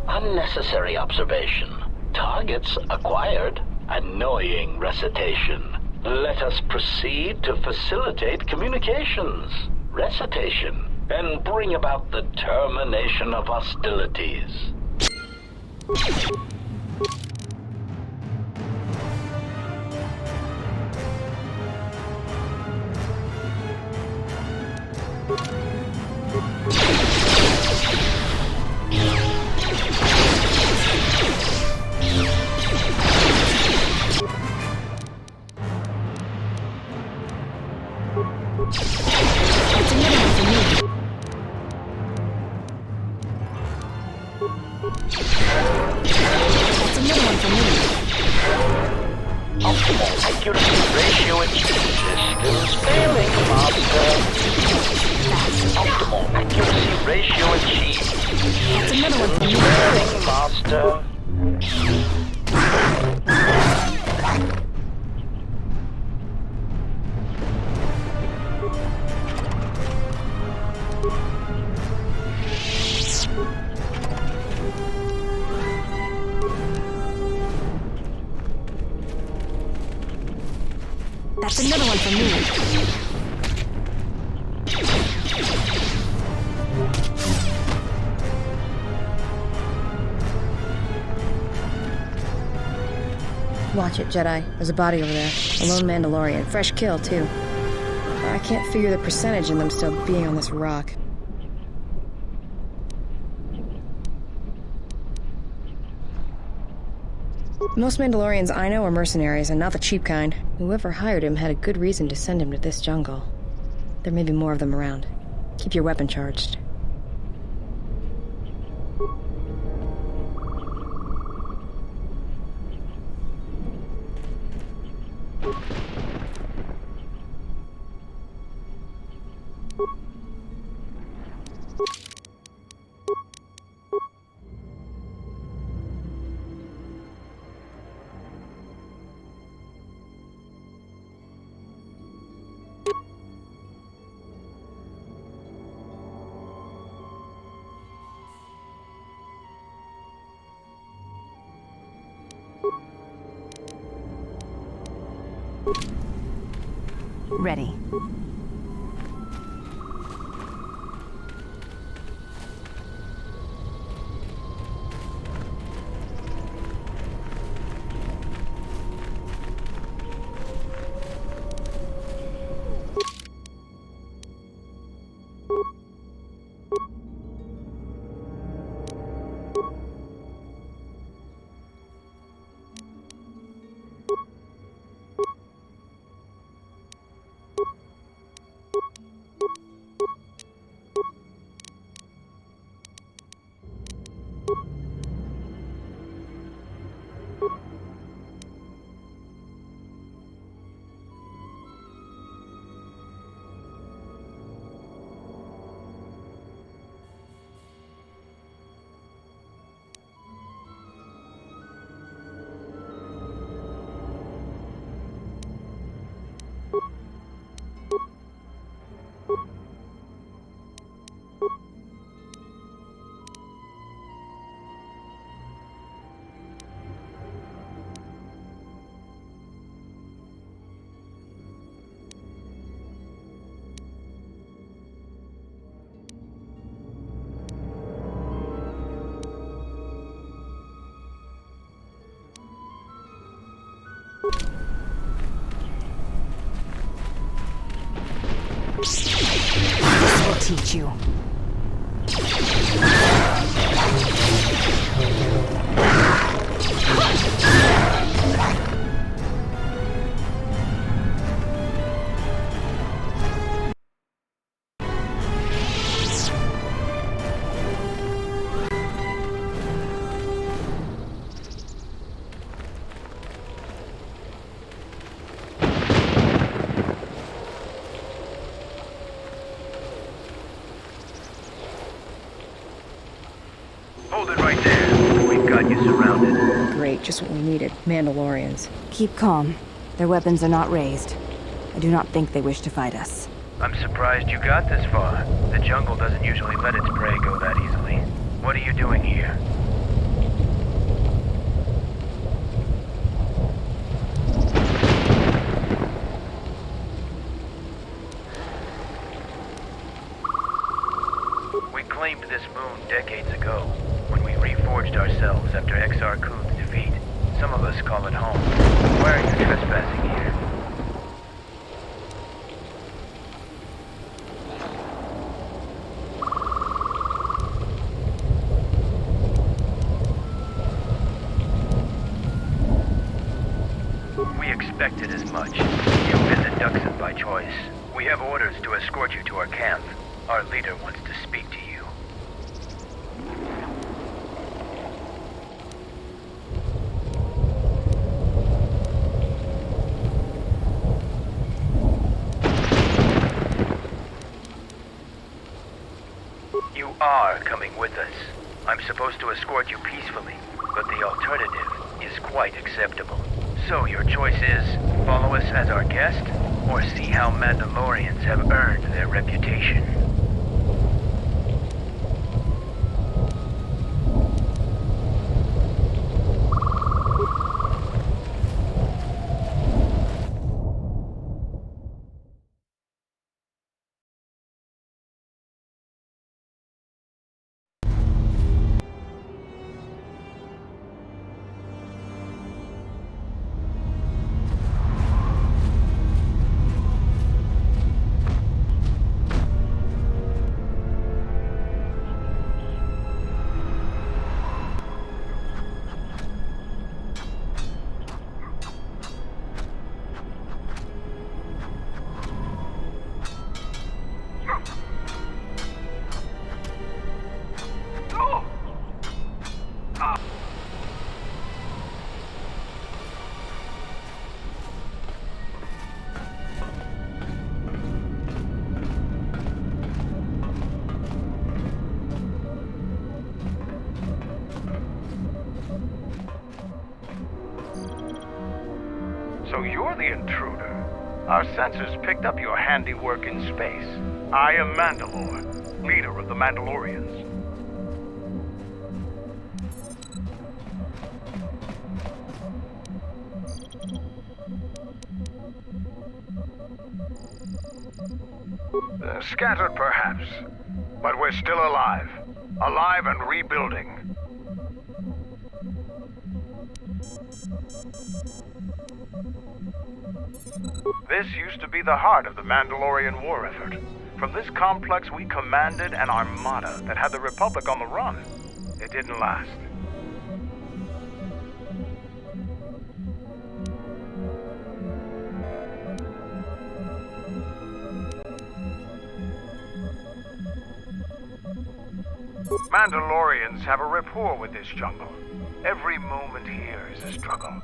Unnecessary observation. Targets acquired. Annoying recitation. Let us proceed to facilitate communications. Recitation. And bring about the termination of hostilities. Optimal accuracy ratio achieved. Systems failing, Master. Optimal accuracy ratio achieved. That's another one for me. Failing, Master. That's another one for me. Watch it, Jedi. There's a body over there. A lone Mandalorian. Fresh kill, too. I can't figure the percentage in them still being on this rock. Most Mandalorians I know are mercenaries, and not the cheap kind. Whoever hired him had a good reason to send him to this jungle. There may be more of them around. Keep your weapon charged. Ready. This will teach you. Hold it right there. We've got you surrounded. Great, just what we needed. Mandalorians. Keep calm. Their weapons are not raised. I do not think they wish to fight us. I'm surprised you got this far. The jungle doesn't usually let its prey go that easily. What are you doing here? We claimed this moon decades ago, when we reforged ourselves after Exar Kun's defeat. Some of us call it home. Why are you trespassing here? We expected as much. You visit Duxon by choice. We have orders to escort you to our camp. Our leader wants to speak to you. You are coming with us. I'm supposed to escort you peacefully, but the alternative is quite acceptable. So your choice is, follow us as our guest, or see how Mandalorians have earned their reputation. So you're the intruder. Our sensors picked up your handiwork in space. I am Mandalore, leader of the Mandalorians. Scattered, perhaps. But we're still alive. Alive and rebuilding. This used to be the heart of the Mandalorian war effort. From this complex, we commanded an armada that had the Republic on the run. It didn't last. Mandalorians have a rapport with this jungle. Every moment here is a struggle.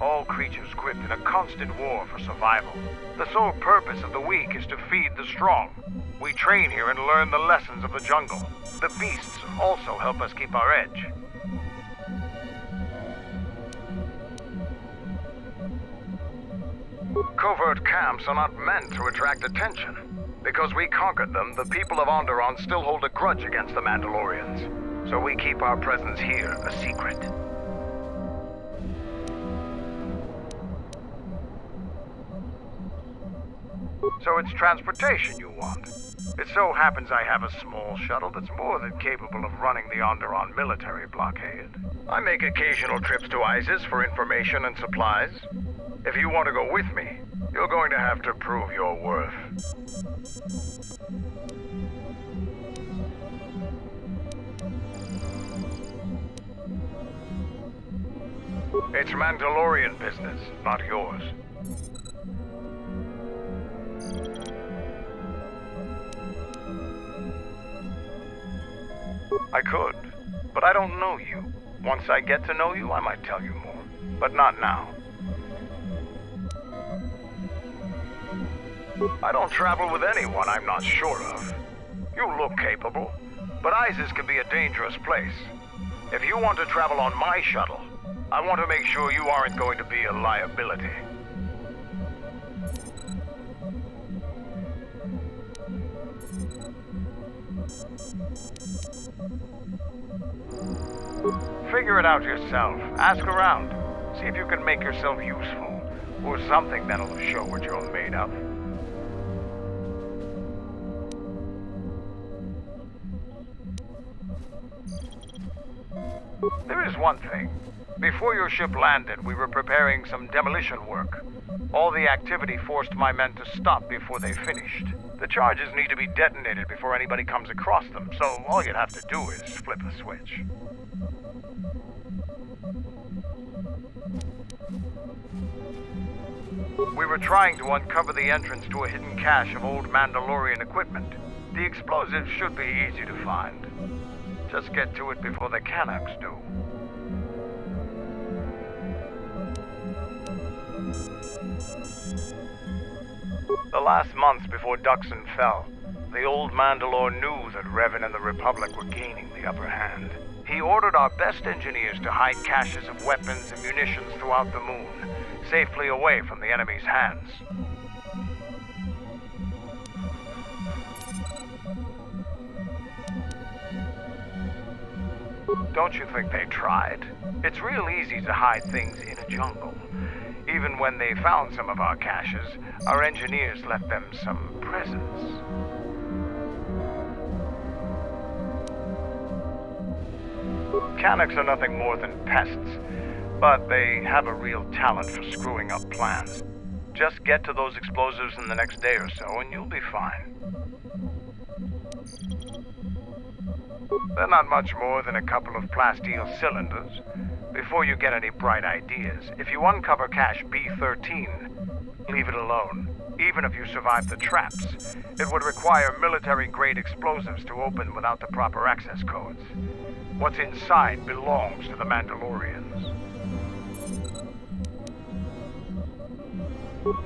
All creatures gripped in a constant war for survival. The sole purpose of the weak is to feed the strong. We train here and learn the lessons of the jungle. The beasts also help us keep our edge. Covert camps are not meant to attract attention. Because we conquered them, the people of Onderon still hold a grudge against the Mandalorians. So we keep our presence here a secret. So it's transportation you want. It so happens I have a small shuttle that's more than capable of running the Onderon military blockade. I make occasional trips to ISIS for information and supplies. If you want to go with me, you're going to have to prove your worth. It's Mandalorian business, not yours. I could, but I don't know you. Once I get to know you, I might tell you more, but not now. I don't travel with anyone I'm not sure of. You look capable, but ISIS can be a dangerous place. If you want to travel on my shuttle, I want to make sure you aren't going to be a liability. Figure it out yourself. Ask around. See if you can make yourself useful, or something that'll show what you're made of. There is one thing. Before your ship landed, we were preparing some demolition work. All the activity forced my men to stop before they finished. The charges need to be detonated before anybody comes across them, so all you'd have to do is flip a switch. We were trying to uncover the entrance to a hidden cache of old Mandalorian equipment. The explosives should be easy to find. Just get to it before the Kanaks do. The last months before Duxon fell, the old Mandalore knew that Revan and the Republic were gaining the upper hand. He ordered our best engineers to hide caches of weapons and munitions throughout the moon, safely away from the enemy's hands. Don't you think they tried? It's real easy to hide things in a jungle. Even when they found some of our caches, our engineers left them some presents. Kanaks are nothing more than pests, but they have a real talent for screwing up plans. Just get to those explosives in the next day or so, and you'll be fine. They're not much more than a couple of plasteel cylinders. Before you get any bright ideas, if you uncover cache B-13, leave it alone. Even if you survive the traps, it would require military-grade explosives to open without the proper access codes. What's inside belongs to the Mandalorians.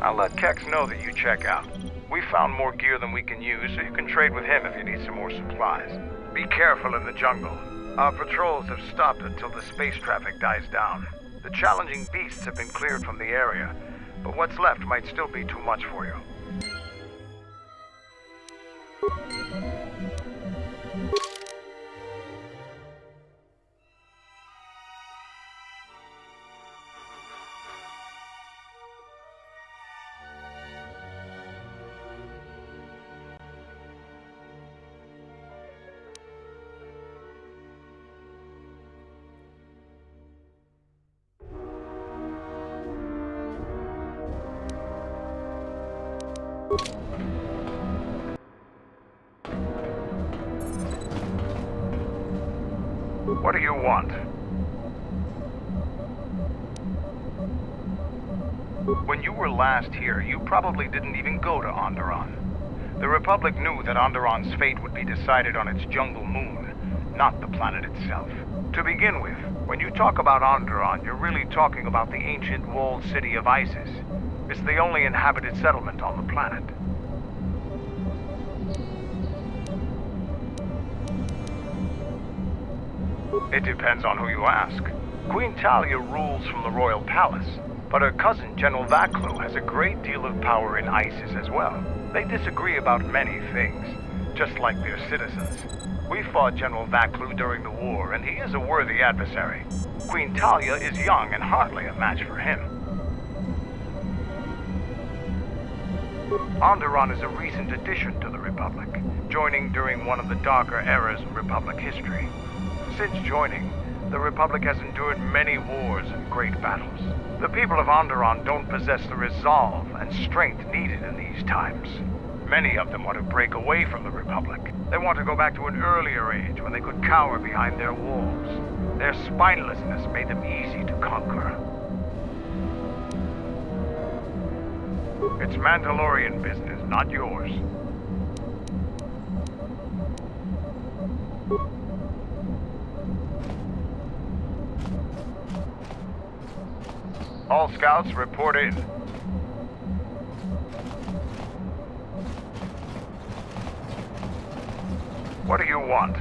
I'll let Kex know that you check out. We found more gear than we can use, so you can trade with him if you need some more supplies. Be careful in the jungle. Our patrols have stopped until the space traffic dies down. The challenging beasts have been cleared from the area, but what's left might still be too much for you. What do you want? When you were last here, you probably didn't even go to Onderon. The Republic knew that Onderon's fate would be decided on its jungle moon, not the planet itself. To begin with, when you talk about Onderon, you're really talking about the ancient walled city of Isis. It's the only inhabited settlement on the planet. It depends on who you ask. Queen Talia rules from the royal palace, but her cousin, General Vaklu, has a great deal of power in Isis as well. They disagree about many things, just like their citizens. We fought General Vaklu during the war, and he is a worthy adversary. Queen Talia is young and hardly a match for him. Onderon is a recent addition to the Republic, joining during one of the darker eras in Republic history. Since joining, the Republic has endured many wars and great battles. The people of Onderon don't possess the resolve and strength needed in these times. Many of them want to break away from the Republic. They want to go back to an earlier age when they could cower behind their walls. Their spinelessness made them easy to conquer. It's Mandalorian business, not yours. All scouts report in. What do you want?